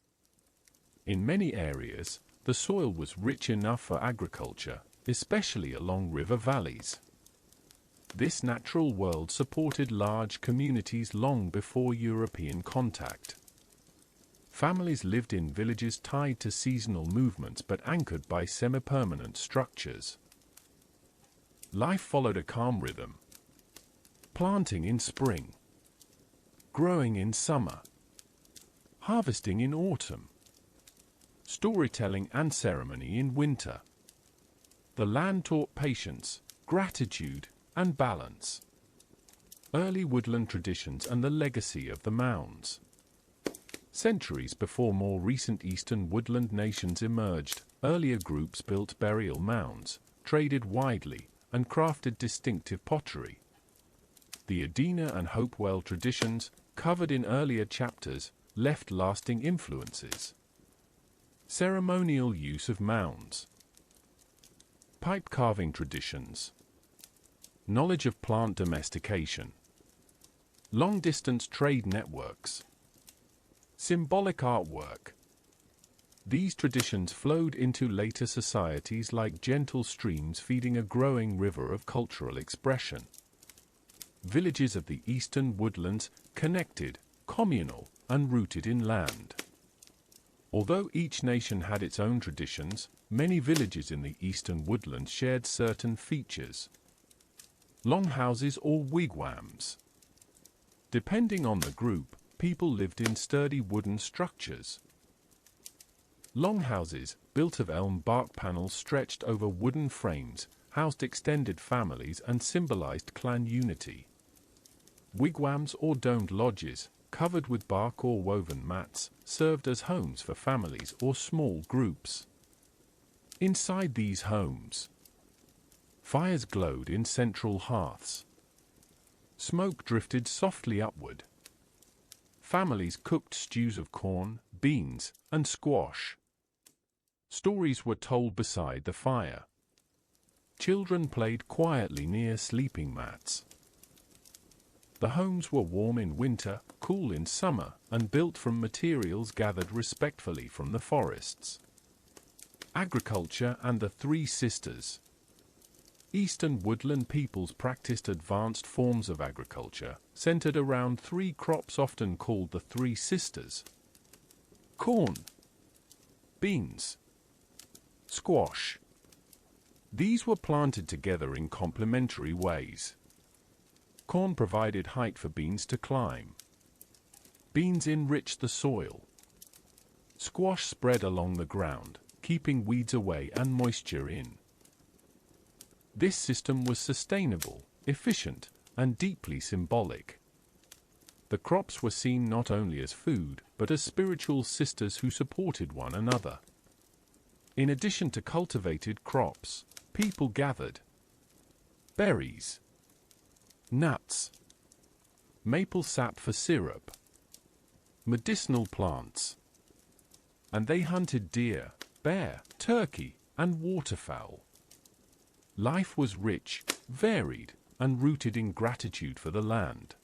In many areas, the soil was rich enough for agriculture, especially along river valleys. This natural world supported large communities long before European contact. Families lived in villages tied to seasonal movements but anchored by semi-permanent structures. Life followed a calm rhythm. Planting in spring. Growing in summer. Harvesting in autumn. Storytelling and ceremony in winter. The land taught patience, gratitude, and balance. Early woodland traditions and the legacy of the mounds. Centuries before more recent Eastern woodland nations emerged, earlier groups built burial mounds, traded widely, and crafted distinctive pottery. The Adena and Hopewell traditions, covered in earlier chapters, left lasting influences. Ceremonial use of mounds. Pipe carving traditions. Knowledge of plant domestication. Long-distance trade networks. Symbolic artwork. These traditions flowed into later societies like gentle streams feeding a growing river of cultural expression. Villages of the Eastern Woodlands, connected, communal, and rooted in land. Although each nation had its own traditions, many villages in the Eastern Woodlands shared certain features. Longhouses or wigwams. Depending on the group, people lived in sturdy wooden structures. Longhouses, built of elm bark panels stretched over wooden frames, housed extended families and symbolized clan unity. Wigwams or domed lodges, covered with bark or woven mats, served as homes for families or small groups. Inside these homes, fires glowed in central hearths. Smoke drifted softly upward. Families cooked stews of corn, beans, and squash. Stories were told beside the fire. Children played quietly near sleeping mats. The homes were warm in winter, cool in summer, and built from materials gathered respectfully from the forests. Agriculture and the Three Sisters. Eastern woodland peoples practiced advanced forms of agriculture, centered around three crops often called the Three Sisters: corn, beans, squash. These were planted together in complementary ways. Corn provided height for beans to climb. Beans enriched the soil. Squash spread along the ground, keeping weeds away and moisture in. This system was sustainable, efficient, and deeply symbolic. The crops were seen not only as food, but as spiritual sisters who supported one another. In addition to cultivated crops, people gathered berries, nuts, maple sap for syrup, medicinal plants, and they hunted deer, bear, turkey, and waterfowl. Life was rich, varied, and rooted in gratitude for the land.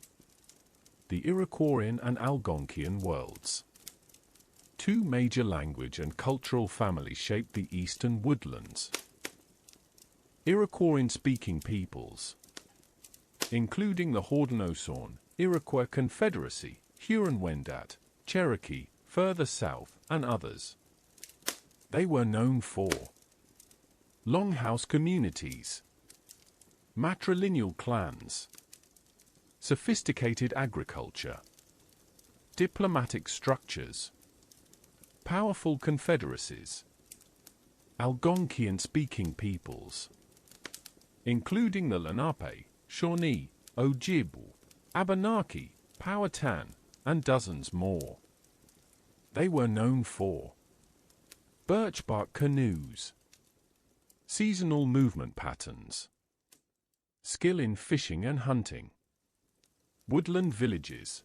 The Iroquoian and Algonquian worlds. Two major language and cultural families shaped the Eastern Woodlands. Iroquoian-speaking peoples, including the Haudenosaunee, Iroquois Confederacy, Huron-Wendat, Cherokee, further south, and others. They were known for longhouse communities, matrilineal clans, sophisticated agriculture, diplomatic structures, powerful confederacies. Algonquian-speaking peoples, including the Lenape, Shawnee, Ojibwe, Abenaki, Powhatan, and dozens more. They were known for birchbark canoes, seasonal movement patterns, skill in fishing and hunting, woodland villages,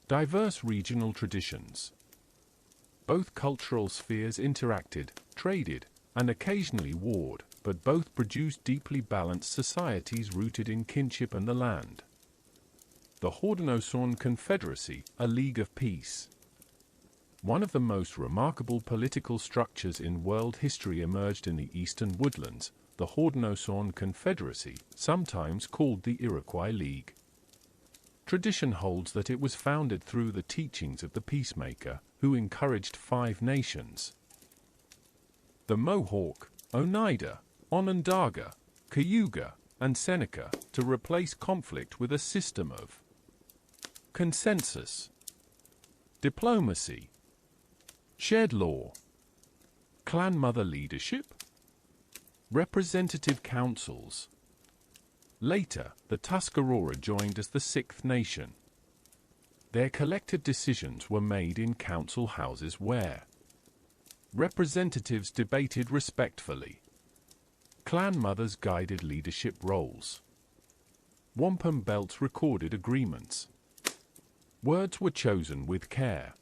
diverse regional traditions. Both cultural spheres interacted, traded, and occasionally warred, but both produced deeply balanced societies rooted in kinship and the land. The Haudenosaunee Confederacy, a league of peace. One of the most remarkable political structures in world history emerged in the Eastern Woodlands, the Haudenosaunee Confederacy, sometimes called the Iroquois League. Tradition holds that it was founded through the teachings of the peacemaker, who encouraged 5 nations: the Mohawk, Oneida, Onondaga, Cayuga, and Seneca, to replace conflict with a system of consensus, diplomacy, shared law, clan mother leadership, representative councils. Later, the Tuscarora joined as the 6th nation. Their collective decisions were made in council houses where representatives debated respectfully. Clan mothers guided leadership roles. Wampum belts recorded agreements. Words were chosen with care.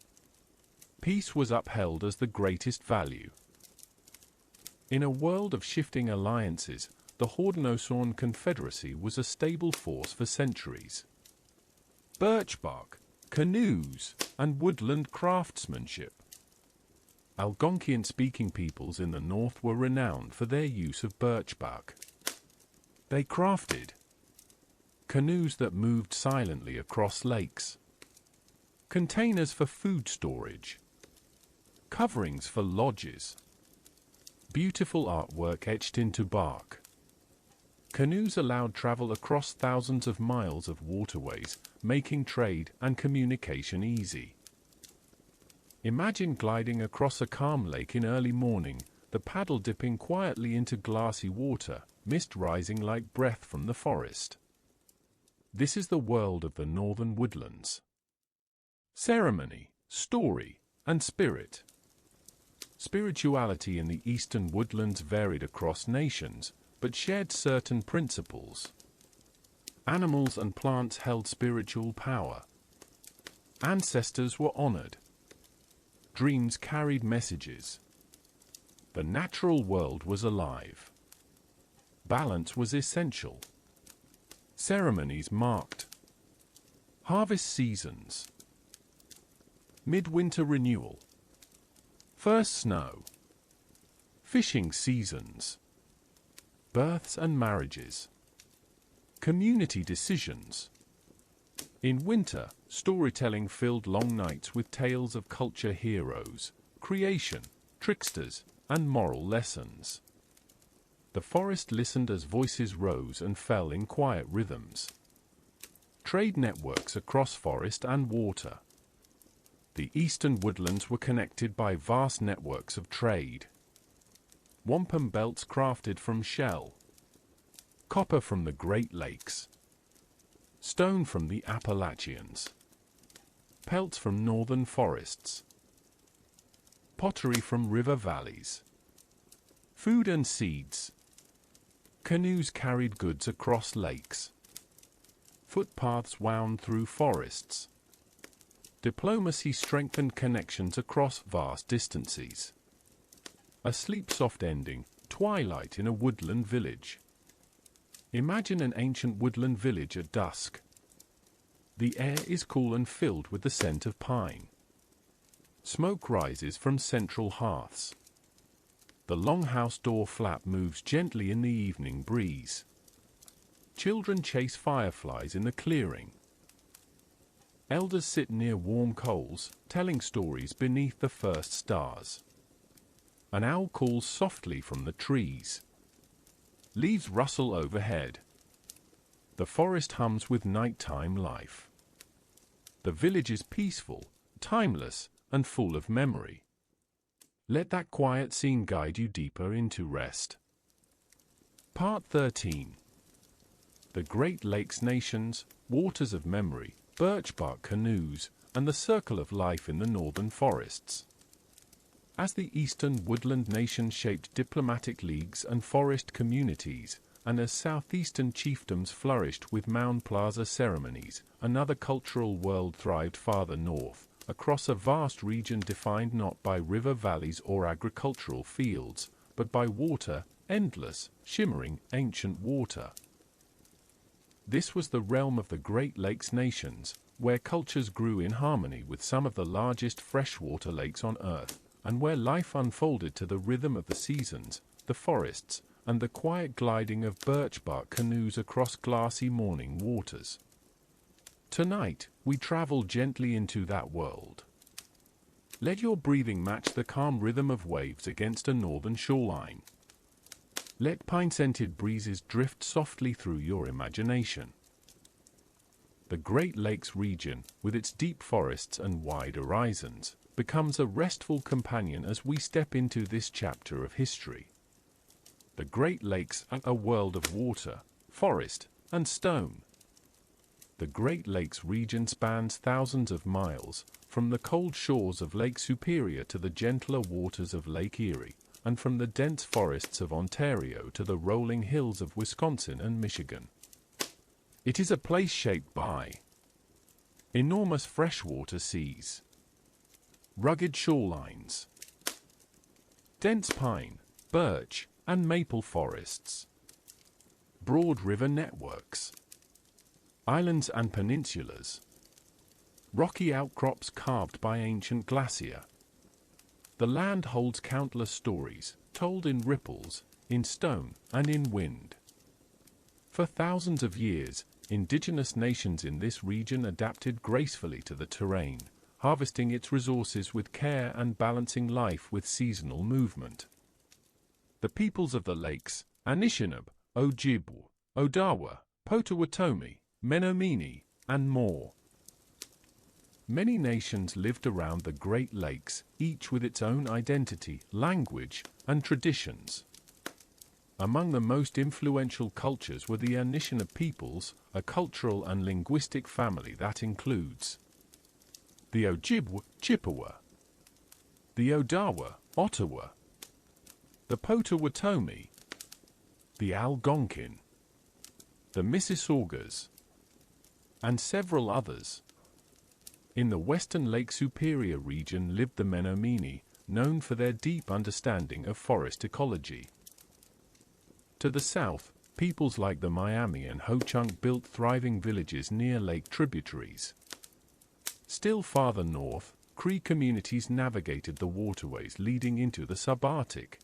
Peace was upheld as the greatest value. In a world of shifting alliances, the Haudenosaunee Confederacy was a stable force for centuries. Birchbark, canoes, and woodland craftsmanship. Algonquian-speaking peoples in the north were renowned for their use of birchbark. They crafted canoes that moved silently across lakes, containers for food storage, coverings for lodges, beautiful artwork etched into bark. Canoes allowed travel across thousands of miles of waterways, making trade and communication easy. Imagine gliding across a calm lake in early morning, the paddle dipping quietly into glassy water, mist rising like breath from the forest. This is the world of the northern woodlands. Ceremony, story, and spirit. Spirituality in the Eastern Woodlands varied across nations, but shared certain principles. Animals and plants held spiritual power. Ancestors were honored. Dreams carried messages. The natural world was alive. Balance was essential. Ceremonies marked harvest seasons, midwinter renewal, first snow, fishing seasons, births and marriages, community decisions. In winter, storytelling filled long nights with tales of culture heroes, creation, tricksters, and moral lessons. The forest listened as voices rose and fell in quiet rhythms. Trade networks across forest and water. The Eastern Woodlands were connected by vast networks of trade. Wampum belts crafted from shell, copper from the Great Lakes, stone from the Appalachians, pelts from northern forests, pottery from river valleys, food and seeds. Canoes carried goods across lakes. Footpaths wound through forests. Diplomacy strengthened connections across vast distances. A sleep-soft ending, twilight in a woodland village. Imagine an ancient woodland village at dusk. The air is cool and filled with the scent of pine. Smoke rises from central hearths. The longhouse door flap moves gently in the evening breeze. Children chase fireflies in the clearing. Elders sit near warm coals, telling stories beneath the first stars. An owl calls softly from the trees. Leaves rustle overhead. The forest hums with nighttime life. The village is peaceful, timeless, and full of memory. Let that quiet scene guide you deeper into rest. Part 13. The Great Lakes Nations, Waters of Memory, Birchbark Canoes, and the Circle of Life in the Northern Forests. As the Eastern Woodland nations shaped diplomatic leagues and forest communities, and as southeastern chiefdoms flourished with Mound Plaza ceremonies, another cultural world thrived farther north, across a vast region defined not by river valleys or agricultural fields, but by water, endless, shimmering, ancient water. This was the realm of the Great Lakes nations, where cultures grew in harmony with some of the largest freshwater lakes on Earth, and where life unfolded to the rhythm of the seasons, the forests, and the quiet gliding of birchbark canoes across glassy morning waters. Tonight, we travel gently into that world. Let your breathing match the calm rhythm of waves against a northern shoreline. Let pine-scented breezes drift softly through your imagination. The Great Lakes region, with its deep forests and wide horizons, becomes a restful companion as we step into this chapter of history. The Great Lakes are a world of water, forest, and stone. The Great Lakes region spans thousands of miles, from the cold shores of Lake Superior to the gentler waters of Lake Erie, and from the dense forests of Ontario to the rolling hills of Wisconsin and Michigan. It is a place shaped by enormous freshwater seas, rugged shorelines, dense pine, birch, and maple forests, broad river networks, islands and peninsulas, rocky outcrops carved by ancient glacier. The land holds countless stories, told in ripples, in stone, and in wind. For thousands of years, indigenous nations in this region adapted gracefully to the terrain, harvesting its resources with care and balancing life with seasonal movement. The peoples of the lakes, Anishinaabe, Ojibwe, Odawa, Potawatomi, Menominee, and more. Many nations lived around the Great Lakes, each with its own identity, language, and traditions. Among the most influential cultures were the Anishinaabe peoples, a cultural and linguistic family that includes the Ojibwe, Chippewa, the Odawa, Ottawa, the Potawatomi, the Algonquin, the Mississaugas, and several others. In the western Lake Superior region lived the Menominee, known for their deep understanding of forest ecology. To the south, peoples like the Miami and Ho-Chunk built thriving villages near lake tributaries. Still farther north, Cree communities navigated the waterways leading into the subarctic.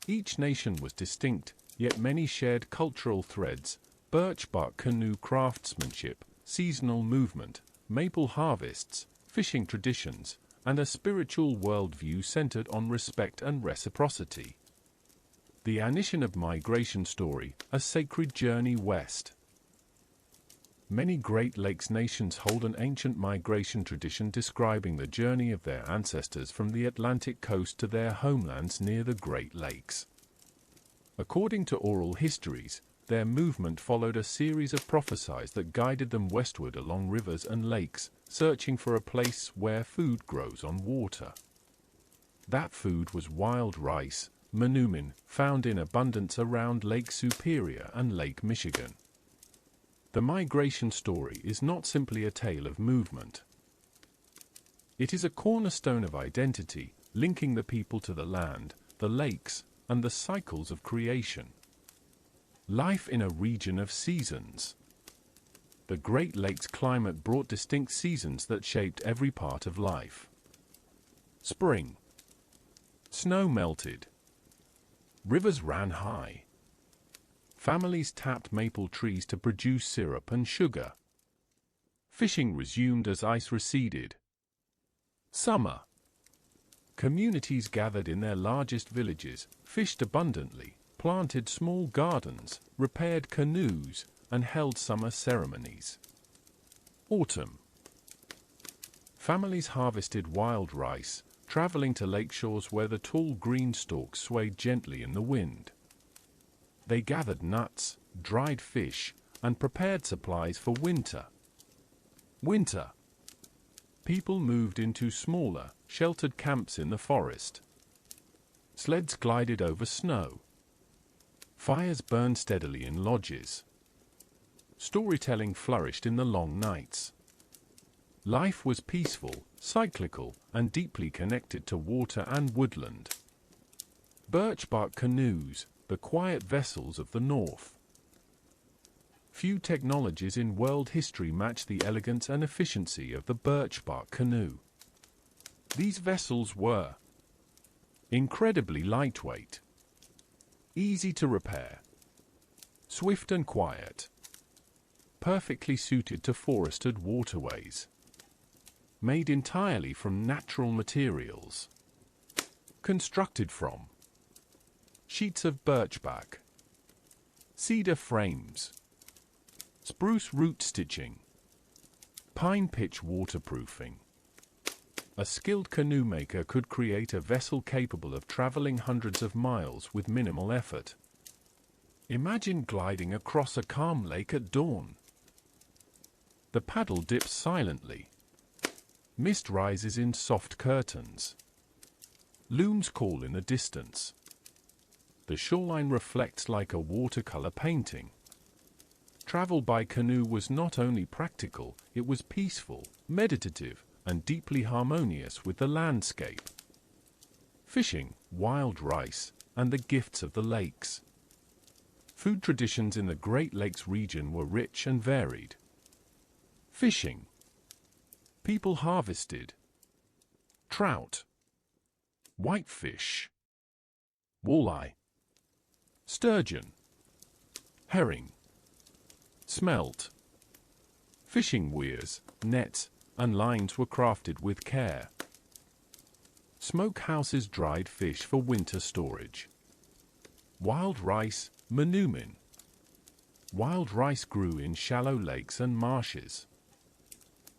Each nation was distinct, yet many shared cultural threads: birchbark canoe craftsmanship, seasonal movement, maple harvests, fishing traditions, and a spiritual worldview centered on respect and reciprocity. The Anishinaabe migration story, a sacred journey west. Many Great Lakes nations hold an ancient migration tradition describing the journey of their ancestors from the Atlantic coast to their homelands near the Great Lakes. According to oral histories, their movement followed a series of prophecies that guided them westward along rivers and lakes, searching for a place where food grows on water. That food was wild rice, manumin, found in abundance around Lake Superior and Lake Michigan. The migration story is not simply a tale of movement. It is a cornerstone of identity, linking the people to the land, the lakes, and the cycles of creation. Life in a region of seasons. The Great Lakes climate brought distinct seasons that shaped every part of life. Spring. Snow melted. Rivers ran high. Families tapped maple trees to produce syrup and sugar. Fishing resumed as ice receded. Summer. Communities gathered in their largest villages, fished abundantly, planted small gardens, repaired canoes, and held summer ceremonies. Autumn. Families harvested wild rice, traveling to lake shores where the tall green stalks swayed gently in the wind. They gathered nuts, dried fish, and prepared supplies for winter. Winter. People moved into smaller, sheltered camps in the forest. Sleds glided over snow. Fires burned steadily in lodges. Storytelling flourished in the long nights. Life was peaceful, cyclical, and deeply connected to water and woodland. Birchbark canoes, the quiet vessels of the north. Few technologies in world history match the elegance and efficiency of the birchbark canoe. These vessels were incredibly lightweight, easy to repair, swift and quiet, perfectly suited to forested waterways, made entirely from natural materials, constructed from sheets of birchbark, cedar frames, spruce root stitching, pine pitch waterproofing. A skilled canoe maker could create a vessel capable of traveling hundreds of miles with minimal effort. Imagine gliding across a calm lake at dawn. The paddle dips silently. Mist rises in soft curtains. Loons call in the distance. The shoreline reflects like a watercolor painting. Travel by canoe was not only practical, it was peaceful, meditative, and deeply harmonious with the landscape. Fishing, wild rice, and the gifts of the lakes. Food traditions in the Great Lakes region were rich and varied. Fishing. People harvested trout, whitefish, walleye, sturgeon, herring, smelt. Fishing weirs, nets, and lines were crafted with care. Smokehouses dried fish for winter storage. Wild rice, manumin. Wild rice grew in shallow lakes and marshes.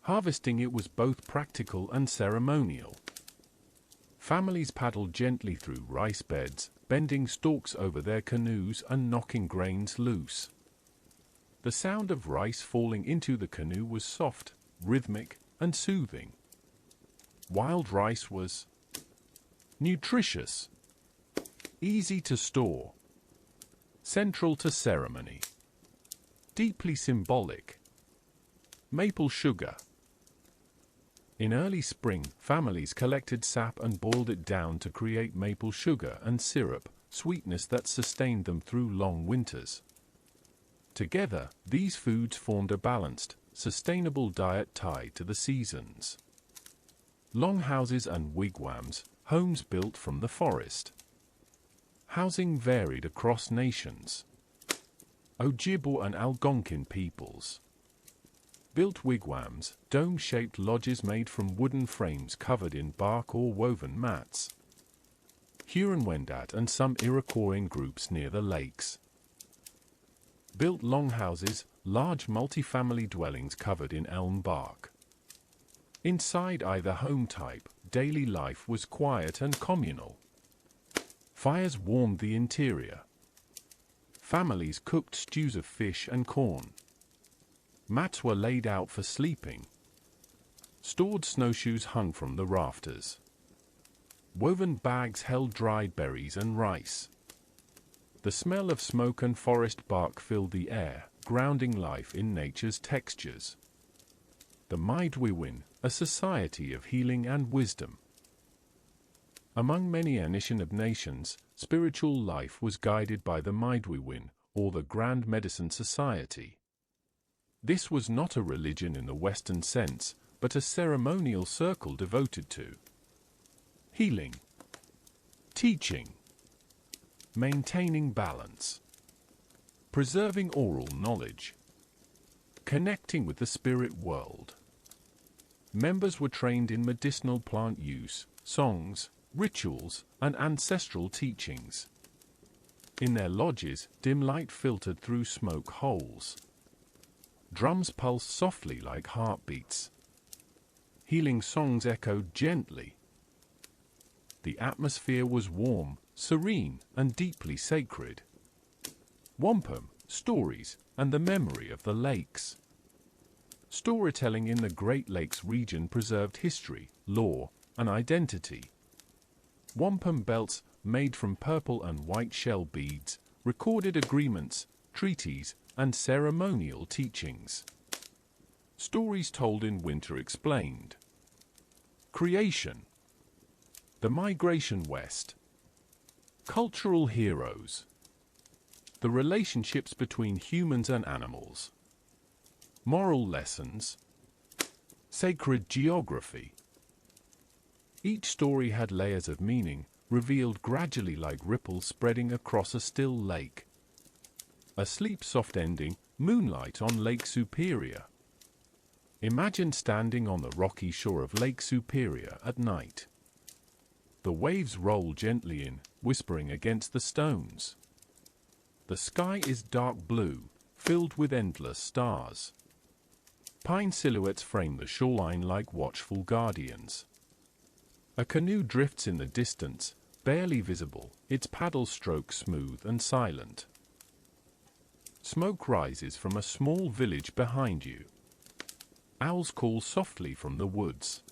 Harvesting it was both practical and ceremonial. Families paddled gently through rice beds, bending stalks over their canoes and knocking grains loose. The sound of rice falling into the canoe was soft, rhythmic, and soothing. Wild rice was nutritious, easy to store, central to ceremony, deeply symbolic. Maple sugar. In early spring, families collected sap and boiled it down to create maple sugar and syrup, sweetness that sustained them through long winters. Together, these foods formed a balanced, sustainable diet tied to the seasons. Longhouses and wigwams, homes built from the forest. Housing varied across nations. Ojibwe and Algonquin peoples built wigwams, dome-shaped lodges made from wooden frames covered in bark or woven mats. Huron-Wendat and some Iroquois groups near the lakes built longhouses, large multi-family dwellings covered in elm bark. Inside either home type, daily life was quiet and communal. Fires warmed the interior. Families cooked stews of fish and corn. Mats were laid out for sleeping. Stored snowshoes hung from the rafters. Woven bags held dried berries and rice. The smell of smoke and forest bark filled the air, grounding life in nature's textures. The Maidwiwin, a society of healing and wisdom. Among many Anishinaabe nations, spiritual life was guided by the Maidwiwin, or the Grand Medicine Society. This was not a religion in the Western sense, but a ceremonial circle devoted to healing, teaching, maintaining balance, preserving oral knowledge, connecting with the spirit world. Members were trained in medicinal plant use, songs, rituals, and ancestral teachings. In their lodges, dim light filtered through smoke holes. Drums pulsed softly like heartbeats. Healing songs echoed gently. The atmosphere was warm, serene, and deeply sacred. Wampum, stories, and the memory of the lakes. Storytelling in the Great Lakes region preserved history, lore, and identity. Wampum belts, made from purple and white shell beads, recorded agreements, treaties, and ceremonial teachings. Stories told in winter explained. Creation. The migration west. Cultural heroes. The relationships between humans and animals. Moral lessons. Sacred geography. Each story had layers of meaning, revealed gradually like ripples spreading across a still lake. A sleep-soft ending, moonlight on Lake Superior. Imagine standing on the rocky shore of Lake Superior at night. The waves roll gently in, whispering against the stones. The sky is dark blue, filled with endless stars. Pine silhouettes frame the shoreline like watchful guardians. A canoe drifts in the distance, barely visible, its paddle strokes smooth and silent. Smoke rises from a small village behind you. Owls call softly from the woods.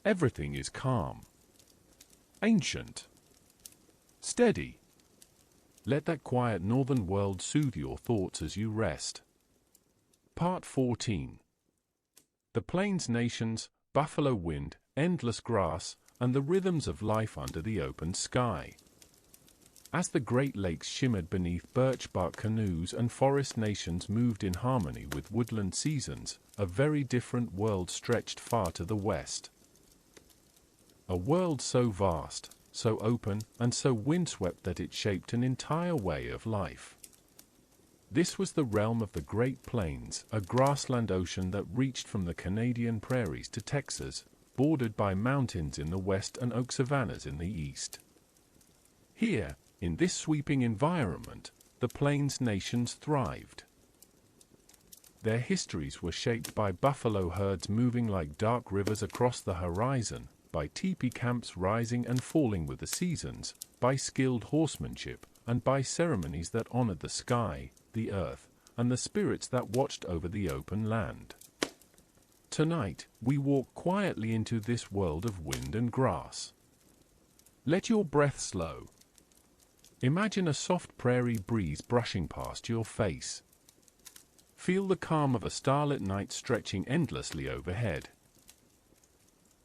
Everything is calm. Ancient. Steady. Let that quiet northern world soothe your thoughts as you rest. Part 14. The Plains Nations, Buffalo Wind, Endless Grass, and the Rhythms of Life Under the Open Sky. As the Great Lakes shimmered beneath birch bark canoes and forest nations moved in harmony with woodland seasons, a very different world stretched far to the west. A world so vast, so open, and so windswept that it shaped an entire way of life. This was the realm of the Great Plains, a grassland ocean that reached from the Canadian prairies to Texas, bordered by mountains in the west and oak savannas in the east. Here, in this sweeping environment, the Plains nations thrived. Their histories were shaped by buffalo herds moving like dark rivers across the horizon, by teepee camps rising and falling with the seasons, by skilled horsemanship, and by ceremonies that honored the sky, the earth, and the spirits that watched over the open land. Tonight, we walk quietly into this world of wind and grass. Let your breath slow. Imagine a soft prairie breeze brushing past your face. Feel the calm of a starlit night stretching endlessly overhead.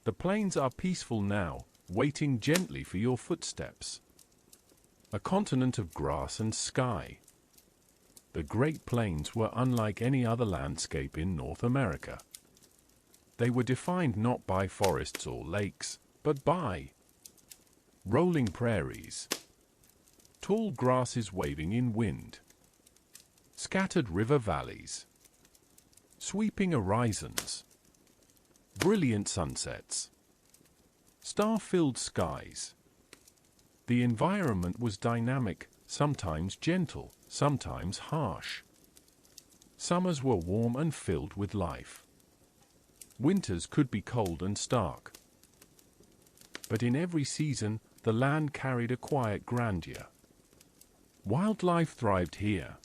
The plains are peaceful now, waiting gently for your footsteps. A continent of grass and sky. The Great Plains were unlike any other landscape in North America. They were defined not by forests or lakes, but by rolling prairies, tall grasses waving in wind, scattered river valleys, sweeping horizons, brilliant sunsets, star-filled skies. The environment was dynamic, sometimes gentle, sometimes harsh. Summers were warm and filled with life. Winters could be cold and stark. But in every season, the land carried a quiet grandeur. Wildlife thrived here.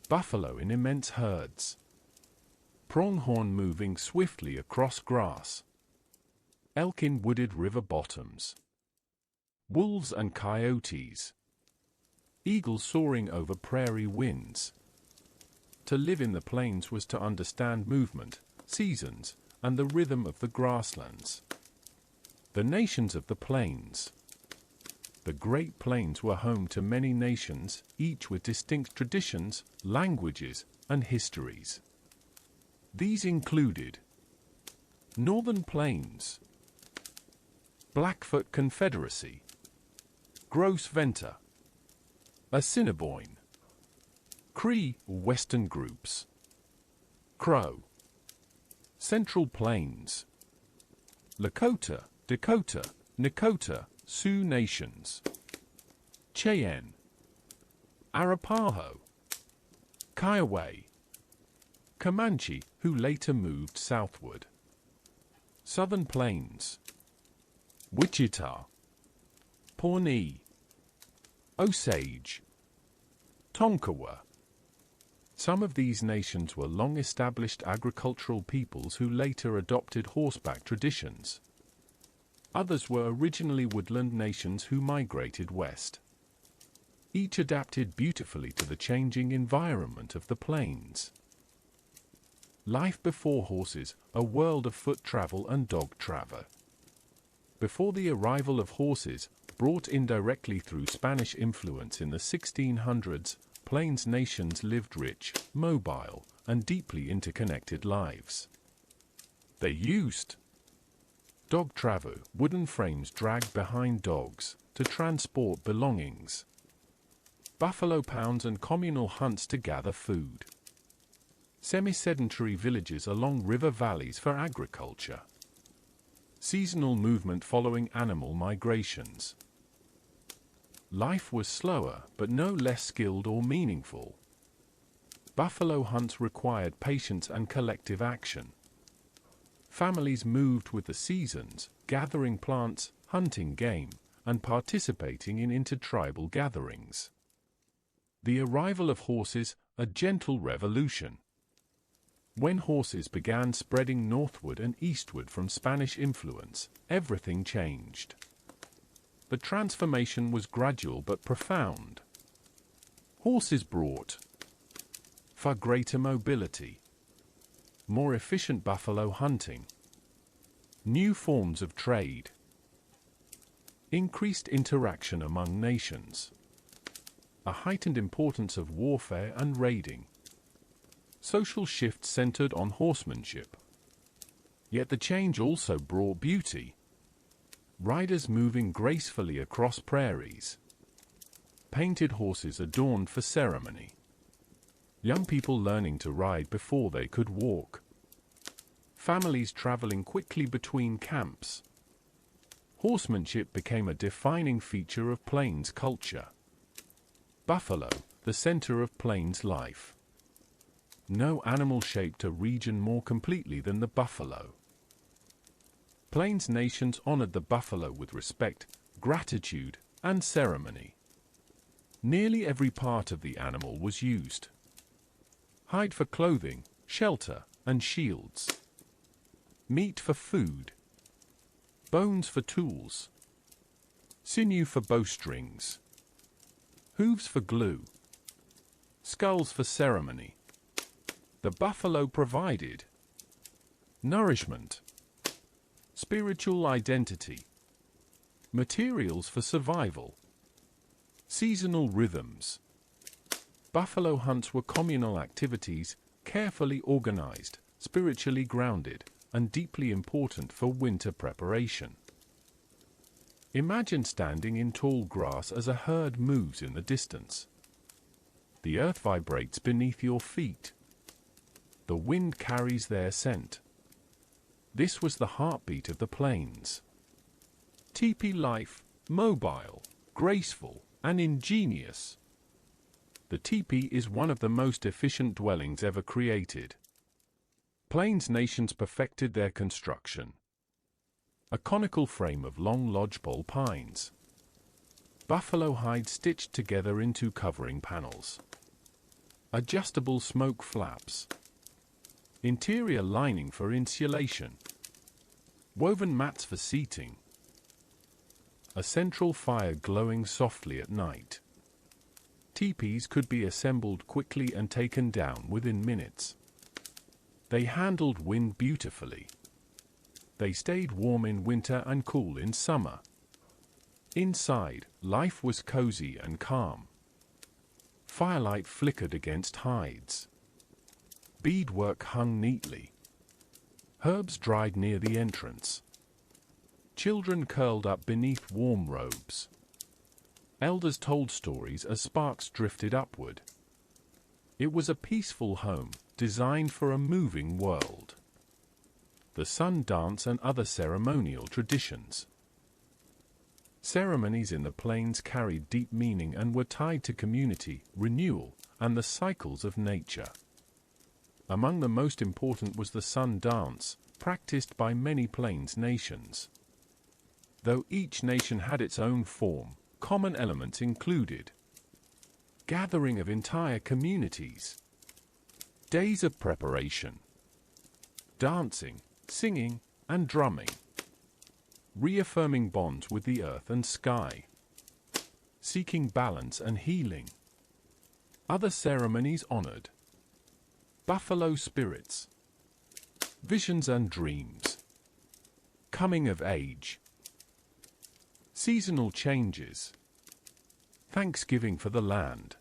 Buffalo in immense herds. Pronghorn moving swiftly across grass. Elk in wooded river bottoms. Wolves and coyotes. Eagles soaring over prairie winds. To live in the plains was to understand movement, seasons, and the rhythm of the grasslands. The nations of the plains. The Great Plains were home to many nations, each with distinct traditions, languages, and histories. These included Northern Plains, Blackfoot Confederacy, Gros Ventre, Assiniboine, Cree Western groups, Crow, Central Plains, Lakota, Dakota, Nakota, Sioux Nations, Cheyenne, Arapaho, Kiowa, Comanche, who later moved southward, Southern Plains, Wichita, Pawnee, Osage, Tonkawa. Some of these nations were long-established agricultural peoples who later adopted horseback traditions. Others were originally woodland nations who migrated west. Each adapted beautifully to the changing environment of the plains. Life before horses, a world of foot travel and dog travel. Before the arrival of horses, brought indirectly through Spanish influence in the 1600s, Plains nations lived rich, mobile, and deeply interconnected lives. They used dog travel, wooden frames dragged behind dogs, to transport belongings, buffalo pounds and communal hunts to gather food, semi-sedentary villages along river valleys for agriculture, seasonal movement following animal migrations. Life was slower, but no less skilled or meaningful. Buffalo hunts required patience and collective action. Families moved with the seasons, gathering plants, hunting game, and participating in intertribal gatherings. The arrival of horses, a gentle revolution. When horses began spreading northward and eastward from Spanish influence, everything changed. The transformation was gradual but profound. Horses brought far greater mobility, more efficient buffalo hunting, new forms of trade, increased interaction among nations, a heightened importance of warfare and raiding, social shifts centered on horsemanship. Yet the change also brought beauty. Riders moving gracefully across prairies, painted horses adorned for ceremony, young people learning to ride before they could walk, families traveling quickly between camps. Horsemanship became a defining feature of Plains culture. Buffalo, the center of Plains life. No animal shaped a region more completely than the buffalo. Plains nations honored the buffalo with respect, gratitude, and ceremony. Nearly every part of the animal was used. Hide for clothing, shelter, and shields. Meat for food. Bones for tools. Sinew for bowstrings. Hooves for glue. Skulls for ceremony. The buffalo provided nourishment, spiritual identity, materials for survival, seasonal rhythms. Buffalo hunts were communal activities, carefully organized, spiritually grounded, and deeply important for winter preparation. Imagine standing in tall grass as a herd moves in the distance. The earth vibrates beneath your feet. The wind carries their scent. This was the heartbeat of the plains. Teepee life, mobile, graceful, and ingenious. The teepee is one of the most efficient dwellings ever created. Plains nations perfected their construction. A conical frame of long lodgepole pines. Buffalo hide stitched together into covering panels. Adjustable smoke flaps. Interior lining for insulation. Woven mats for seating. A central fire glowing softly at night. Teepees could be assembled quickly and taken down within minutes. They handled wind beautifully. They stayed warm in winter and cool in summer. Inside, life was cozy and calm. Firelight flickered against hides. Beadwork hung neatly. Herbs dried near the entrance. Children curled up beneath warm robes. Elders told stories as sparks drifted upward. It was a peaceful home, designed for a moving world. The sun dance and other ceremonial traditions. Ceremonies in the plains carried deep meaning and were tied to community, renewal, and the cycles of nature. Among the most important was the sun dance, practiced by many plains nations. Though each nation had its own form, common elements included gathering of entire communities, days of preparation, dancing, singing, and drumming, reaffirming bonds with the earth and sky, seeking balance and healing. Other ceremonies honored buffalo spirits, visions and dreams, coming of age, seasonal changes, thanksgiving for the land.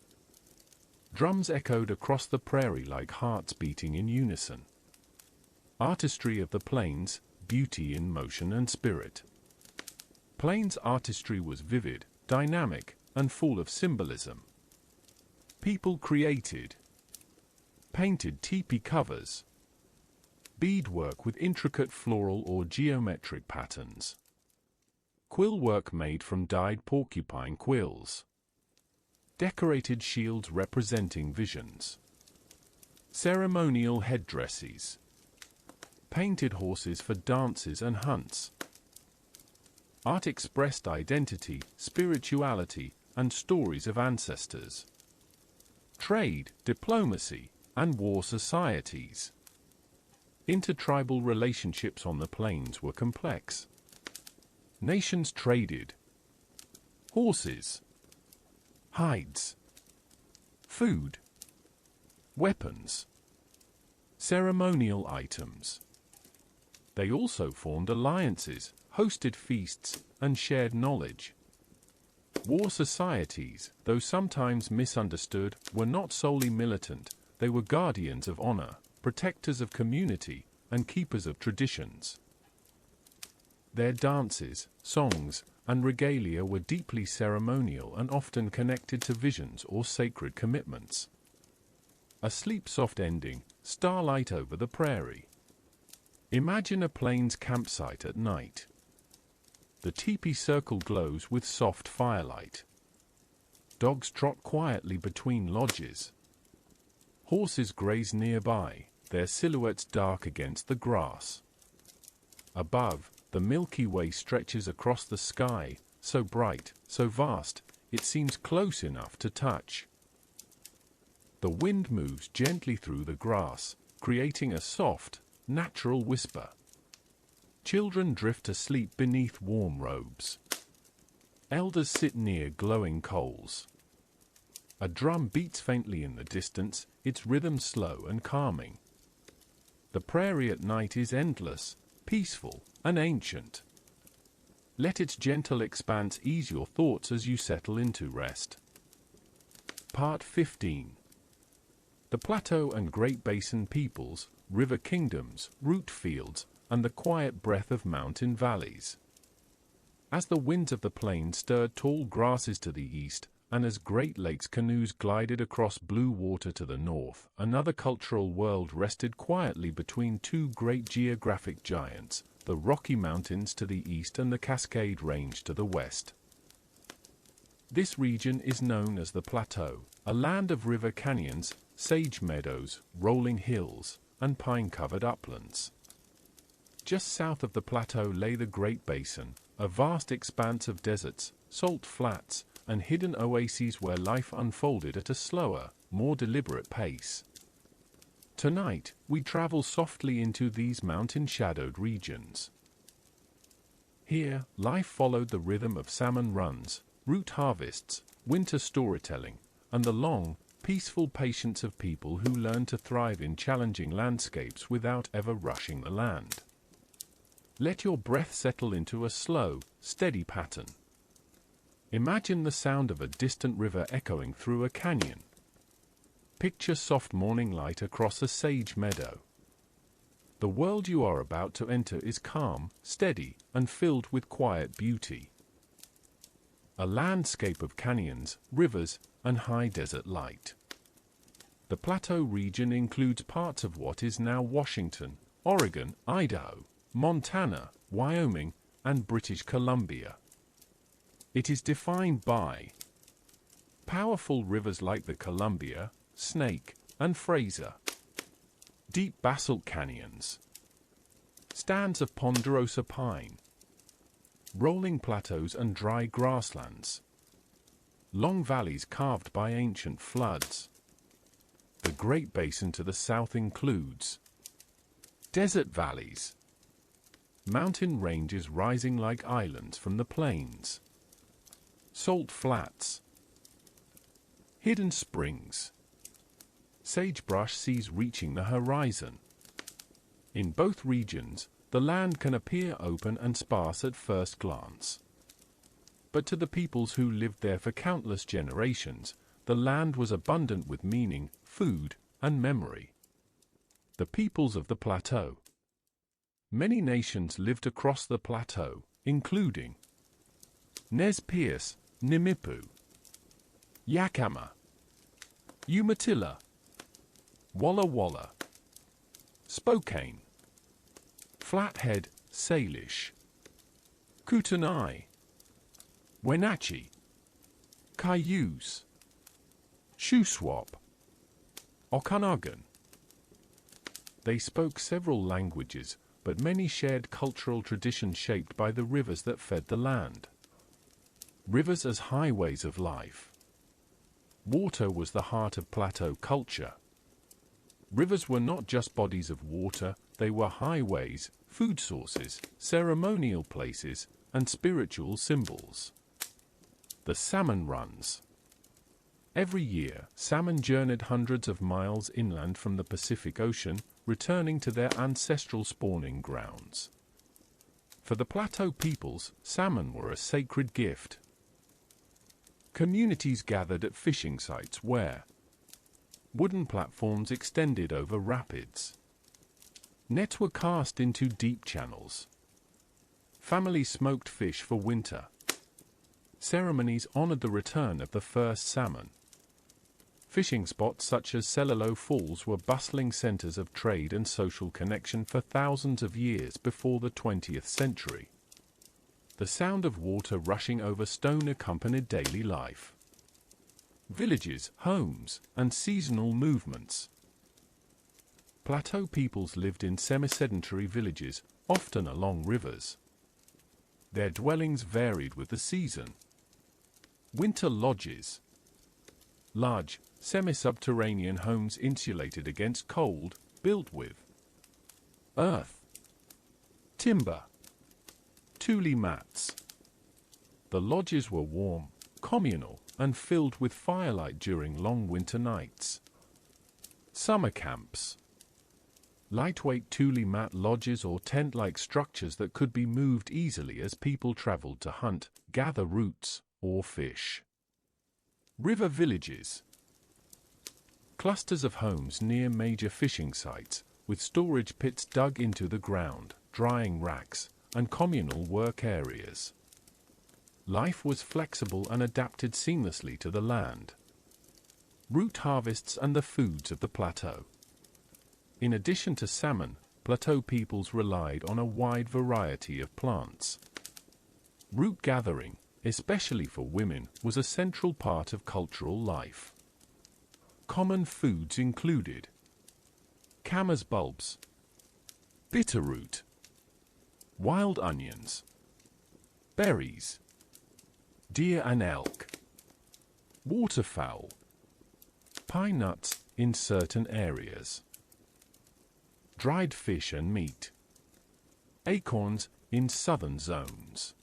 Drums echoed across the prairie like hearts beating in unison. Artistry of the plains, beauty in motion and spirit. Plains artistry was vivid, dynamic, and full of symbolism. People created, painted teepee covers, beadwork with intricate floral or geometric patterns, quill work made from dyed porcupine quills, decorated shields representing visions, ceremonial headdresses, painted horses for dances and hunts. Art expressed identity, spirituality, and stories of ancestors. Trade, diplomacy, and war societies. Intertribal relationships on the plains were complex. Nations traded horses, hides, food, weapons, ceremonial items. They also formed alliances, hosted feasts, and shared knowledge. War societies, though sometimes misunderstood, were not solely militant. They were guardians of honor, protectors of community, and keepers of traditions. Their dances, songs, and regalia were deeply ceremonial and often connected to visions or sacred commitments. A sleep-soft ending, starlight over the prairie. Imagine a plains campsite at night. The teepee circle glows with soft firelight. Dogs trot quietly between lodges. Horses graze nearby, their silhouettes dark against the grass. Above, the Milky Way stretches across the sky, so bright, so vast, it seems close enough to touch. The wind moves gently through the grass, creating a soft, natural whisper. Children drift asleep beneath warm robes. Elders sit near glowing coals. A drum beats faintly in the distance, its rhythm slow and calming. The prairie at night is endless, peaceful, and ancient. Let its gentle expanse ease your thoughts as you settle into rest. Part 15. The Plateau and Great Basin peoples, river kingdoms, root fields, and the quiet breath of mountain valleys. As the winds of the plain stirred tall grasses to the east, and as Great Lakes canoes glided across blue water to the north, another cultural world rested quietly between two great geographic giants, the Rocky Mountains to the east and the Cascade Range to the west. This region is known as the Plateau, a land of river canyons, sage meadows, rolling hills, and pine-covered uplands. Just south of the plateau lay the Great Basin, a vast expanse of deserts, salt flats, and hidden oases where life unfolded at a slower, more deliberate pace. Tonight, we travel softly into these mountain-shadowed regions. Here, life followed the rhythm of salmon runs, root harvests, winter storytelling, and the long, peaceful patience of people who learn to thrive in challenging landscapes without ever rushing the land. Let your breath settle into a slow, steady pattern. Imagine the sound of a distant river echoing through a canyon. Picture soft morning light across a sage meadow. The world you are about to enter is calm, steady, and filled with quiet beauty. A landscape of canyons, rivers, and high desert light. The Plateau region includes parts of what is now Washington, Oregon, Idaho, Montana, Wyoming, and British Columbia. It is defined by powerful rivers like the Columbia, Snake, and Fraser. Deep basalt canyons. Stands of ponderosa pine. Rolling plateaus and dry grasslands. Long valleys carved by ancient floods. The Great Basin to the south includes desert valleys. Mountain ranges rising like islands from the plains. Salt flats. Hidden springs. Sagebrush seas reaching the horizon. In both regions, the land can appear open and sparse at first glance. But to the peoples who lived there for countless generations, the land was abundant with meaning, food, and memory. The peoples of the Plateau. Many nations lived across the plateau, including Nez Perce, Nimipu, Yakama, Umatilla, Walla Walla, Spokane, Flathead, Salish, Kootenai, Wenatchee, Cayuse, Shuswap, Okanagan. They spoke several languages, but many shared cultural traditions shaped by the rivers that fed the land. Rivers as highways of life. Water was the heart of Plateau culture. Rivers were not just bodies of water, they were highways, food sources, ceremonial places, and spiritual symbols. The salmon runs. Every year, salmon journeyed hundreds of miles inland from the Pacific Ocean, returning to their ancestral spawning grounds. For the Plateau peoples, salmon were a sacred gift. Communities gathered at fishing sites where wooden platforms extended over rapids. Nets were cast into deep channels. Families smoked fish for winter. Ceremonies honored the return of the first salmon. Fishing spots such as Cellulo Falls were bustling centers of trade and social connection for thousands of years before the 20th century. The sound of water rushing over stone accompanied daily life. Villages, homes, and seasonal movements. Plateau peoples lived in semi-sedentary villages, often along rivers. Their dwellings varied with the season. Winter lodges. Large, semi-subterranean homes insulated against cold, built with earth, timber, tule mats. The lodges were warm, communal, and filled with firelight during long winter nights. Summer camps. Lightweight tule mat lodges or tent-like structures that could be moved easily as people traveled to hunt, gather roots, or fish. River villages. Clusters of homes near major fishing sites, with storage pits dug into the ground, drying racks, and communal work areas. Life was flexible and adapted seamlessly to the land. Root harvests and the foods of the plateau. In addition to salmon, Plateau peoples relied on a wide variety of plants. Root gathering, especially for women, was a central part of cultural life. Common foods included camas bulbs, bitterroot, wild onions, berries, deer and elk, waterfowl, pine nuts in certain areas, dried fish and meat, acorns in southern zones.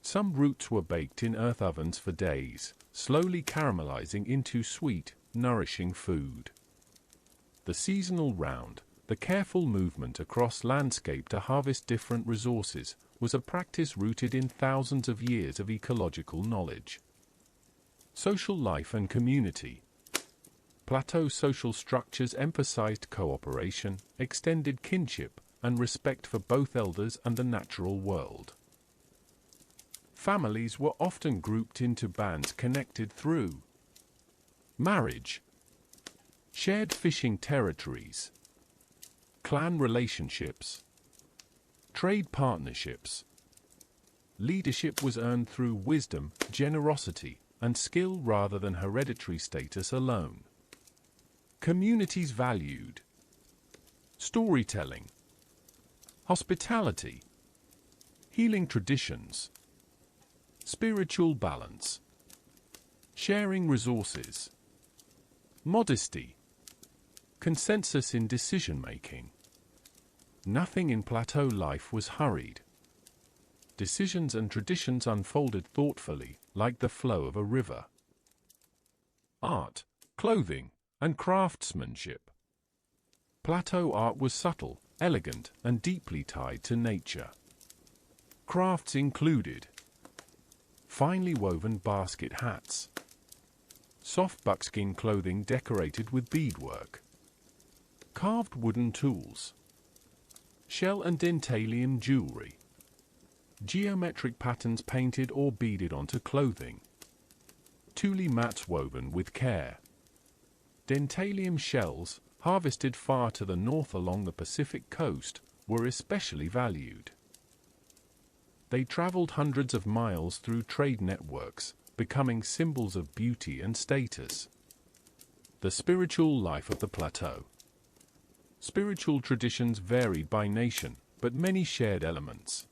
Some roots were baked in earth ovens for days, slowly caramelizing into sweet, nourishing food. The seasonal round, the careful movement across landscape to harvest different resources, was a practice rooted in thousands of years of ecological knowledge. Social life and community. Plateau social structures emphasized cooperation, extended kinship, and respect for both elders and the natural world. Families were often grouped into bands connected through marriage, shared fishing territories, clan relationships, trade partnerships. Leadership was earned through wisdom, generosity, and skill rather than hereditary status alone. Communities valued storytelling, hospitality, healing traditions, spiritual balance, sharing resources, modesty, consensus in decision-making. Nothing in Plateau life was hurried. Decisions and traditions unfolded thoughtfully, like the flow of a river. Art, clothing, and craftsmanship. Plateau art was subtle, elegant, and deeply tied to nature. Crafts included finely woven basket hats, soft buckskin clothing decorated with beadwork, carved wooden tools, shell and dentalium jewelry, geometric patterns painted or beaded onto clothing, tule mats woven with care. Dentalium shells, harvested far to the north along the Pacific coast, were especially valued. They traveled hundreds of miles through trade networks, becoming symbols of beauty and status. The spiritual life of the Plateau. Spiritual traditions varied by nation, but many shared elements.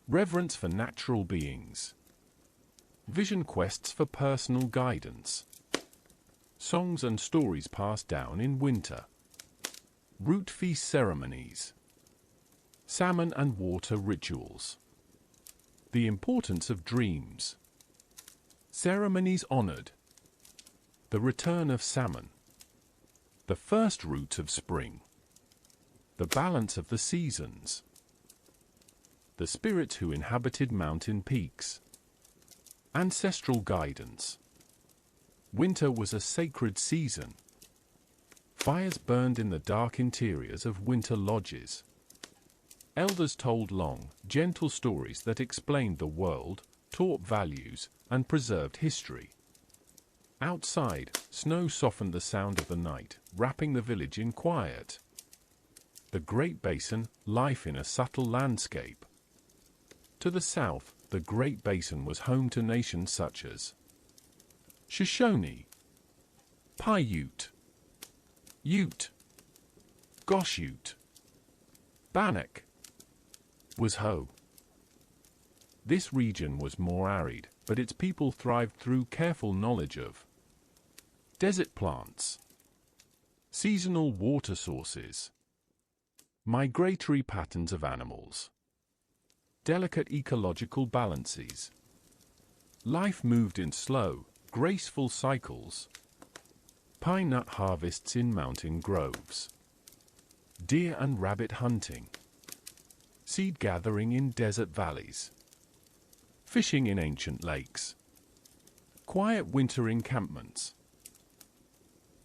Reverence for natural beings. Vision quests for personal guidance. Songs and stories passed down in winter. Root feast ceremonies. Salmon and water rituals. The importance of dreams. Ceremonies honored. The return of salmon. The first roots of spring. The balance of the seasons. The spirits who inhabited mountain peaks. Ancestral guidance. Winter was a sacred season. Fires burned in the dark interiors of winter lodges. Elders told long, gentle stories that explained the world, taught values, and preserved history. Outside, snow softened the sound of the night, wrapping the village in quiet. The Great Basin, life in a subtle landscape. To the south, the Great Basin was home to nations such as Shoshone, Paiute, Ute, Goshute, Bannock, Washoe. This region was more arid, but its people thrived through careful knowledge of desert plants, seasonal water sources, migratory patterns of animals, delicate ecological balances. Life moved in slow, graceful cycles. Pine nut harvests in mountain groves. Deer and rabbit hunting. Seed gathering in desert valleys. Fishing in ancient lakes. Quiet winter encampments.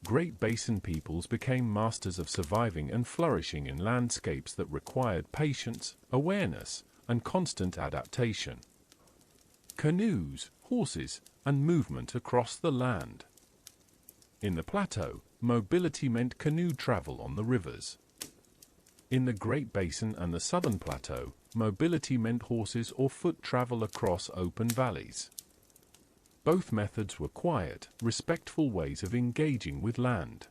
Great Basin peoples became masters of surviving and flourishing in landscapes that required patience, awareness, and constant adaptation. Canoes, horses, and movement across the land. In the Plateau, mobility meant canoe travel on the rivers. In the Great Basin and the Southern Plateau, mobility meant horses or foot travel across open valleys. Both methods were quiet, respectful ways of engaging with land.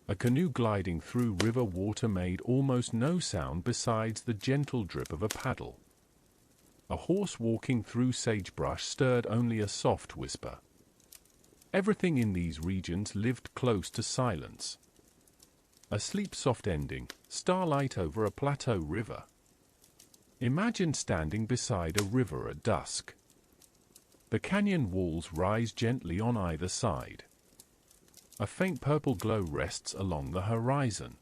A canoe gliding through river water made almost no sound besides the gentle drip of a paddle. A horse walking through sagebrush stirred only a soft whisper. Everything in these regions lived close to silence. A sleep-soft ending, starlight over a plateau river. Imagine standing beside a river at dusk. The canyon walls rise gently on either side. A faint purple glow rests along the horizon.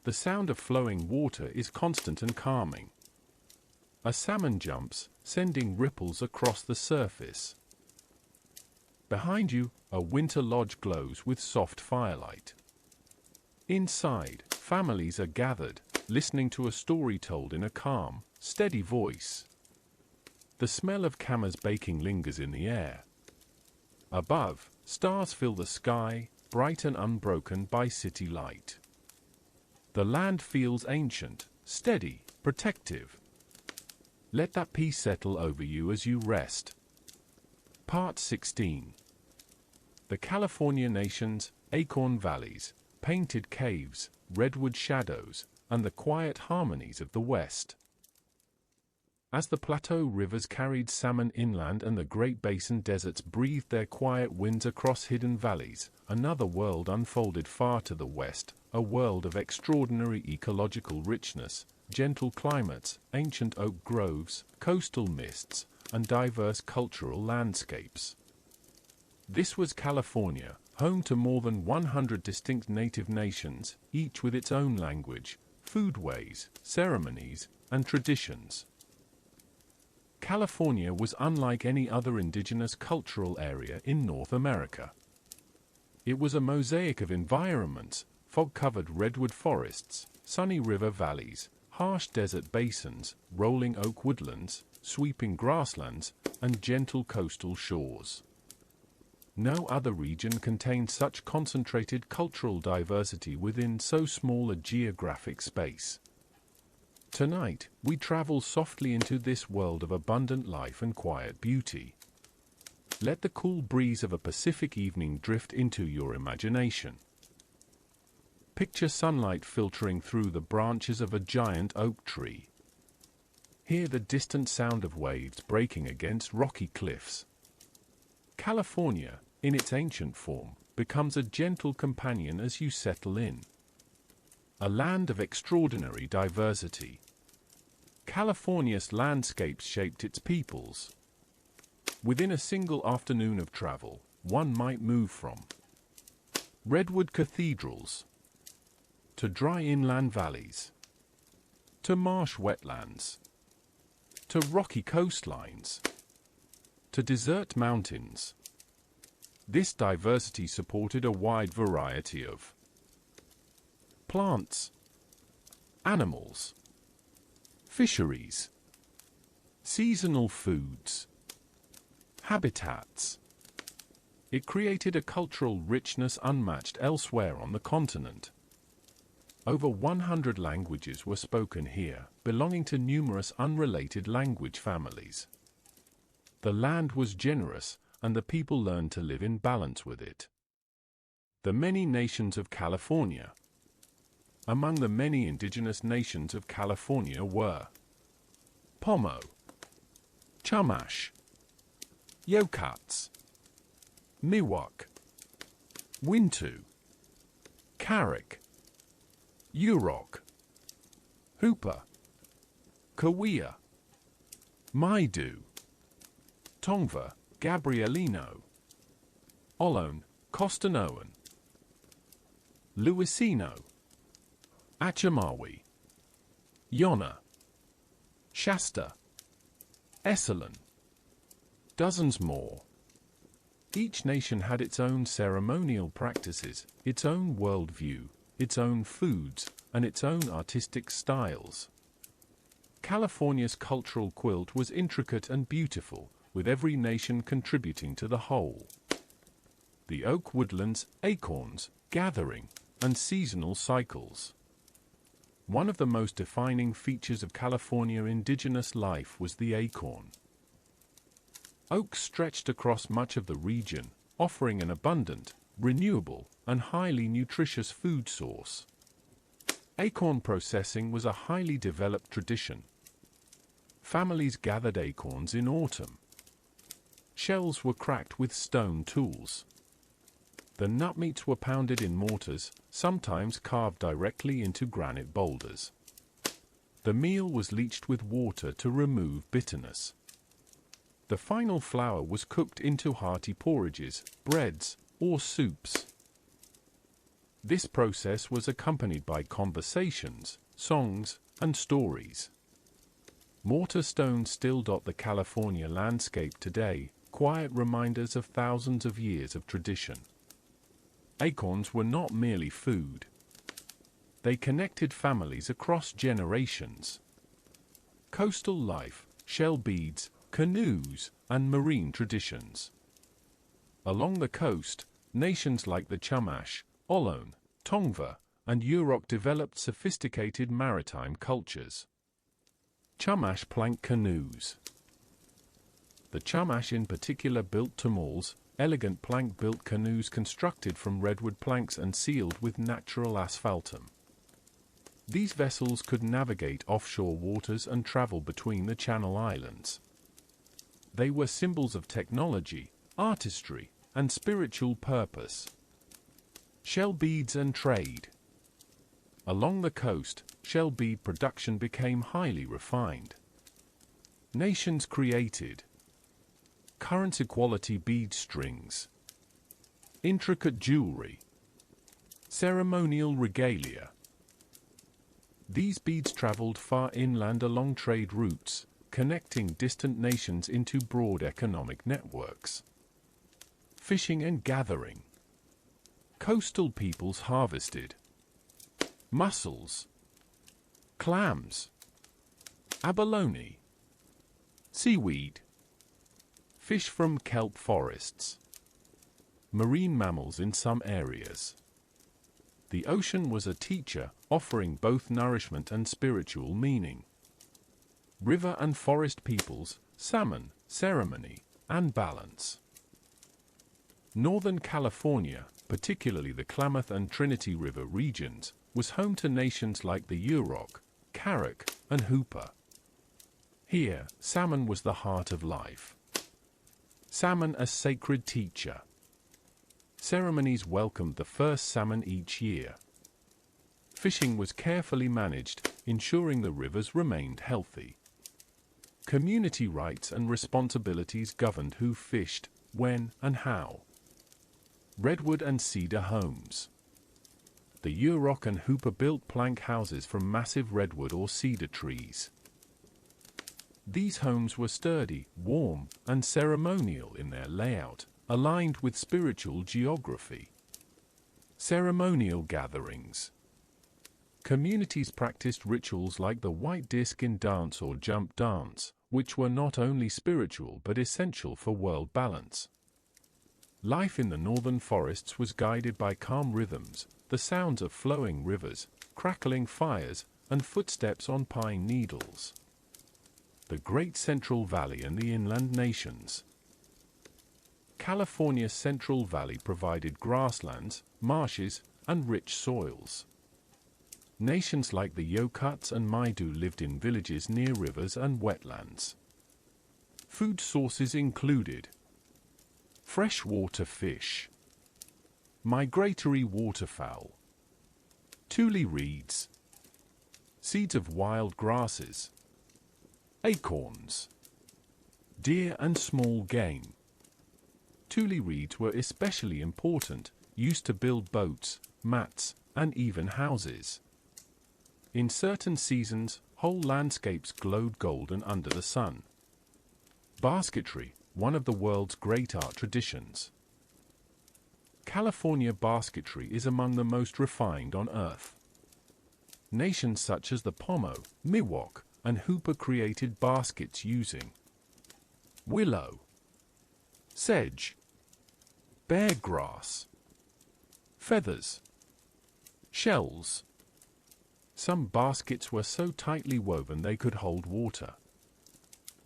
The sound of flowing water is constant and calming. A salmon jumps, sending ripples across the surface. Behind you, a winter lodge glows with soft firelight. Inside, families are gathered, listening to a story told in a calm, steady voice. The smell of camas baking lingers in the air. Above, stars fill the sky, bright and unbroken by city light. The land feels ancient, steady, protective. Let that peace settle over you as you rest. Part 16. The California Nations, acorn valleys, painted caves, redwood shadows, and the quiet harmonies of the West. As the Plateau rivers carried salmon inland and the Great Basin deserts breathed their quiet winds across hidden valleys, another world unfolded far to the west, a world of extraordinary ecological richness, gentle climates, ancient oak groves, coastal mists, and diverse cultural landscapes. This was California, home to more than 100 distinct native nations, each with its own language, foodways, ceremonies, and traditions. California was unlike any other indigenous cultural area in North America. It was a mosaic of environments, fog-covered redwood forests, sunny river valleys, harsh desert basins, rolling oak woodlands, sweeping grasslands, and gentle coastal shores. No other region contained such concentrated cultural diversity within so small a geographic space. Tonight, we travel softly into this world of abundant life and quiet beauty. Let the cool breeze of a Pacific evening drift into your imagination. Picture sunlight filtering through the branches of a giant oak tree. Hear the distant sound of waves breaking against rocky cliffs. California, in its ancient form, becomes a gentle companion as you settle in. A land of extraordinary diversity. California's landscapes shaped its peoples. Within a single afternoon of travel, one might move from redwood cathedrals to dry inland valleys, to marsh wetlands, to rocky coastlines, to desert mountains. This diversity supported a wide variety of plants, animals, fisheries, seasonal foods, habitats. It created a cultural richness unmatched elsewhere on the continent. Over 100 languages were spoken here, belonging to numerous unrelated language families. The land was generous, and the people learned to live in balance with it. The many nations of California. Among the many indigenous nations of California were Pomo, Chumash, Yokuts, Miwok, Wintu, Carrick, Yurok, Hooper, Cahuilla, Maidu, Tongva, Gabrielino, Ohlone, Costanoan, Luisino, Achamawi, Yona, Shasta, Esalen. Dozens more. Each nation had its own ceremonial practices, its own worldview, its own foods, and its own artistic styles. California's cultural quilt was intricate and beautiful, with every nation contributing to the whole. The oak woodlands, acorns, gathering, and seasonal cycles. One of the most defining features of California indigenous life was the acorn. Oaks stretched across much of the region, offering an abundant, renewable, and highly nutritious food source. Acorn processing was a highly developed tradition. Families gathered acorns in autumn. Shells were cracked with stone tools. The nut meats were pounded in mortars, sometimes carved directly into granite boulders. The meal was leached with water to remove bitterness. The final flour was cooked into hearty porridges, breads, or soups. This process was accompanied by conversations, songs, and stories. Mortar stones still dot the California landscape today, quiet reminders of thousands of years of tradition. Acorns were not merely food. They connected families across generations. Coastal life, shell beads, canoes, and marine traditions. Along the coast, nations like the Chumash, Ohlone, Tongva, and Yurok developed sophisticated maritime cultures. Chumash plank canoes. The Chumash in particular built tamals, elegant plank-built canoes constructed from redwood planks and sealed with natural asphaltum. These vessels could navigate offshore waters and travel between the Channel Islands. They were symbols of technology, artistry, and spiritual purpose. Shell beads and trade. Along the coast, shell bead production became highly refined. Nations created currency-quality bead strings, intricate jewelry, ceremonial regalia. These beads traveled far inland along trade routes, connecting distant nations into broad economic networks. Fishing and gathering. Coastal peoples harvested mussels, clams, abalone, seaweed, fish from kelp forests, marine mammals in some areas. The ocean was a teacher, offering both nourishment and spiritual meaning. River and forest peoples, salmon, ceremony, and balance. Northern California, particularly the Klamath and Trinity River regions, was home to nations like the Yurok, Karok, and Hoopa. Here, salmon was the heart of life. Salmon a sacred teacher. Ceremonies welcomed the first salmon each year. Fishing was carefully managed, ensuring the rivers remained healthy. Community rights and responsibilities governed who fished, when, and how. Redwood and cedar homes. The Yurok and Hoopa built plank houses from massive redwood or cedar trees. These homes were sturdy, warm, and ceremonial in their layout, aligned with spiritual geography. Ceremonial gatherings. Communities practiced rituals like the white disc in dance or jump dance, which were not only spiritual but essential for world balance. Life in the northern forests was guided by calm rhythms, the sounds of flowing rivers, crackling fires, and footsteps on pine needles. The Great Central Valley and the inland nations. California's Central Valley provided grasslands, marshes, and rich soils. Nations like the Yokuts and Maidu lived in villages near rivers and wetlands. Food sources included freshwater fish, migratory waterfowl, tule reeds, seeds of wild grasses, acorns, deer and small game. Tule reeds were especially important, used to build boats, mats, and even houses. In certain seasons, whole landscapes glowed golden under the sun. Basketry, one of the world's great art traditions. California basketry is among the most refined on Earth. Nations such as the Pomo, Miwok, and Hoopa created baskets using willow, sedge, bear grass, feathers, shells. Some baskets were so tightly woven they could hold water.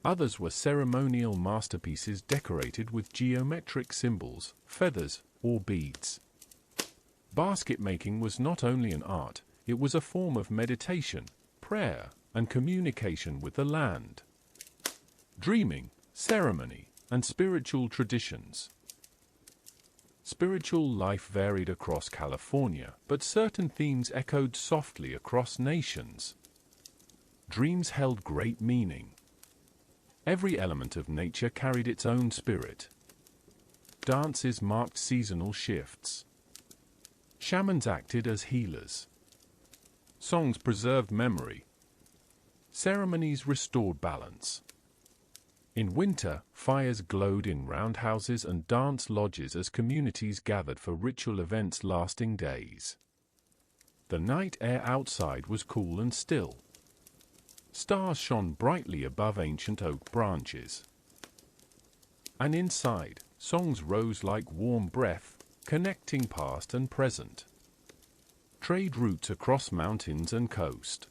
Others were ceremonial masterpieces decorated with geometric symbols, feathers, or beads. Basket making was not only an art, it was a form of meditation, prayer, and communication with the land. Dreaming, ceremony, and spiritual traditions. Spiritual life varied across California, but certain themes echoed softly across nations. Dreams held great meaning. Every element of nature carried its own spirit. Dances marked seasonal shifts. Shamans acted as healers. Songs preserved memory. Ceremonies restored balance. In winter, fires glowed in roundhouses and dance lodges as communities gathered for ritual events lasting days. The night air outside was cool and still. Stars shone brightly above ancient oak branches. And inside, songs rose like warm breath, connecting past and present. Trade routes across mountains and coast.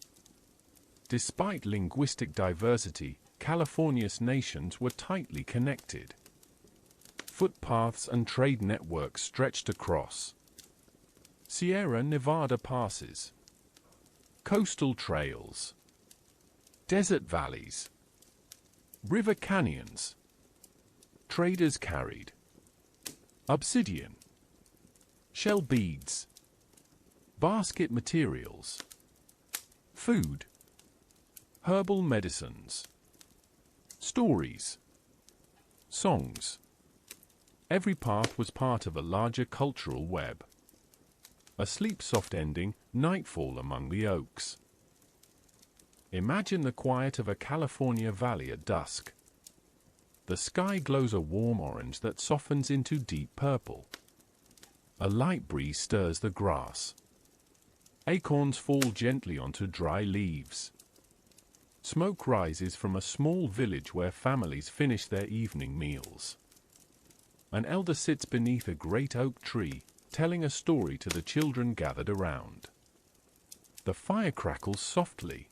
Despite linguistic diversity, California's nations were tightly connected. Footpaths and trade networks stretched across Sierra Nevada passes, coastal trails, desert valleys, river canyons. Traders carried obsidian, shell beads, basket materials, food, herbal medicines, stories, songs. Every path was part of a larger cultural web. A sleep-soft ending, nightfall among the oaks. Imagine the quiet of a California valley at dusk. The sky glows a warm orange that softens into deep purple. A light breeze stirs the grass. Acorns fall gently onto dry leaves. Smoke rises from a small village where families finish their evening meals. An elder sits beneath a great oak tree, telling a story to the children gathered around. The fire crackles softly.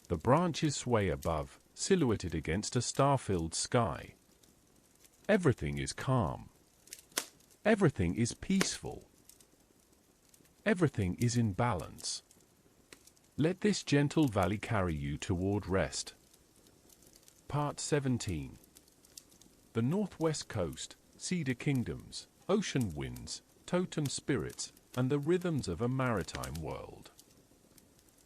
The branches sway above, silhouetted against a star-filled sky. Everything is calm. Everything is peaceful. Everything is in balance. Let this gentle valley carry you toward rest. Part 17. The Northwest Coast, Cedar Kingdoms, Ocean Winds, Totem Spirits, and the Rhythms of a Maritime World.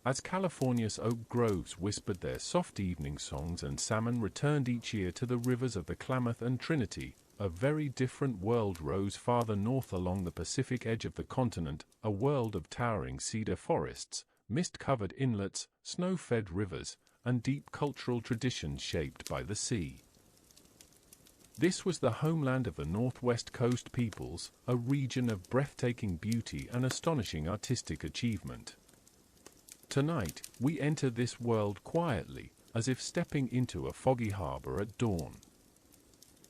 As California's oak groves whispered their soft evening songs and salmon returned each year to the rivers of the Klamath and Trinity, a very different world rose farther north along the Pacific edge of the continent, a world of towering cedar forests, mist-covered inlets, snow-fed rivers, and deep cultural traditions shaped by the sea. This was the homeland of the Northwest Coast peoples, a region of breathtaking beauty and astonishing artistic achievement. Tonight, we enter this world quietly, as if stepping into a foggy harbor at dawn.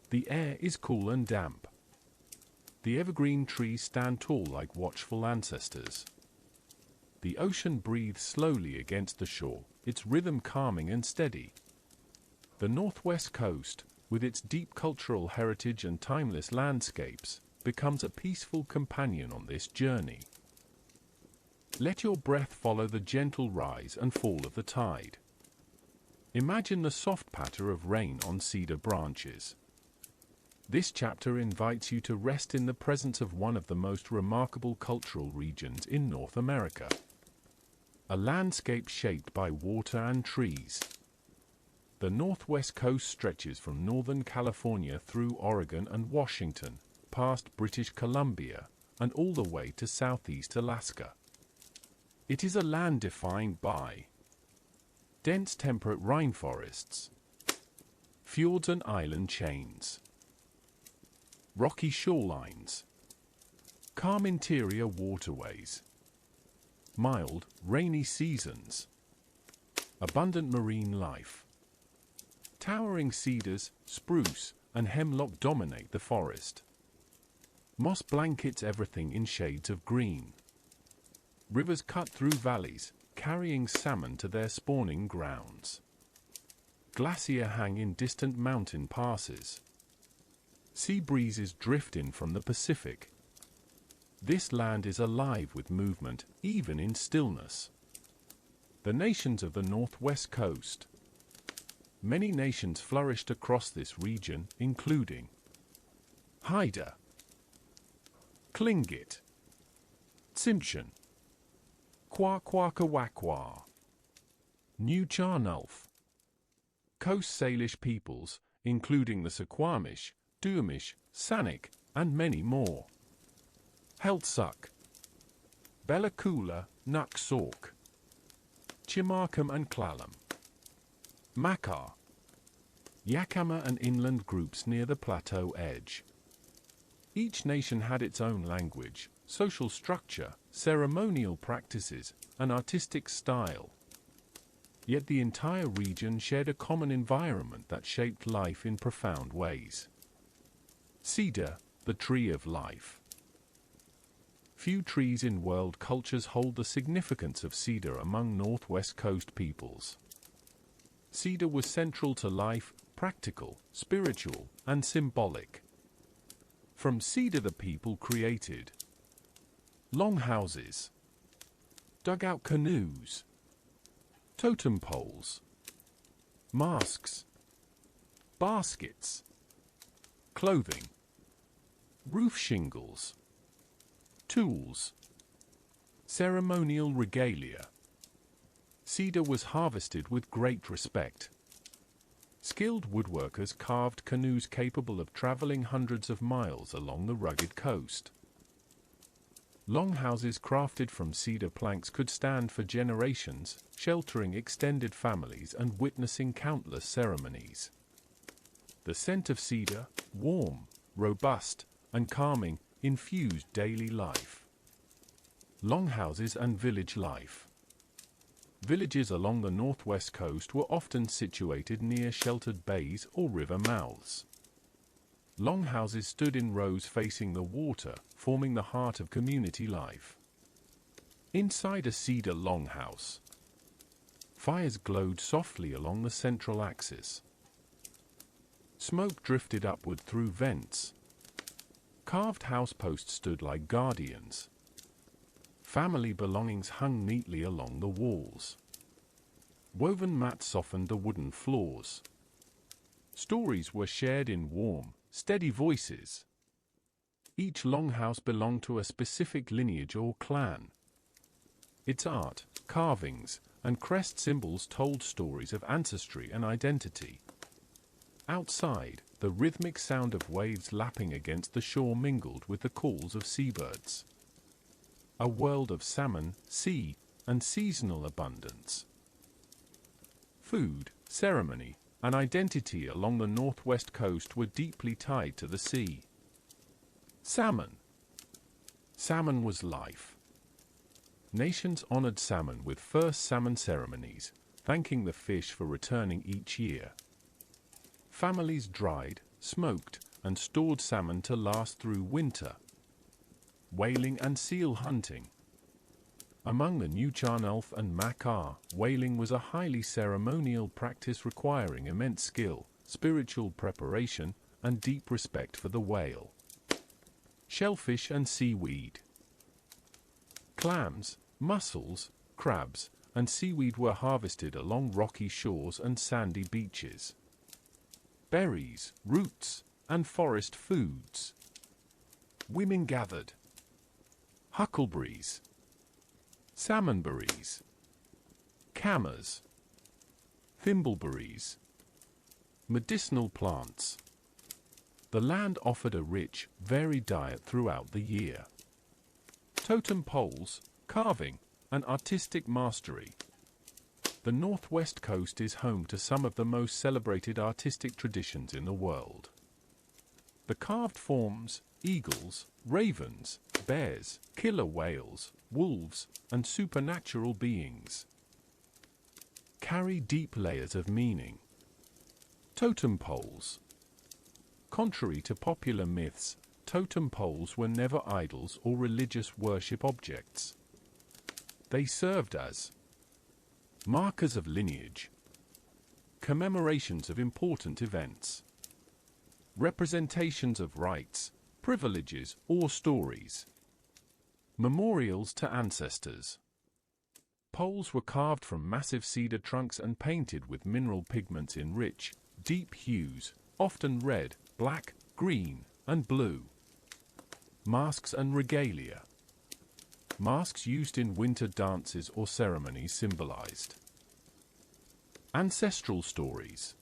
The air is cool and damp. The evergreen trees stand tall like watchful ancestors. The ocean breathes slowly against the shore, its rhythm calming and steady. The Northwest Coast, with its deep cultural heritage and timeless landscapes, becomes a peaceful companion on this journey. Let your breath follow the gentle rise and fall of the tide. Imagine the soft patter of rain on cedar branches. This chapter invites you to rest in the presence of one of the most remarkable cultural regions in North America. A landscape shaped by water and trees. The Northwest Coast stretches from Northern California through Oregon and Washington, past British Columbia, and all the way to southeast Alaska. It is a land defined by dense temperate rainforests, fjords and island chains, rocky shorelines, calm interior waterways, mild, rainy seasons, abundant marine life. Towering cedars, spruce, and hemlock dominate the forest. Moss blankets everything in shades of green. Rivers cut through valleys, carrying salmon to their spawning grounds. Glaciers hang in distant mountain passes. Sea breezes drift in from the Pacific. This land is alive with movement, even in stillness. The nations of the Northwest Coast. Many nations flourished across this region, including Haida, Tlingit, Tsimshian, Kwakwaka'wakwa, New Charnulf. Coast Salish peoples, including the Suquamish, Duwamish, Sanik, and many more. Heiltsuk, Bellacoola, Nuxalk, Chimarcum and Clallam. Makar, Yakama and inland groups near the plateau edge. Each nation had its own language, social structure, ceremonial practices, and artistic style. Yet the entire region shared a common environment that shaped life in profound ways. Cedar, the tree of life. Few trees in world cultures hold the significance of cedar among Northwest Coast peoples. Cedar was central to life, practical, spiritual, and symbolic. From cedar the people created longhouses, dugout canoes, totem poles, masks, baskets, clothing, roof shingles, tools, ceremonial regalia. Cedar was harvested with great respect. Skilled woodworkers carved canoes capable of traveling hundreds of miles along the rugged coast. Longhouses crafted from cedar planks could stand for generations, sheltering extended families and witnessing countless ceremonies. The scent of cedar, warm, robust, and calming, infused daily life. Longhouses and village life. Villages along the northwest coast were often situated near sheltered bays or river mouths. Longhouses stood in rows facing the water, forming the heart of community life. Inside a cedar longhouse, fires glowed softly along the central axis. Smoke drifted upward through vents. Carved houseposts stood like guardians. Family belongings hung neatly along the walls. Woven mats softened the wooden floors. Stories were shared in warm, steady voices. Each longhouse belonged to a specific lineage or clan. Its art, carvings, and crest symbols told stories of ancestry and identity. Outside, the rhythmic sound of waves lapping against the shore mingled with the calls of seabirds. A world of salmon, sea, and seasonal abundance. Food, ceremony, and identity along the northwest coast were deeply tied to the sea. Salmon. Salmon was life. Nations honored salmon with first salmon ceremonies, thanking the fish for returning each year. Families dried, smoked, and stored salmon to last through winter. Whaling and seal hunting. Among the Nucharnulf and Makar, whaling was a highly ceremonial practice requiring immense skill, spiritual preparation, and deep respect for the whale. Shellfish and seaweed. Clams, mussels, crabs, and seaweed were harvested along rocky shores and sandy beaches. Berries, roots, and forest foods. Women gathered. Huckleberries, salmonberries, camas, thimbleberries, medicinal plants. The land offered a rich, varied diet throughout the year. Totem poles, carving, and artistic mastery. The northwest coast is home to some of the most celebrated artistic traditions in the world. The carved forms, eagles, ravens, bears, killer whales, wolves, and supernatural beings, carry deep layers of meaning. Totem poles. Contrary to popular myths, totem poles were never idols or religious worship objects. They served as markers of lineage, commemorations of important events, representations of rights, privileges, or stories, memorials to ancestors. Poles were carved from massive cedar trunks and painted with mineral pigments in rich, deep hues, often red, black, green, and blue. Masks and regalia. Masks used in winter dances or ceremonies symbolized ancestral stories,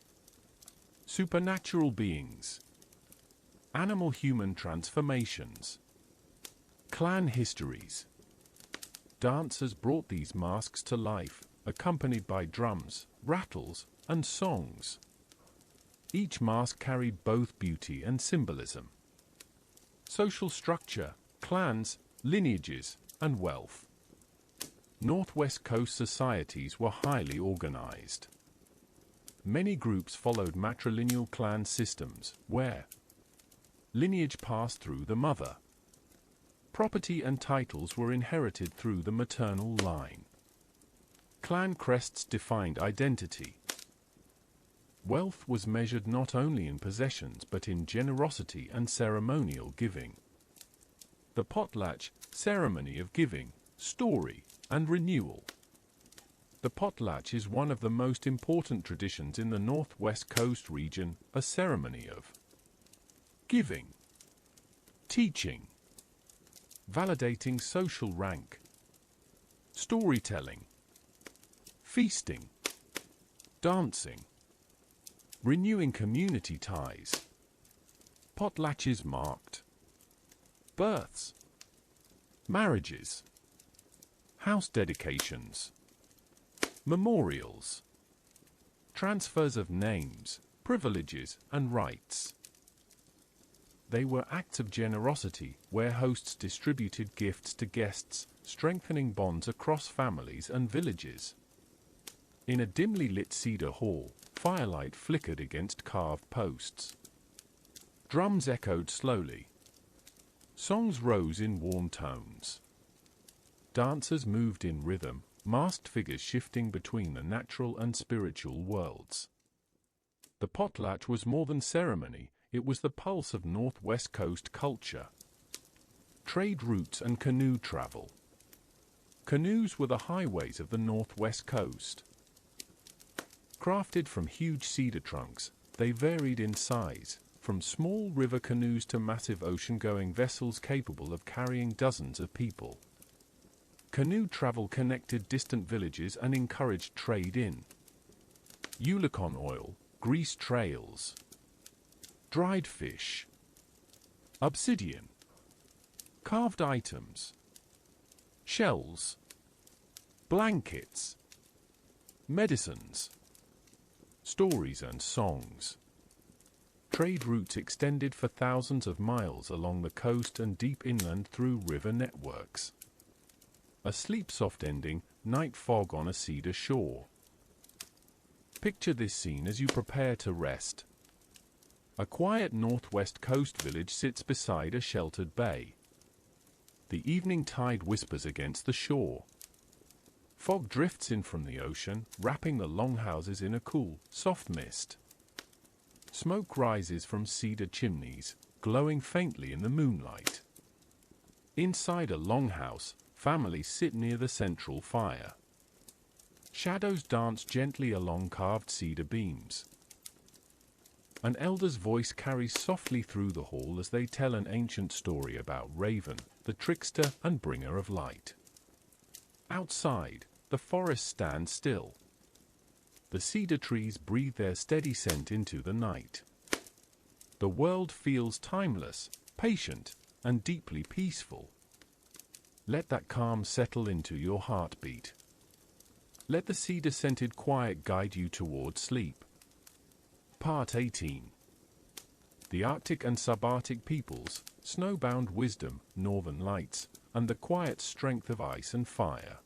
supernatural beings, animal-human transformations, clan histories. Dancers brought these masks to life, accompanied by drums, rattles, and songs. Each mask carried both beauty and symbolism. Social structure, clans, lineages, and wealth. Northwest Coast societies were highly organized. Many groups followed matrilineal clan systems, where lineage passed through the mother. Property and titles were inherited through the maternal line. Clan crests defined identity. Wealth was measured not only in possessions but in generosity and ceremonial giving. The potlatch, ceremony of giving, story, and renewal. The potlatch is one of the most important traditions in the Northwest Coast region, a ceremony of giving, teaching, validating social rank, storytelling, feasting, dancing, renewing community ties. Potlatches marked births, marriages, house dedications, memorials, transfers of names, privileges, and rights. They were acts of generosity, where hosts distributed gifts to guests, strengthening bonds across families and villages. In a dimly lit cedar hall, firelight flickered against carved posts. Drums echoed slowly. Songs rose in warm tones. Dancers moved in rhythm, masked figures shifting between the natural and spiritual worlds. The potlatch was more than ceremony, it was the pulse of Northwest Coast culture. Trade routes and canoe travel. Canoes were the highways of the Northwest Coast. Crafted from huge cedar trunks, they varied in size, from small river canoes to massive ocean-going vessels capable of carrying dozens of people. Canoe travel connected distant villages and encouraged trade in Eulicon oil, grease trails, dried fish, obsidian, carved items, shells, blankets, medicines, stories and songs. Trade routes extended for thousands of miles along the coast and deep inland through river networks. A sleep-soft ending, night fog on a cedar shore. Picture this scene as you prepare to rest. A quiet northwest coast village sits beside a sheltered bay. The evening tide whispers against the shore. Fog drifts in from the ocean, wrapping the longhouses in a cool, soft mist. Smoke rises from cedar chimneys, glowing faintly in the moonlight. Inside a longhouse, families sit near the central fire. Shadows dance gently along carved cedar beams. An elder's voice carries softly through the hall as they tell an ancient story about Raven, the trickster and bringer of light. Outside, the forest stands still. The cedar trees breathe their steady scent into the night. The world feels timeless, patient, and deeply peaceful. Let that calm settle into your heartbeat. Let the cedar-scented quiet guide you toward sleep. Part 18. The Arctic and Subarctic peoples, snowbound wisdom, northern lights, and the quiet strength of ice and fire.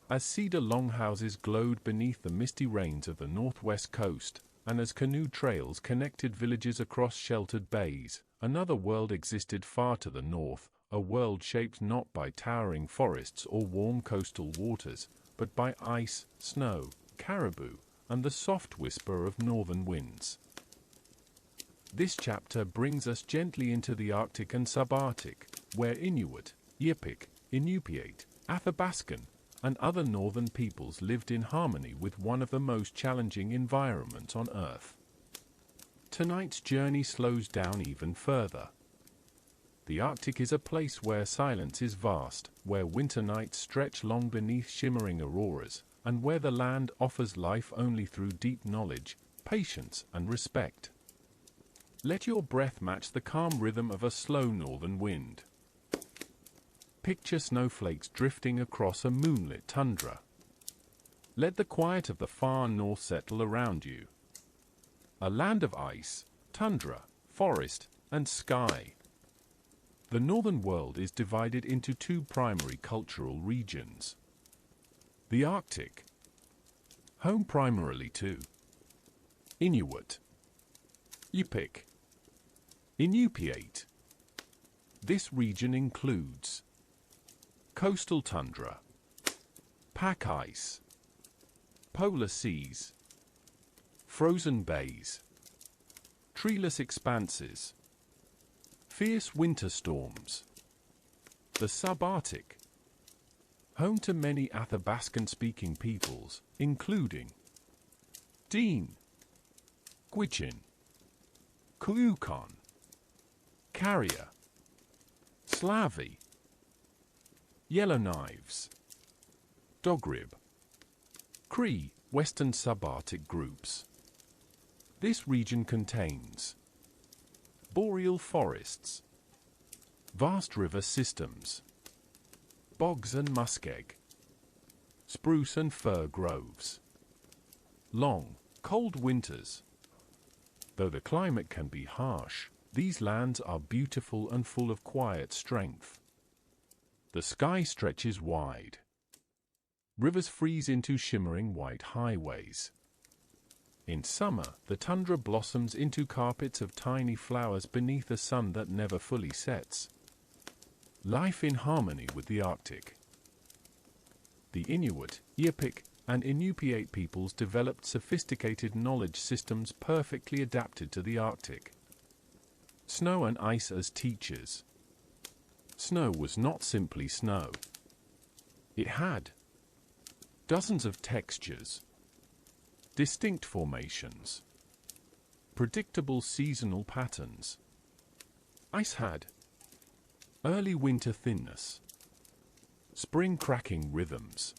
As cedar longhouses glowed beneath the misty rains of the northwest coast, and as canoe trails connected villages across sheltered bays, another world existed far to the north, a world shaped not by towering forests or warm coastal waters, but by ice, snow, caribou, and the soft whisper of northern winds. This chapter brings us gently into the Arctic and Subarctic, where Inuit, Yupik, Inupiat, Athabascan, and other northern peoples lived in harmony with one of the most challenging environments on Earth. Tonight's journey slows down even further. The Arctic is a place where silence is vast, where winter nights stretch long beneath shimmering auroras, and where the land offers life only through deep knowledge, patience, and respect. Let your breath match the calm rhythm of a slow northern wind. Picture snowflakes drifting across a moonlit tundra. Let the quiet of the far north settle around you. a land of ice, tundra, forest, and sky. The northern world is divided into two primary cultural regions. The Arctic, home primarily to Inuit, Yupik, Inupiat. This region includes coastal tundra, pack ice, polar seas, frozen bays, treeless expanses, fierce winter storms. The Subarctic, home to many Athabascan-speaking peoples, including Dene, Gwich'in, Kuyukon, Carrier, Slavi, Yellowknives, Dogrib, Cree, Western Subarctic groups. This region contains boreal forests, vast river systems, bogs and muskeg, spruce and fir groves, long, cold winters. Though the climate can be harsh, these lands are beautiful and full of quiet strength. The sky stretches wide. Rivers freeze into shimmering white highways. In summer, the tundra blossoms into carpets of tiny flowers beneath a sun that never fully sets. Life in harmony with the Arctic. The Inuit, Yupik, and Inupiat peoples developed sophisticated knowledge systems perfectly adapted to the Arctic. Snow and ice as teachers. Snow was not simply snow. It had dozens of textures, distinct formations, predictable seasonal patterns. Ice had early winter thinness, spring cracking rhythms,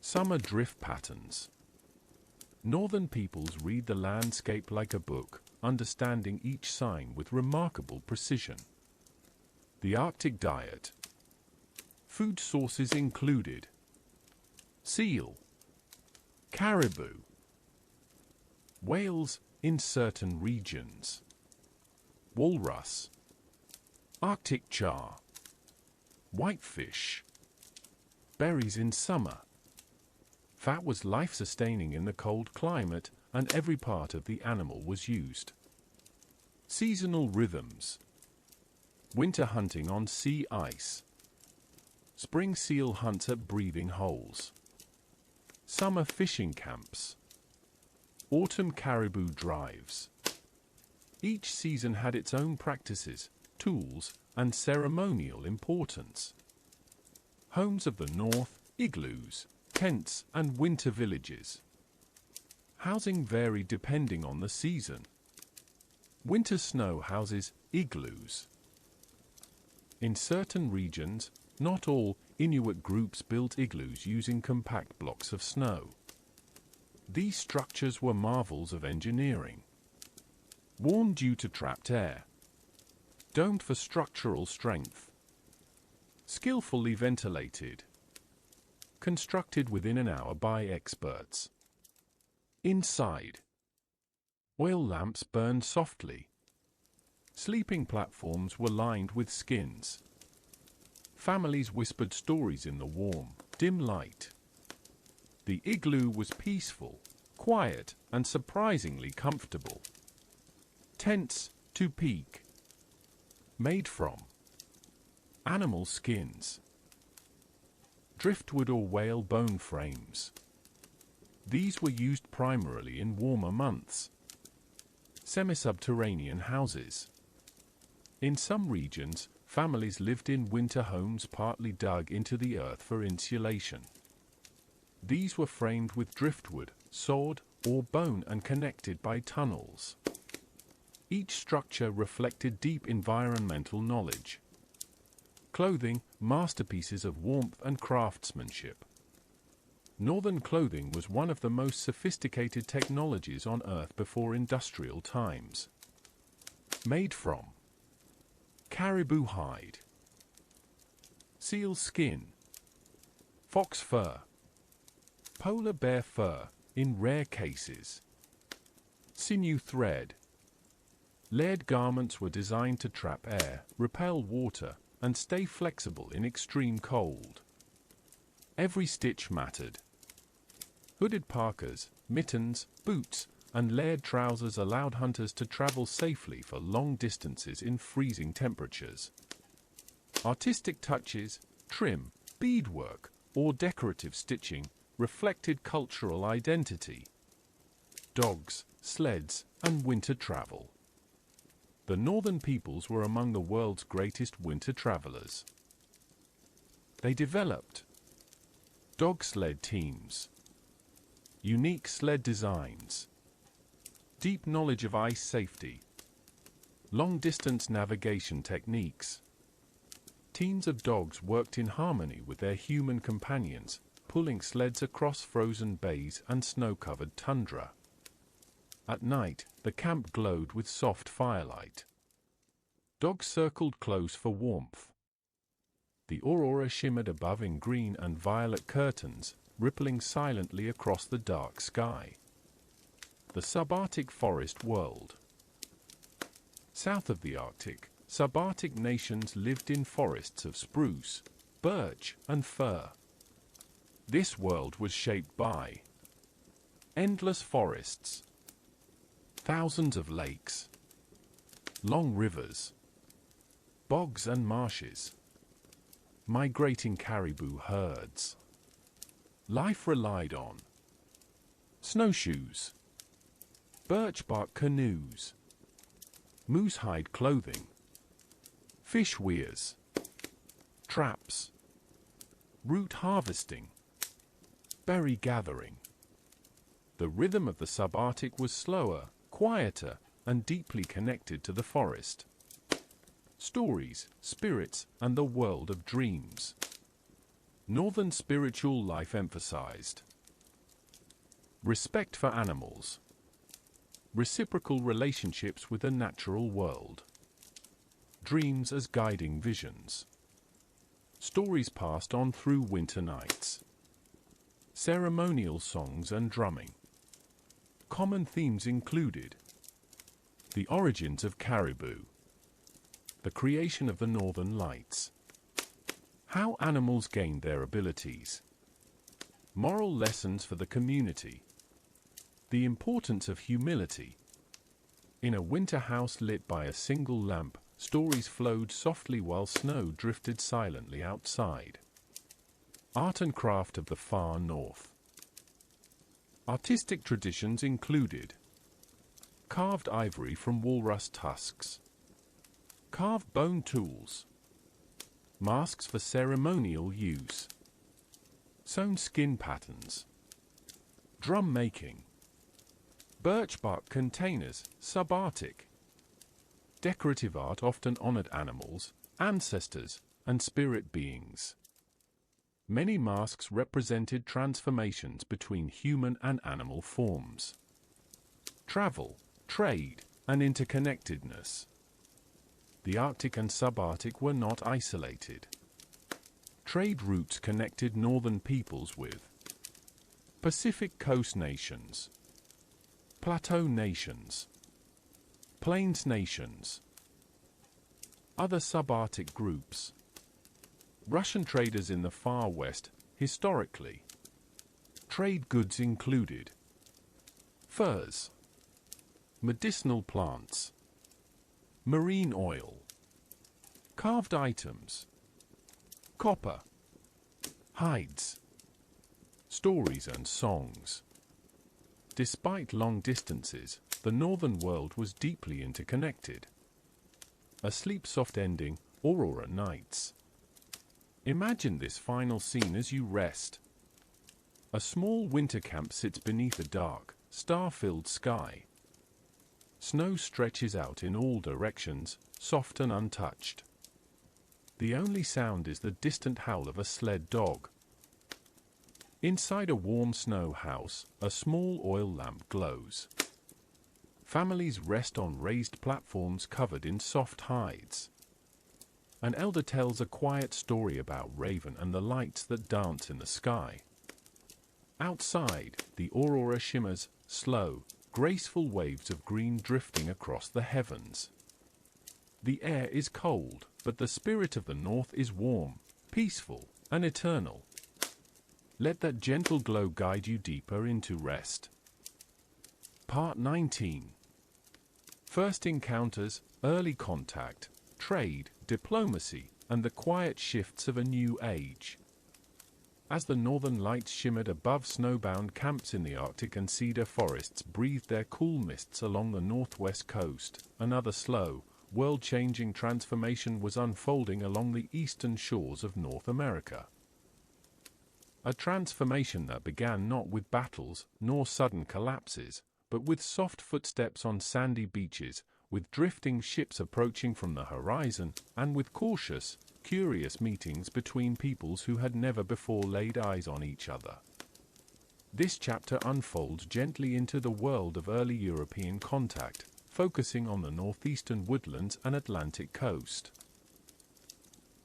summer drift patterns. Northern peoples read the landscape like a book, understanding each sign with remarkable precision. The Arctic diet. Food sources included seal, caribou, whales in certain regions, walrus, Arctic char, whitefish, berries in summer. Fat was life-sustaining in the cold climate, and every part of the animal was used. Seasonal rhythms. Winter hunting on sea ice. Spring seal hunts at breathing holes. Summer fishing camps. Autumn caribou drives. Each season had its own practices, tools, and ceremonial importance. Homes of the north, igloos, tents, and winter villages. Housing varied depending on the season. Winter snow houses, igloos. In certain regions, not all, Inuit groups built igloos using compact blocks of snow. These structures were marvels of engineering. Worn due to trapped air. Domed for structural strength. Skillfully ventilated. Constructed within an hour by experts. Inside. Oil lamps burned softly. Sleeping platforms were lined with skins. Families whispered stories in the warm, dim light. The igloo was peaceful, quiet, and surprisingly comfortable. Tents to peak. Made from animal skins. Driftwood or whale bone frames. These were used primarily in warmer months. Semi-subterranean houses. In some regions, families lived in winter homes partly dug into the earth for insulation. These were framed with driftwood, sawed, or bone and connected by tunnels. Each structure reflected deep environmental knowledge. Clothing, masterpieces of warmth and craftsmanship. Northern clothing was one of the most sophisticated technologies on Earth before industrial times. Made from caribou hide, seal skin, fox fur, polar bear fur, in rare cases, Sinew thread. Layered garments were designed to trap air, repel water, and stay flexible in extreme cold. Every stitch mattered. Hooded parkas, mittens, boots, and layered trousers allowed hunters to travel safely for long distances in freezing temperatures. Artistic touches, trim, beadwork, or decorative stitching reflected cultural identity. Dogs, sleds, and winter travel. The northern peoples were among the world's greatest winter travelers. They developed dog sled teams, unique sled designs, deep knowledge of ice safety, long-distance navigation techniques. Teams of dogs worked in harmony with their human companions, pulling sleds across frozen bays and snow-covered tundra. At night, the camp glowed with soft firelight. Dogs circled close for warmth. The aurora shimmered above in green and violet curtains, rippling silently across the dark sky. The subarctic forest world. South of the Arctic, subarctic nations lived in forests of spruce, birch, and fir. This world was shaped by endless forests, thousands of lakes, long rivers, bogs and marshes, migrating caribou herds. Life relied on snowshoes, birch bark canoes, moose hide clothing, fish weirs, traps, root harvesting, berry gathering. The rhythm of the subarctic was slower, quieter, and deeply connected to the forest. Stories, spirits, and the world of dreams. Northern spiritual life emphasized respect for animals, reciprocal relationships with the natural world, dreams as guiding visions, stories passed on through winter nights, ceremonial songs and drumming. Common themes included the origins of caribou, the creation of the northern lights, how animals gained their abilities, moral lessons for the community, the importance of humility. In a winter house lit by a single lamp, stories flowed softly while snow drifted silently outside. Art and craft of the far north. Artistic traditions included carved ivory from walrus tusks, carved bone tools, masks for ceremonial use, sewn skin patterns, drum making, birch bark containers, subarctic. Decorative art often honored animals, ancestors, and spirit beings. Many masks represented transformations between human and animal forms. Travel, trade, and interconnectedness. The Arctic and Subarctic were not isolated. Trade routes connected northern peoples with Pacific Coast nations, Plateau nations, Plains nations. Other subarctic groups. Russian traders in the far west, historically. Trade goods included furs, medicinal plants, marine oil, carved items, copper, hides, stories and songs. Despite long distances, the northern world was deeply interconnected. A sleep-soft ending, aurora nights. Imagine this final scene as you rest. A small winter camp sits beneath a dark, star-filled sky. Snow stretches out in all directions, soft and untouched. The only sound is the distant howl of a sled dog. Inside a warm snow house, a small oil lamp glows. Families rest on raised platforms covered in soft hides. An elder tells a quiet story about Raven and the lights that dance in the sky. Outside, the aurora shimmers, slow, graceful waves of green drifting across the heavens. The air is cold, but the spirit of the north is warm, peaceful, and eternal. Let that gentle glow guide you deeper into rest. Part 19. First encounters, early contact, trade, diplomacy, and the quiet shifts of a new age. As the northern lights shimmered above snowbound camps in the Arctic and cedar forests breathed their cool mists along the northwest coast, another slow, world-changing transformation was unfolding along the eastern shores of North America. A transformation that began not with battles nor sudden collapses, but with soft footsteps on sandy beaches, with drifting ships approaching from the horizon, and with cautious, curious meetings between peoples who had never before laid eyes on each other. This chapter unfolds gently into the world of early European contact, focusing on the northeastern woodlands and Atlantic coast.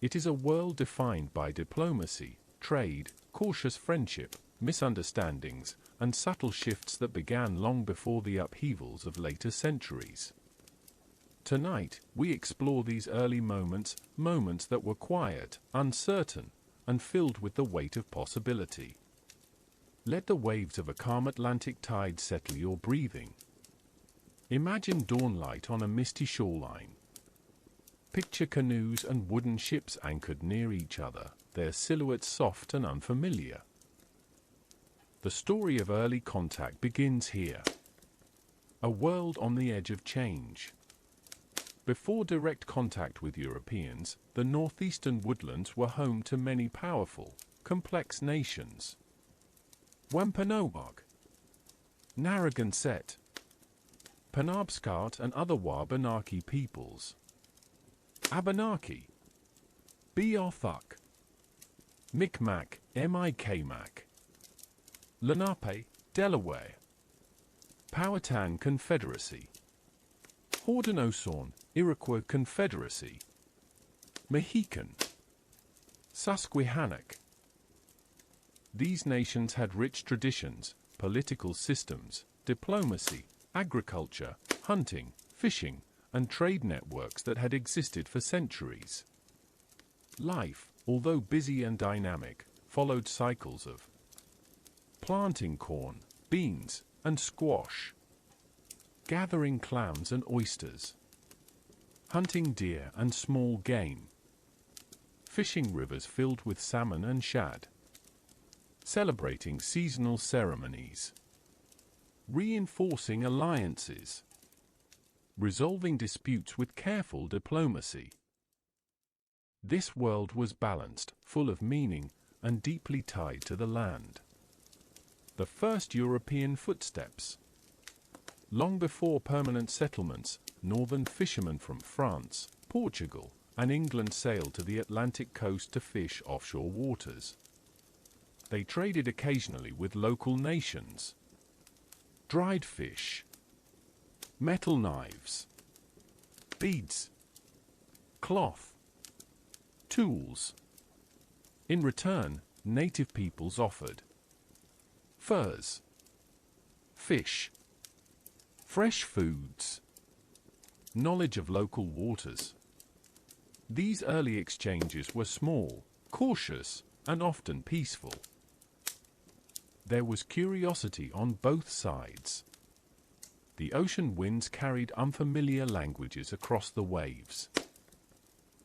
It is a world defined by diplomacy, trade, cautious friendship, misunderstandings, and subtle shifts that began long before the upheavals of later centuries. Tonight, we explore these early moments that were quiet, uncertain, and filled with the weight of possibility. Let the waves of a calm Atlantic tide settle your breathing. Imagine dawnlight on a misty shoreline. Picture canoes and wooden ships anchored near each other, their silhouettes soft and unfamiliar. The story of early contact begins here. A world on the edge of change. Before direct contact with Europeans, the northeastern woodlands were home to many powerful, complex nations. Wampanoag, Narragansett, Penobscot and other Wabanaki peoples. Abenaki, Beothuk, Micmac, Mi'kmaq, Lenape, Delaware, Powhatan Confederacy, Haudenosaunee, Iroquois Confederacy, Mohican, Susquehannock. These nations had rich traditions, political systems, diplomacy, agriculture, hunting, fishing, and trade networks that had existed for centuries. Life, although busy and dynamic, followed cycles of planting corn, beans, and squash, gathering clams and oysters, hunting deer and small game, fishing rivers filled with salmon and shad, celebrating seasonal ceremonies, reinforcing alliances, resolving disputes with careful diplomacy. This world was balanced, full of meaning, and deeply tied to the land. The first European footsteps. Long before permanent settlements, northern fishermen from France, Portugal, and England sailed to the Atlantic coast to fish offshore waters. They traded occasionally with local nations. Dried fish, metal knives, beads, cloth, tools. In return, native peoples offered furs, fish, fresh foods, knowledge of local waters. These early exchanges were small, cautious, and often peaceful. There was curiosity on both sides. The ocean winds carried unfamiliar languages across the waves.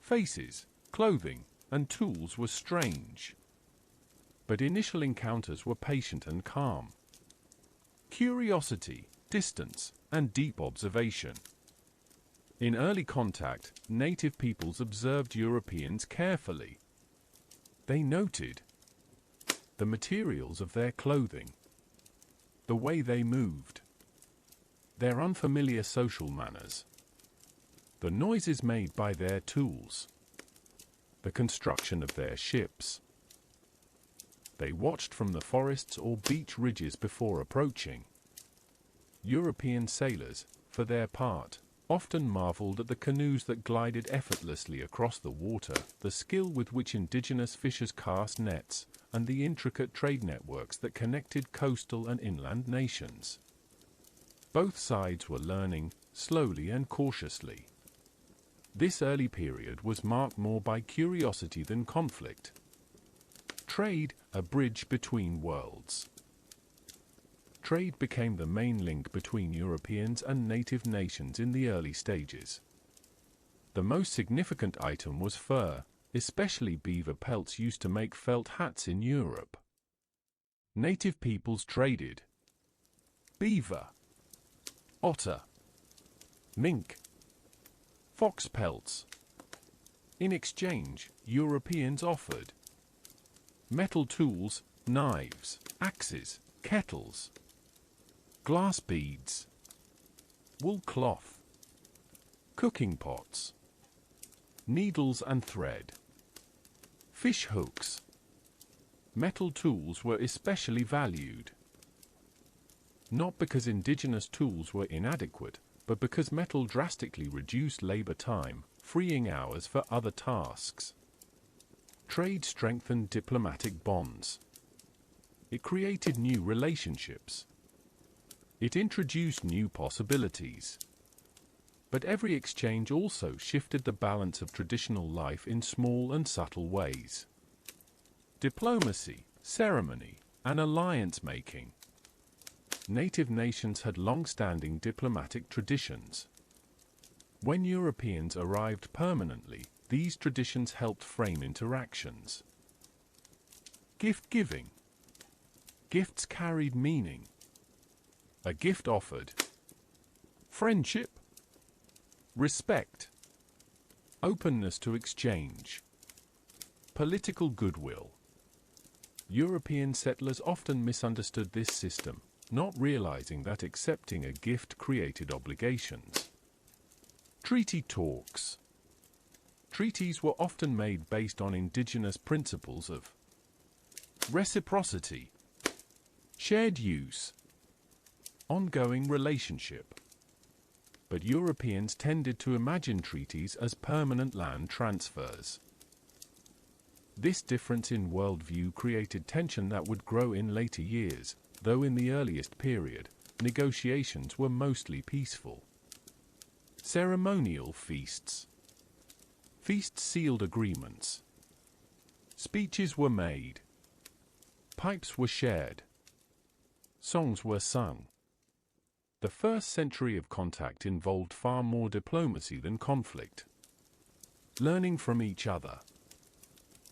Faces, clothing, and tools were strange. But initial encounters were patient and calm. Curiosity, distance, and deep observation. In early contact, native peoples observed Europeans carefully. They noted the materials of their clothing, the way they moved, their unfamiliar social manners, the noises made by their tools, the construction of their ships. They watched from the forests or beach ridges before approaching. European sailors, for their part, often marveled at the canoes that glided effortlessly across the water, the skill with which indigenous fishers cast nets, and the intricate trade networks that connected coastal and inland nations. Both sides were learning, slowly and cautiously. This early period was marked more by curiosity than conflict. Trade, a bridge between worlds. Trade became the main link between Europeans and native nations in the early stages. The most significant item was fur, especially beaver pelts used to make felt hats in Europe. Native peoples traded beaver, otter, mink, fox pelts. In exchange, Europeans offered metal tools, knives, axes, kettles, glass beads, wool cloth, cooking pots, needles and thread, fish hooks. Metal tools were especially valued, not because indigenous tools were inadequate, but because metal drastically reduced labor time, freeing hours for other tasks. Trade strengthened diplomatic bonds. It created new relationships. It introduced new possibilities. But every exchange also shifted the balance of traditional life in small and subtle ways. Diplomacy, ceremony, and alliance-making. Native nations had long-standing diplomatic traditions. When Europeans arrived permanently, these traditions helped frame interactions. Gift-giving. Gifts carried meaning. A gift offered friendship, respect, openness to exchange, political goodwill. European settlers often misunderstood this system, not realizing that accepting a gift created obligations. Treaty talks. Treaties were often made based on indigenous principles of reciprocity, shared use, ongoing relationship. But Europeans tended to imagine treaties as permanent land transfers. This difference in worldview created tension that would grow in later years, though in the earliest period, negotiations were mostly peaceful. Ceremonial feasts. Feasts sealed agreements. Speeches were made. Pipes were shared. Songs were sung. The first century of contact involved far more diplomacy than conflict. Learning from each other.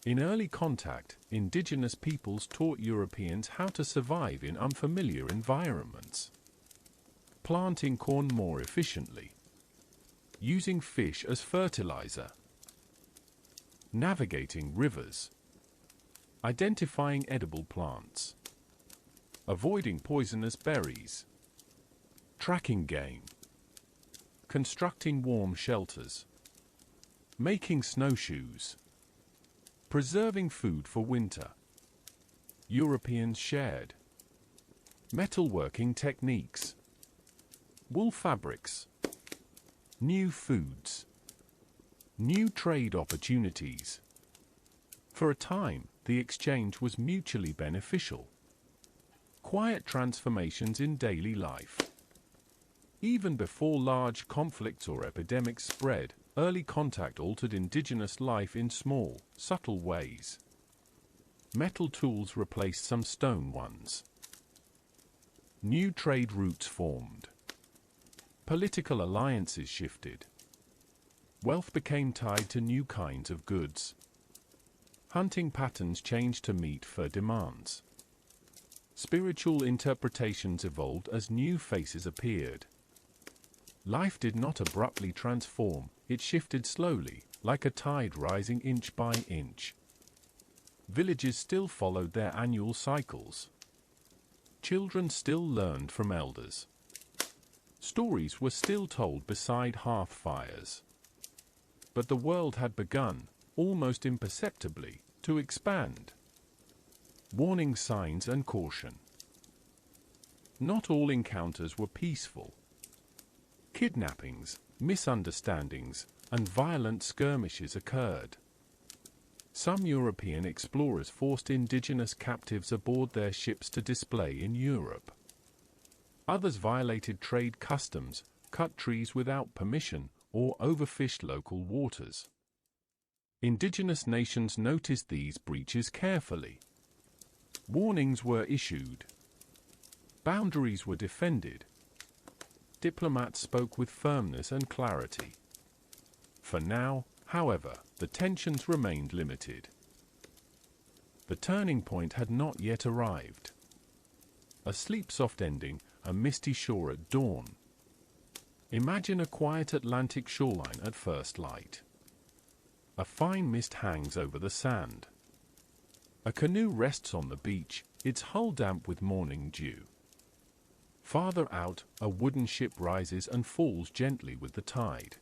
In early contact, indigenous peoples taught Europeans how to survive in unfamiliar environments. Planting corn more efficiently. Using fish as fertilizer. Navigating rivers. Identifying edible plants. Avoiding poisonous berries. Tracking game. Constructing warm shelters. Making snowshoes. Preserving food for winter. Europeans shared metalworking techniques, wool fabrics, new foods, new trade opportunities. For a time, the exchange was mutually beneficial. Quiet transformations in daily life. Even before large conflicts or epidemics spread, early contact altered indigenous life in small, subtle ways. Metal tools replaced some stone ones. New trade routes formed. Political alliances shifted. Wealth became tied to new kinds of goods. Hunting patterns changed to meet fur demands. Spiritual interpretations evolved as new faces appeared. Life did not abruptly transform, it shifted slowly, like a tide rising inch by inch. Villages still followed their annual cycles. Children still learned from elders. Stories were still told beside hearth fires. But the world had begun, almost imperceptibly, to expand. Warning signs and caution. Not all encounters were peaceful. Kidnappings, misunderstandings, and violent skirmishes occurred. Some European explorers forced indigenous captives aboard their ships to display in Europe. Others violated trade customs, cut trees without permission, or overfished local waters. Indigenous nations noticed these breaches carefully. Warnings were issued. Boundaries were defended. Diplomats spoke with firmness and clarity. For now, however, the tensions remained limited. The turning point had not yet arrived. A sleep-soft ending, a misty shore at dawn. Imagine a quiet Atlantic shoreline at first light. A fine mist hangs over the sand. A canoe rests on the beach, its hull damp with morning dew. Farther out, a wooden ship rises and falls gently with the tide.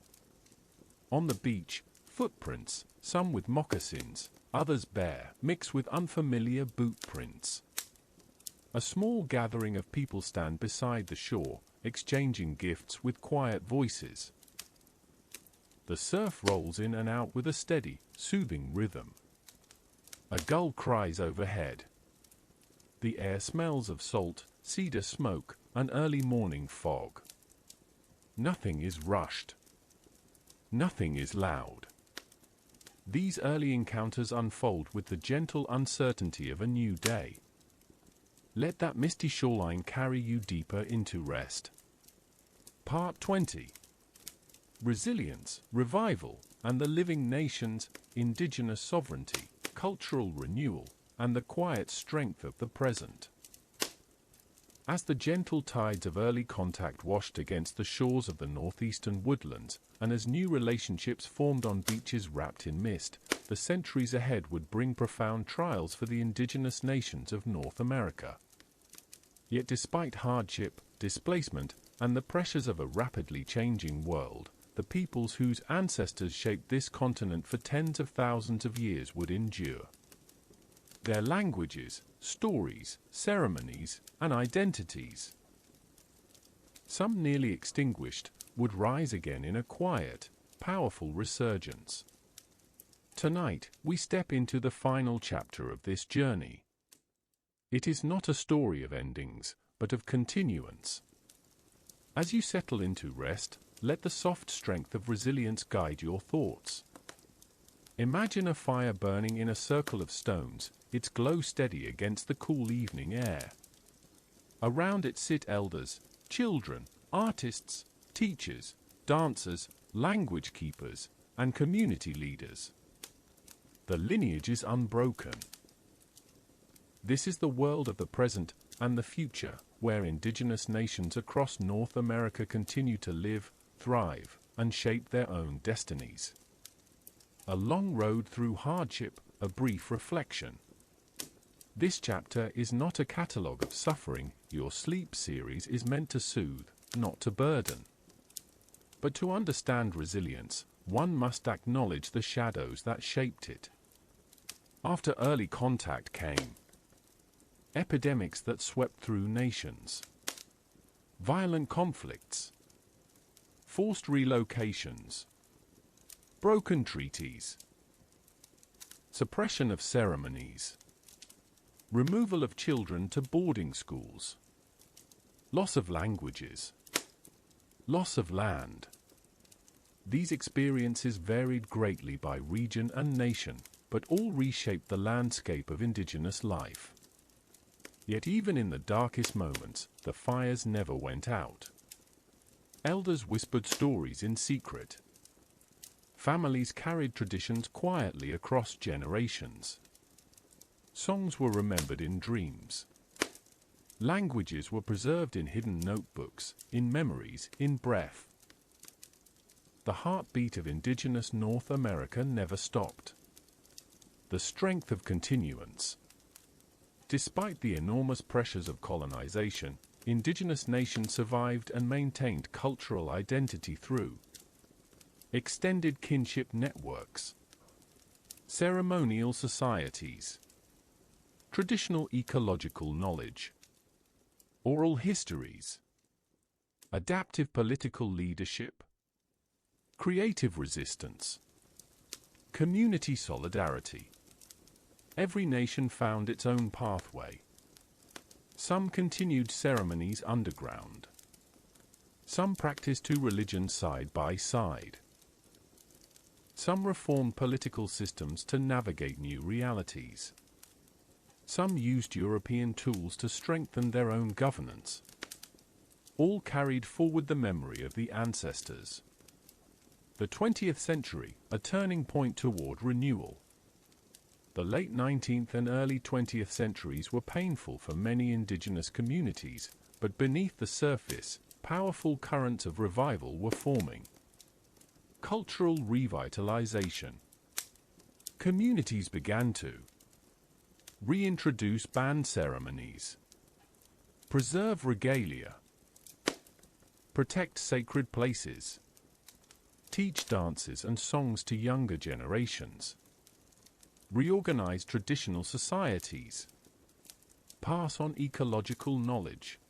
On the beach, footprints, some with moccasins, others bare, mix with unfamiliar boot prints. A small gathering of people stand beside the shore, exchanging gifts with quiet voices. The surf rolls in and out with a steady, soothing rhythm. A gull cries overhead. The air smells of salt, cedar smoke, and early morning fog. Nothing is rushed. Nothing is loud. These early encounters unfold with the gentle uncertainty of a new day. Let that misty shoreline carry you deeper into rest. Part 20. Resilience, Revival, and the Living Nations, Indigenous Sovereignty, Cultural Renewal, and the Quiet Strength of the Present. As the gentle tides of early contact washed against the shores of the northeastern woodlands, and as new relationships formed on beaches wrapped in mist, the centuries ahead would bring profound trials for the indigenous nations of North America. Yet despite hardship, displacement, and the pressures of a rapidly changing world, the peoples whose ancestors shaped this continent for tens of thousands of years would endure. Their languages, stories, ceremonies, and identities, some nearly extinguished, would rise again in a quiet, powerful resurgence. Tonight, we step into the final chapter of this journey. It is not a story of endings, but of continuance. As you settle into rest, let the soft strength of resilience guide your thoughts. Imagine a fire burning in a circle of stones, its glow steady against the cool evening air. Around it sit elders, children, artists, teachers, dancers, language keepers, and community leaders. The lineage is unbroken. This is the world of the present and the future, where indigenous nations across North America continue to live, thrive, and shape their own destinies. A long road through hardship, a brief reflection. This chapter is not a catalogue of suffering. Your sleep series is meant to soothe, not to burden. But to understand resilience, one must acknowledge the shadows that shaped it. After early contact came epidemics that swept through nations, violent conflicts, forced relocations, broken treaties, suppression of ceremonies, removal of children to boarding schools, loss of languages, loss of land. These experiences varied greatly by region and nation, but all reshaped the landscape of indigenous life. Yet even in the darkest moments, the fires never went out. Elders whispered stories in secret. Families carried traditions quietly across generations. Songs were remembered in dreams. Languages were preserved in hidden notebooks, in memories, in breath. The heartbeat of indigenous North America never stopped. The strength of continuance. Despite the enormous pressures of colonization, indigenous nations survived and maintained cultural identity through extended kinship networks, ceremonial societies, traditional ecological knowledge, oral histories, adaptive political leadership, creative resistance, community solidarity. Every nation found its own pathway. Some continued ceremonies underground. Some practiced two religions side by side. Some reformed political systems to navigate new realities. Some used European tools to strengthen their own governance. All carried forward the memory of the ancestors. The 20th century, a turning point toward renewal. The late 19th and early 20th centuries were painful for many indigenous communities, but beneath the surface, powerful currents of revival were forming. Cultural revitalization. Communities began to reintroduce band ceremonies, preserve regalia, protect sacred places, teach dances and songs to younger generations, reorganize traditional societies, pass on ecological knowledge.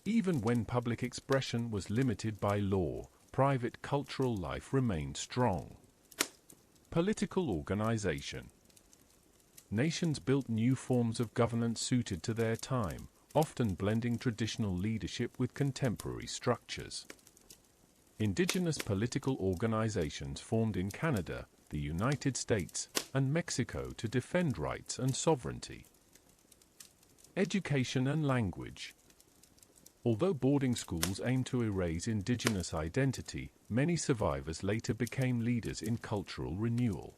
Even when public expression was limited by law, private cultural life remained strong. Political organization. Nations built new forms of governance suited to their time, often blending traditional leadership with contemporary structures. Indigenous political organizations formed in Canada, the United States, and Mexico to defend rights and sovereignty. Education and language. Although boarding schools aimed to erase Indigenous identity, many survivors later became leaders in cultural renewal.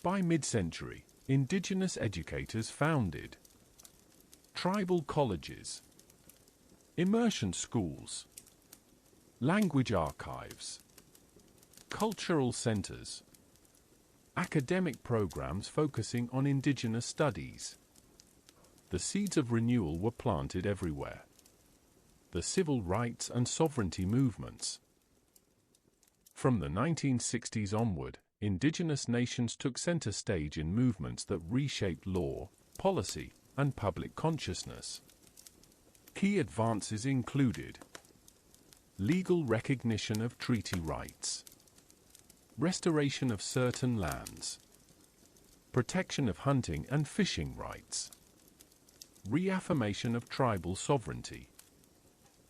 By mid-century, Indigenous educators founded tribal colleges, immersion schools, language archives, cultural centers, academic programs focusing on Indigenous studies. The seeds of renewal were planted everywhere. The civil rights and sovereignty movements. From the 1960s onward, Indigenous nations took center stage in movements that reshaped law, policy, and public consciousness. Key advances included legal recognition of treaty rights, restoration of certain lands, protection of hunting and fishing rights, reaffirmation of tribal sovereignty,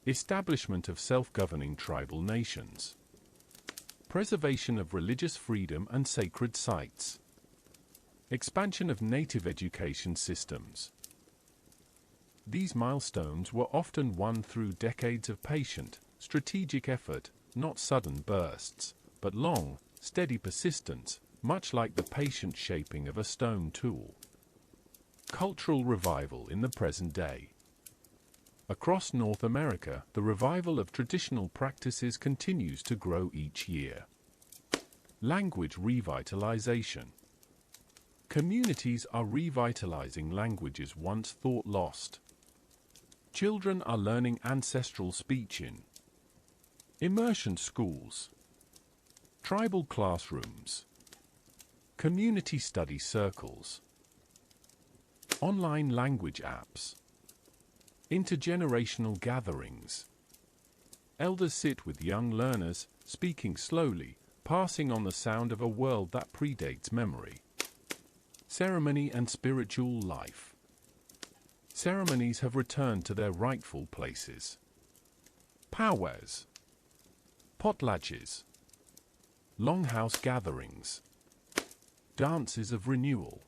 establishment of self-governing tribal nations, preservation of religious freedom and sacred sites, expansion of native education systems. These milestones were often won through decades of patient, strategic effort, not sudden bursts, but long, steady persistence, much like the patient shaping of a stone tool. Cultural revival in the present day. Across North America, the revival of traditional practices continues to grow each year. Language revitalization. Communities are revitalizing languages once thought lost. Children are learning ancestral speech in immersion schools, tribal classrooms, community study circles, online language apps, intergenerational gatherings. Elders sit with young learners, speaking slowly, passing on the sound of a world that predates memory. Ceremony and spiritual life. Ceremonies have returned to their rightful places. Powwows, potlatches, longhouse gatherings, dances of renewal,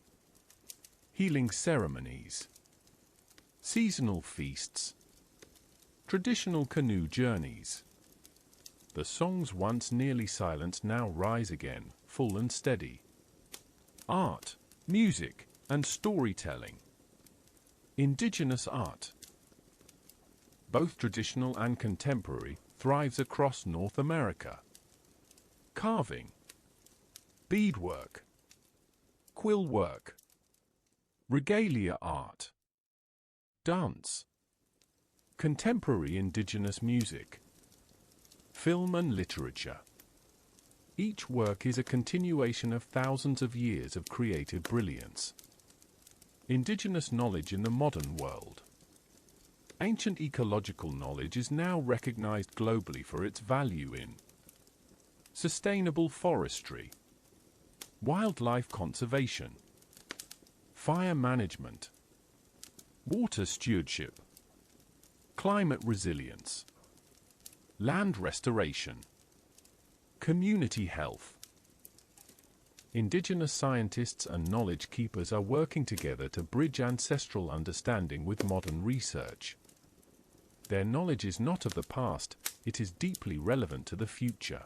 healing ceremonies, seasonal feasts, traditional canoe journeys. The songs once nearly silent now rise again, full and steady. Art, music, and storytelling. Indigenous art, both traditional and contemporary, thrives across North America. Carving, beadwork, quill work, regalia art, dance, contemporary Indigenous music, film and literature. Each work is a continuation of thousands of years of creative brilliance. Indigenous knowledge in the modern world. Ancient ecological knowledge is now recognized globally for its value in sustainable forestry, wildlife conservation, fire management, water stewardship, climate resilience, land restoration, community health. Indigenous scientists and knowledge keepers are working together to bridge ancestral understanding with modern research. Their knowledge is not of the past, it is deeply relevant to the future.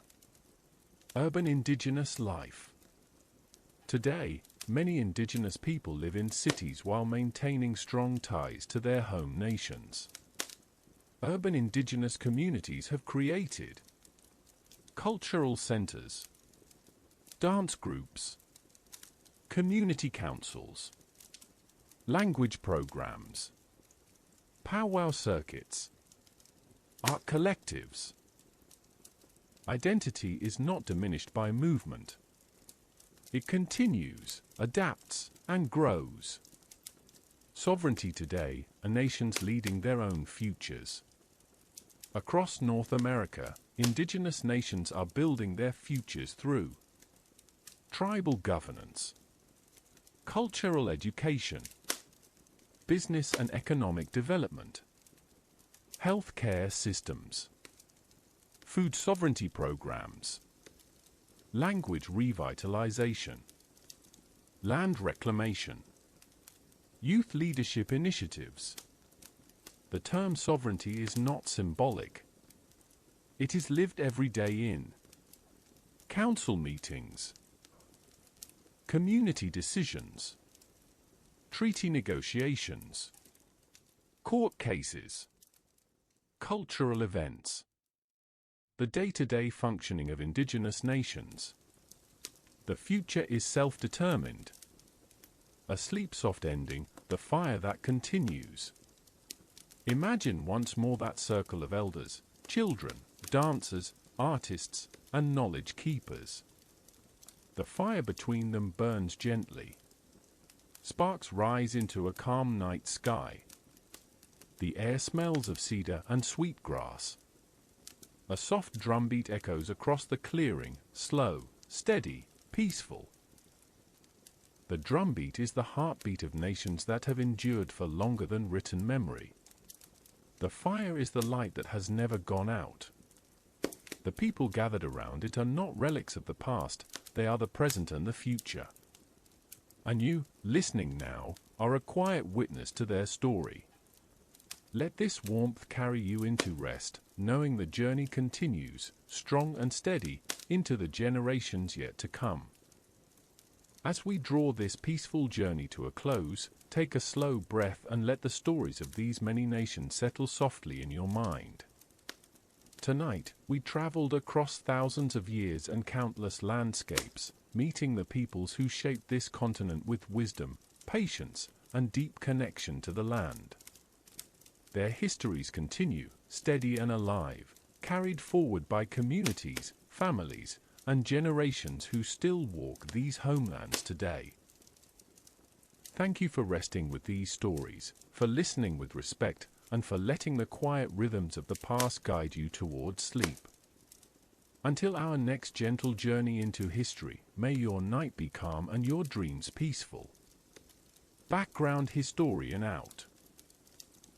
Urban Indigenous life. Today, many Indigenous people live in cities while maintaining strong ties to their home nations. Urban Indigenous communities have created cultural centers, dance groups, community councils, language programs, powwow circuits, art collectives. Identity is not diminished by movement. It continues, adapts, and grows. Sovereignty today, a nations leading their own futures. Across North America, Indigenous nations are building their futures through tribal governance, cultural education, business and economic development, healthcare systems, food sovereignty programs, language revitalization, land reclamation, youth leadership initiatives. The term sovereignty is not symbolic. It is lived every day in council meetings, community decisions, treaty negotiations, court cases, cultural events. The day-to-day functioning of Indigenous nations. The future is self-determined. A sleep-soft ending, the fire that continues. Imagine once more that circle of elders, children, dancers, artists, and knowledge keepers. The fire between them burns gently. Sparks rise into a calm night sky. The air smells of cedar and sweetgrass. A soft drumbeat echoes across the clearing, slow, steady, peaceful. The drumbeat is the heartbeat of nations that have endured for longer than written memory. The fire is the light that has never gone out. The people gathered around it are not relics of the past, they are the present and the future. And you, listening now, are a quiet witness to their story. Let this warmth carry you into rest, knowing the journey continues, strong and steady, into the generations yet to come. As we draw this peaceful journey to a close, take a slow breath and let the stories of these many nations settle softly in your mind. Tonight, we traveled across thousands of years and countless landscapes, meeting the peoples who shaped this continent with wisdom, patience, and deep connection to the land. Their histories continue, steady and alive, carried forward by communities, families, and generations who still walk these homelands today. Thank you for resting with these stories, for listening with respect, and for letting the quiet rhythms of the past guide you towards sleep. Until our next gentle journey into history, may your night be calm and your dreams peaceful. Background Historian out.